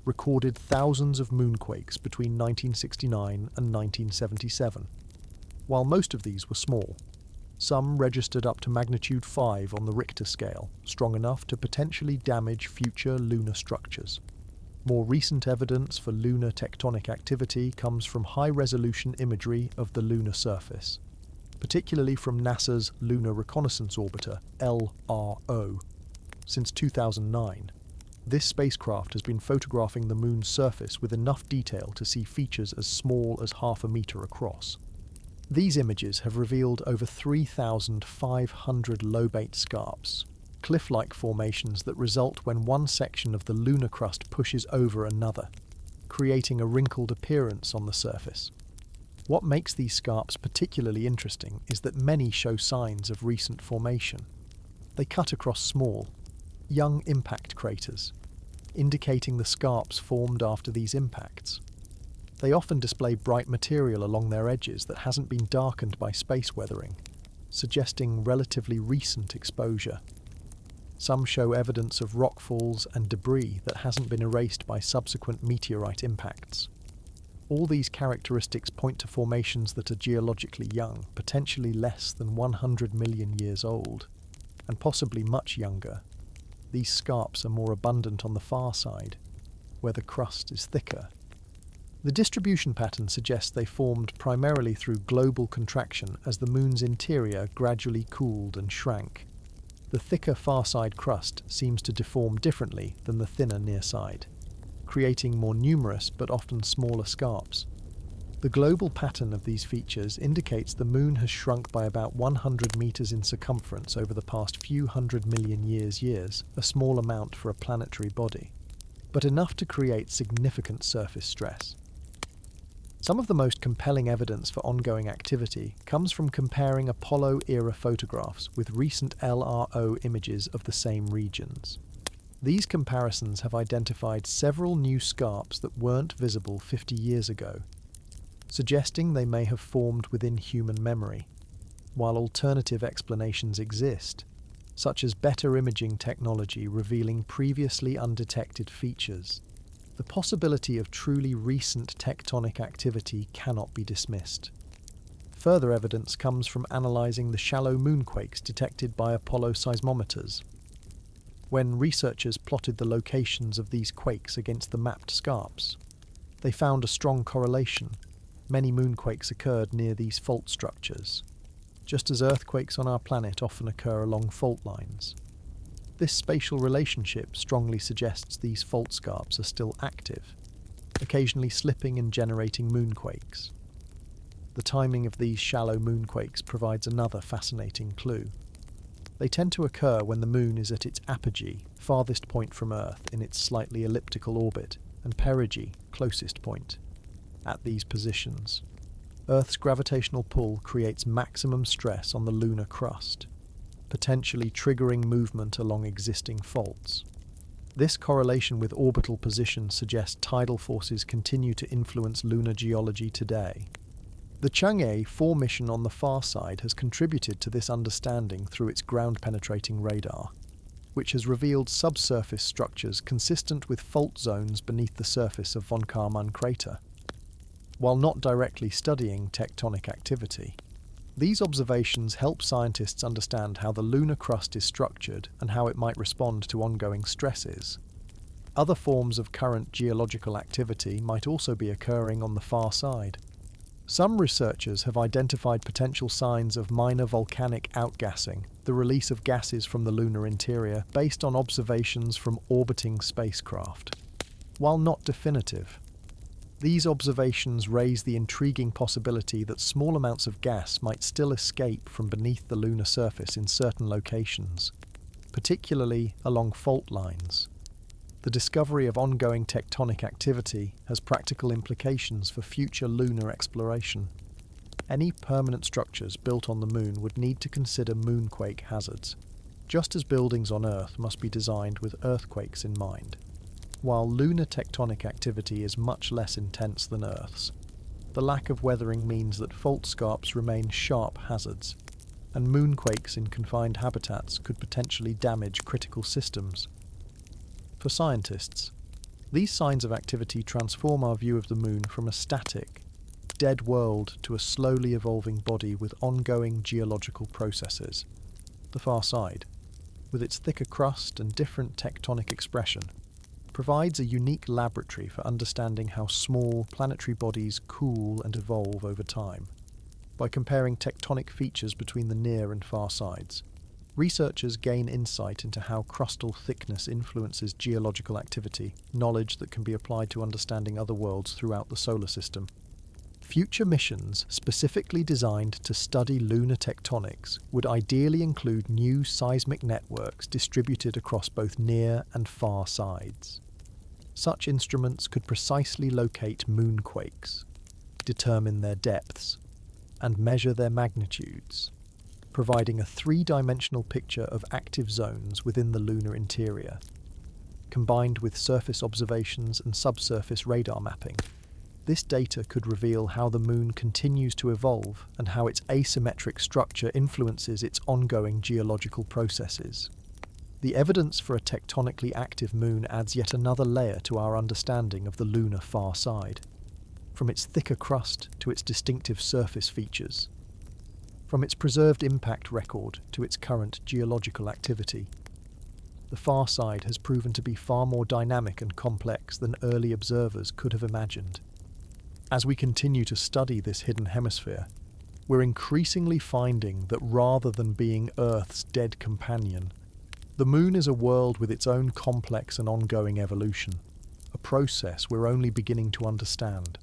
recorded thousands of moonquakes between 1969 and 1977. While most of these were small, some registered up to magnitude 5 on the Richter scale, strong enough to potentially damage future lunar structures. More recent evidence for lunar tectonic activity comes from high-resolution imagery of the lunar surface, particularly from NASA's Lunar Reconnaissance Orbiter, LRO. Since 2009, this spacecraft has been photographing the Moon's surface with enough detail to see features as small as half a metre across. These images have revealed over 3,500 lobate scarps, cliff-like formations that result when one section of the lunar crust pushes over another, creating a wrinkled appearance on the surface. What makes these scarps particularly interesting is that many show signs of recent formation. They cut across small, young impact craters, indicating the scarps formed after these impacts. They often display bright material along their edges that hasn't been darkened by space weathering, suggesting relatively recent exposure. Some show evidence of rockfalls and debris that hasn't been erased by subsequent meteorite impacts. All these characteristics point to formations that are geologically young, potentially less than 100 million years old, and possibly much younger. These scarps are more abundant on the far side, where the crust is thicker. The distribution pattern suggests they formed primarily through global contraction as the Moon's interior gradually cooled and shrank. The thicker far side crust seems to deform differently than the thinner near side, creating more numerous but often smaller scarps. The global pattern of these features indicates the Moon has shrunk by about 100 meters in circumference over the past few hundred million years, a small amount for a planetary body, but enough to create significant surface stress. Some of the most compelling evidence for ongoing activity comes from comparing Apollo-era photographs with recent LRO images of the same regions. These comparisons have identified several new scarps that weren't visible 50 years ago, suggesting they may have formed within human memory, while alternative explanations exist, such as better imaging technology revealing previously undetected features. The possibility of truly recent tectonic activity cannot be dismissed. Further evidence comes from analysing the shallow moonquakes detected by Apollo seismometers. When researchers plotted the locations of these quakes against the mapped scarps, they found a strong correlation. Many moonquakes occurred near these fault structures, just as earthquakes on our planet often occur along fault lines. This spatial relationship strongly suggests these fault scarps are still active, occasionally slipping and generating moonquakes. The timing of these shallow moonquakes provides another fascinating clue. They tend to occur when the Moon is at its apogee, farthest point from Earth in its slightly elliptical orbit, and perigee, closest point. At these positions, Earth's gravitational pull creates maximum stress on the lunar crust, potentially triggering movement along existing faults. This correlation with orbital position suggests tidal forces continue to influence lunar geology today. The Chang'e 4 mission on the far side has contributed to this understanding through its ground-penetrating radar, which has revealed subsurface structures consistent with fault zones beneath the surface of Von Karman crater. While not directly studying tectonic activity, these observations help scientists understand how the lunar crust is structured and how it might respond to ongoing stresses. Other forms of current geological activity might also be occurring on the far side. Some researchers have identified potential signs of minor volcanic outgassing, the release of gases from the lunar interior, based on observations from orbiting spacecraft. While not definitive, these observations raise the intriguing possibility that small amounts of gas might still escape from beneath the lunar surface in certain locations, particularly along fault lines. The discovery of ongoing tectonic activity has practical implications for future lunar exploration. Any permanent structures built on the Moon would need to consider moonquake hazards, just as buildings on Earth must be designed with earthquakes in mind. While lunar tectonic activity is much less intense than Earth's, the lack of weathering means that fault scarps remain sharp hazards, and moonquakes in confined habitats could potentially damage critical systems. For scientists, these signs of activity transform our view of the Moon from a static, dead world to a slowly evolving body with ongoing geological processes. The far side, with its thicker crust and different tectonic expression, provides a unique laboratory for understanding how small planetary bodies cool and evolve over time. By comparing tectonic features between the near and far sides, researchers gain insight into how crustal thickness influences geological activity, knowledge that can be applied to understanding other worlds throughout the solar system. Future missions specifically designed to study lunar tectonics would ideally include new seismic networks distributed across both near and far sides. Such instruments could precisely locate moonquakes, determine their depths, and measure their magnitudes, providing a three-dimensional picture of active zones within the lunar interior. Combined with surface observations and subsurface radar mapping, this data could reveal how the Moon continues to evolve and how its asymmetric structure influences its ongoing geological processes. The evidence for a tectonically active Moon adds yet another layer to our understanding of the lunar far side, from its thicker crust to its distinctive surface features, from its preserved impact record to its current geological activity. The far side has proven to be far more dynamic and complex than early observers could have imagined. As we continue to study this hidden hemisphere, we're increasingly finding that rather than being Earth's dead companion, the Moon is a world with its own complex and ongoing evolution, a process we're only beginning to understand.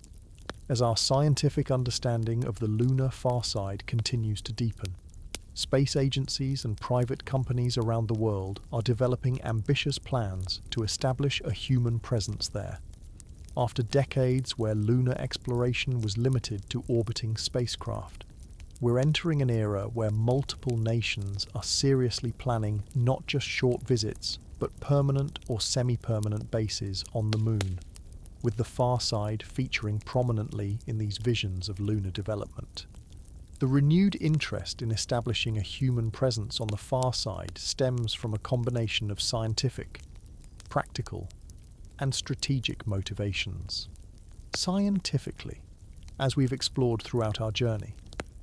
As our scientific understanding of the lunar far side continues to deepen, space agencies and private companies around the world are developing ambitious plans to establish a human presence there. After decades where lunar exploration was limited to orbiting spacecraft, we're entering an era where multiple nations are seriously planning not just short visits, but permanent or semi-permanent bases on the Moon, with the far side featuring prominently in these visions of lunar development. The renewed interest in establishing a human presence on the far side stems from a combination of scientific, practical, and strategic motivations. Scientifically, as we've explored throughout our journey,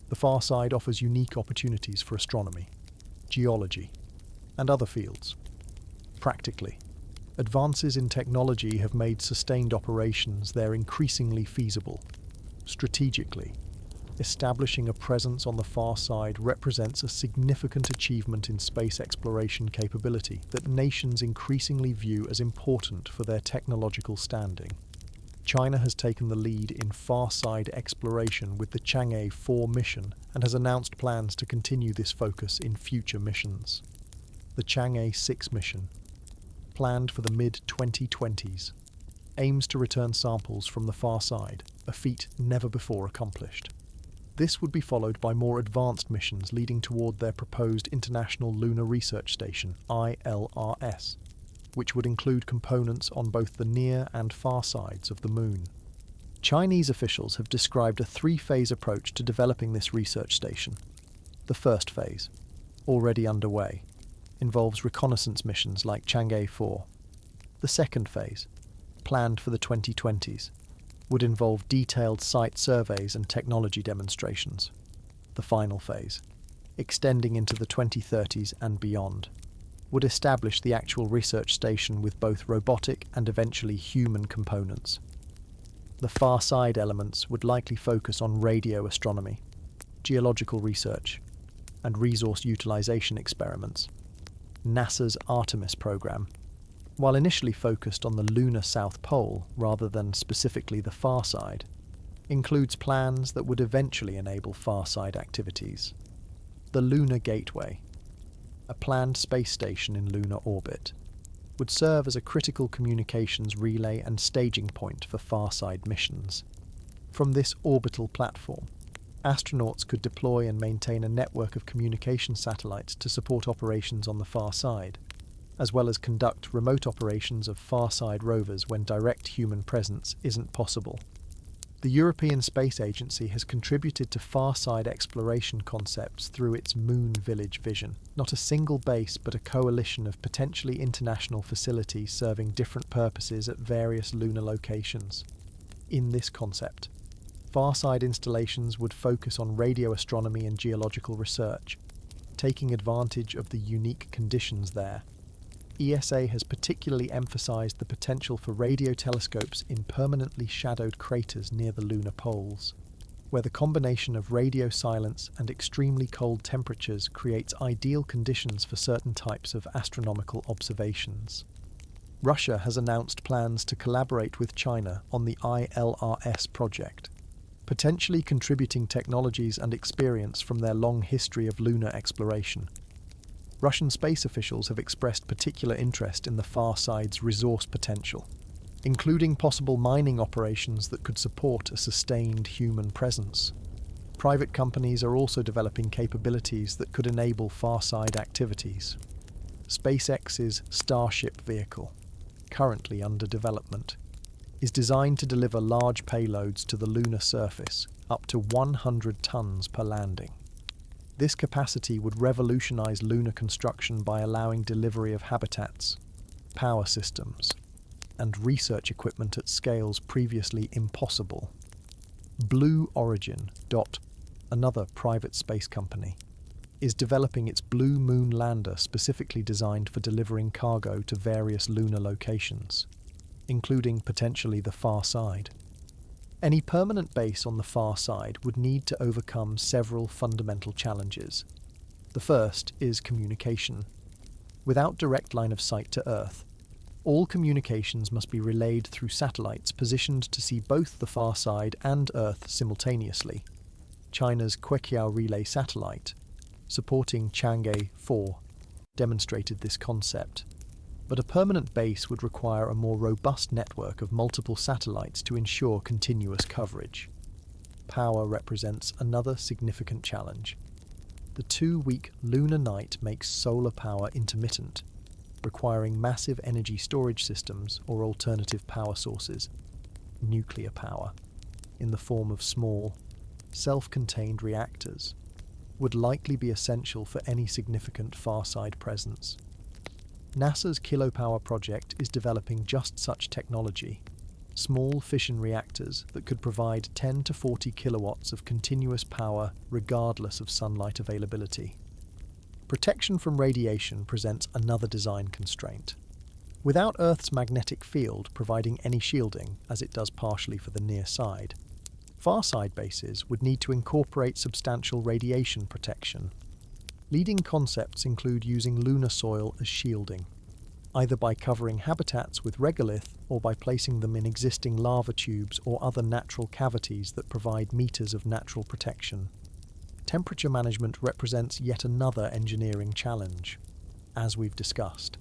the far side offers unique opportunities for astronomy, geology, and other fields. Practically, advances in technology have made sustained operations there increasingly feasible. Strategically, establishing a presence on the far side represents a significant achievement in space exploration capability that nations increasingly view as important for their technological standing. China has taken the lead in far side exploration with the Chang'e 4 mission and has announced plans to continue this focus in future missions. The Chang'e 6 mission, planned for the mid-2020s, aims to return samples from the far side, a feat never before accomplished. This would be followed by more advanced missions leading toward their proposed International Lunar Research Station, ILRS, which would include components on both the near and far sides of the Moon. Chinese officials have described a three-phase approach to developing this research station. The first phase, already underway, involves reconnaissance missions like Chang'e 4. The second phase, planned for the 2020s, would involve detailed site surveys and technology demonstrations. The final phase, extending into the 2030s and beyond, would establish the actual research station with both robotic and eventually human components. The far side elements would likely focus on radio astronomy, geological research, and resource utilization experiments. NASA's Artemis program, while initially focused on the lunar South Pole rather than specifically the far side, includes plans that would eventually enable far side activities. The Lunar Gateway, a planned space station in lunar orbit, would serve as a critical communications relay and staging point for far side missions. From this orbital platform, astronauts could deploy and maintain a network of communication satellites to support operations on the far side, as well as conduct remote operations of far-side rovers when direct human presence isn't possible. The European Space Agency has contributed to far-side exploration concepts through its Moon Village vision, not a single base but a coalition of potentially international facilities serving different purposes at various lunar locations. In this concept, far-side installations would focus on radio astronomy and geological research, taking advantage of the unique conditions there. ESA has particularly emphasized the potential for radio telescopes in permanently shadowed craters near the lunar poles, where the combination of radio silence and extremely cold temperatures creates ideal conditions for certain types of astronomical observations. Russia has announced plans to collaborate with China on the ILRS project, potentially contributing technologies and experience from their long history of lunar exploration. Russian space officials have expressed particular interest in the far side's resource potential, including possible mining operations that could support a sustained human presence. Private companies are also developing capabilities that could enable far-side activities. SpaceX's Starship vehicle, currently under development, is designed to deliver large payloads to the lunar surface, up to 100 tons per landing. This capacity would revolutionize lunar construction by allowing delivery of habitats, power systems, and research equipment at scales previously impossible. Blue Origin, another private space company, is developing its Blue Moon lander specifically designed for delivering cargo to various lunar locations, including potentially the far side. Any permanent base on the far side would need to overcome several fundamental challenges. The first is communication. Without direct line of sight to Earth, all communications must be relayed through satellites positioned to see both the far side and Earth simultaneously. China's Queqiao relay satellite, supporting Chang'e 4, demonstrated this concept. But a permanent base would require a more robust network of multiple satellites to ensure continuous coverage. Power represents another significant challenge. The 2-week lunar night makes solar power intermittent, requiring massive energy storage systems or alternative power sources, nuclear power, in the form of small, self-contained reactors, would likely be essential for any significant far-side presence. NASA's Kilopower project is developing just such technology, small fission reactors that could provide 10 to 40 kilowatts of continuous power regardless of sunlight availability. Protection from radiation presents another design constraint. Without Earth's magnetic field providing any shielding, as it does partially for the near side, far-side bases would need to incorporate substantial radiation protection. Leading concepts include using lunar soil as shielding, either by covering habitats with regolith or by placing them in existing lava tubes or other natural cavities that provide meters of natural protection. Temperature management represents yet another engineering challenge. As we've discussed,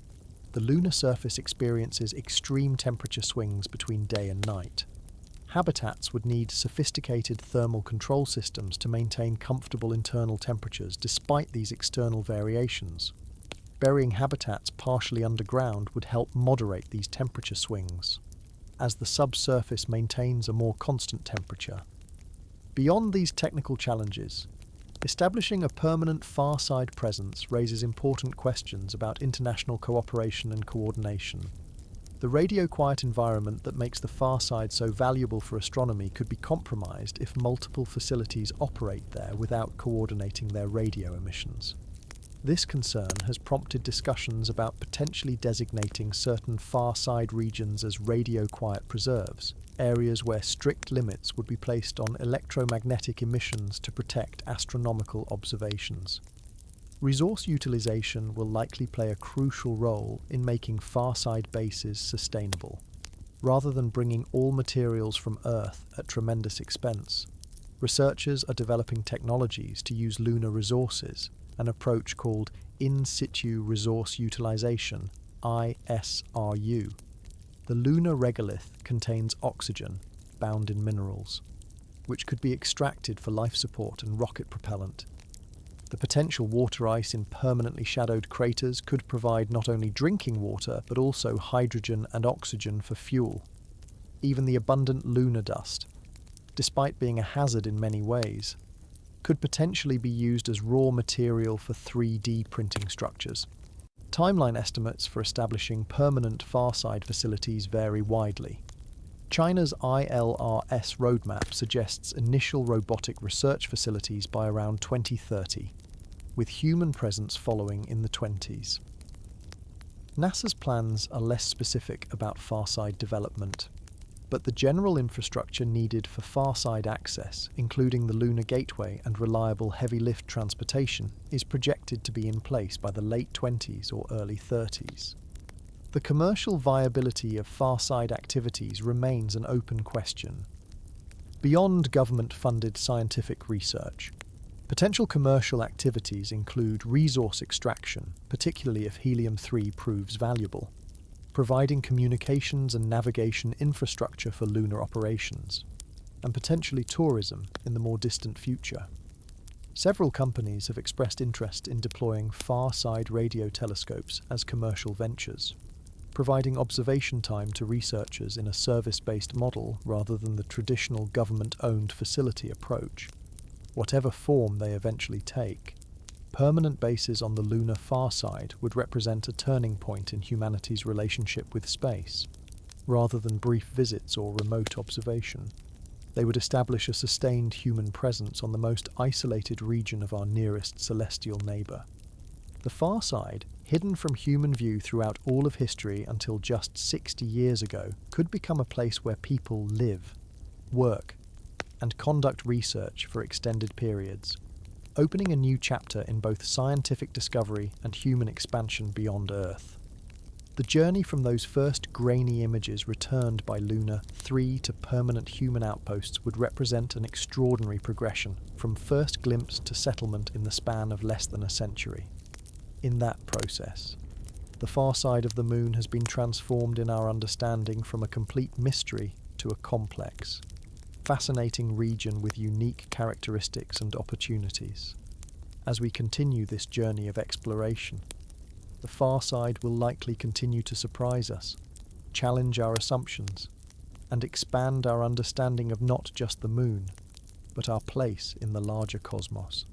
the lunar surface experiences extreme temperature swings between day and night. Habitats would need sophisticated thermal control systems to maintain comfortable internal temperatures despite these external variations. Burying habitats partially underground would help moderate these temperature swings, as the subsurface maintains a more constant temperature. Beyond these technical challenges, establishing a permanent far-side presence raises important questions about international cooperation and coordination. The radio-quiet environment that makes the far side so valuable for astronomy could be compromised if multiple facilities operate there without coordinating their radio emissions. This concern has prompted discussions about potentially designating certain far-side regions as radio-quiet preserves, areas where strict limits would be placed on electromagnetic emissions to protect astronomical observations. Resource utilization will likely play a crucial role in making far-side bases sustainable. Rather than bringing all materials from Earth at tremendous expense, researchers are developing technologies to use lunar resources, an approach called In Situ Resource Utilization, ISRU. The lunar regolith contains oxygen, bound in minerals, which could be extracted for life support and rocket propellant. The potential water ice in permanently shadowed craters could provide not only drinking water but also hydrogen and oxygen for fuel. Even the abundant lunar dust, despite being a hazard in many ways, could potentially be used as raw material for 3D printing structures. Timeline estimates for establishing permanent far-side facilities vary widely. China's ILRS roadmap suggests initial robotic research facilities by around 2030, with human presence following in the 20s. NASA's plans are less specific about far-side development, but the general infrastructure needed for far-side access, including the Lunar Gateway and reliable heavy-lift transportation, is projected to be in place by the late 20s or early 30s. The commercial viability of far-side activities remains an open question. Beyond government-funded scientific research, potential commercial activities include resource extraction, particularly if helium-3 proves valuable, providing communications and navigation infrastructure for lunar operations, and potentially tourism in the more distant future. Several companies have expressed interest in deploying far-side radio telescopes as commercial ventures, providing observation time to researchers in a service-based model rather than the traditional government-owned facility approach. Whatever form they eventually take, permanent bases on the lunar far side would represent a turning point in humanity's relationship with space, rather than brief visits or remote observation. They would establish a sustained human presence on the most isolated region of our nearest celestial neighbour. The far side, hidden from human view throughout all of history until just 60 years ago, could become a place where people live, work, and conduct research for extended periods, opening a new chapter in both scientific discovery and human expansion beyond Earth. The journey from those first grainy images returned by Luna 3 to permanent human outposts would represent an extraordinary progression from first glimpse to settlement in the span of less than a century. In that process, the far side of the moon has been transformed in our understanding from a complete mystery to a complex, fascinating region with unique characteristics and opportunities. As we continue this journey of exploration, the far side will likely continue to surprise us, challenge our assumptions, and expand our understanding of not just the moon, but our place in the larger cosmos.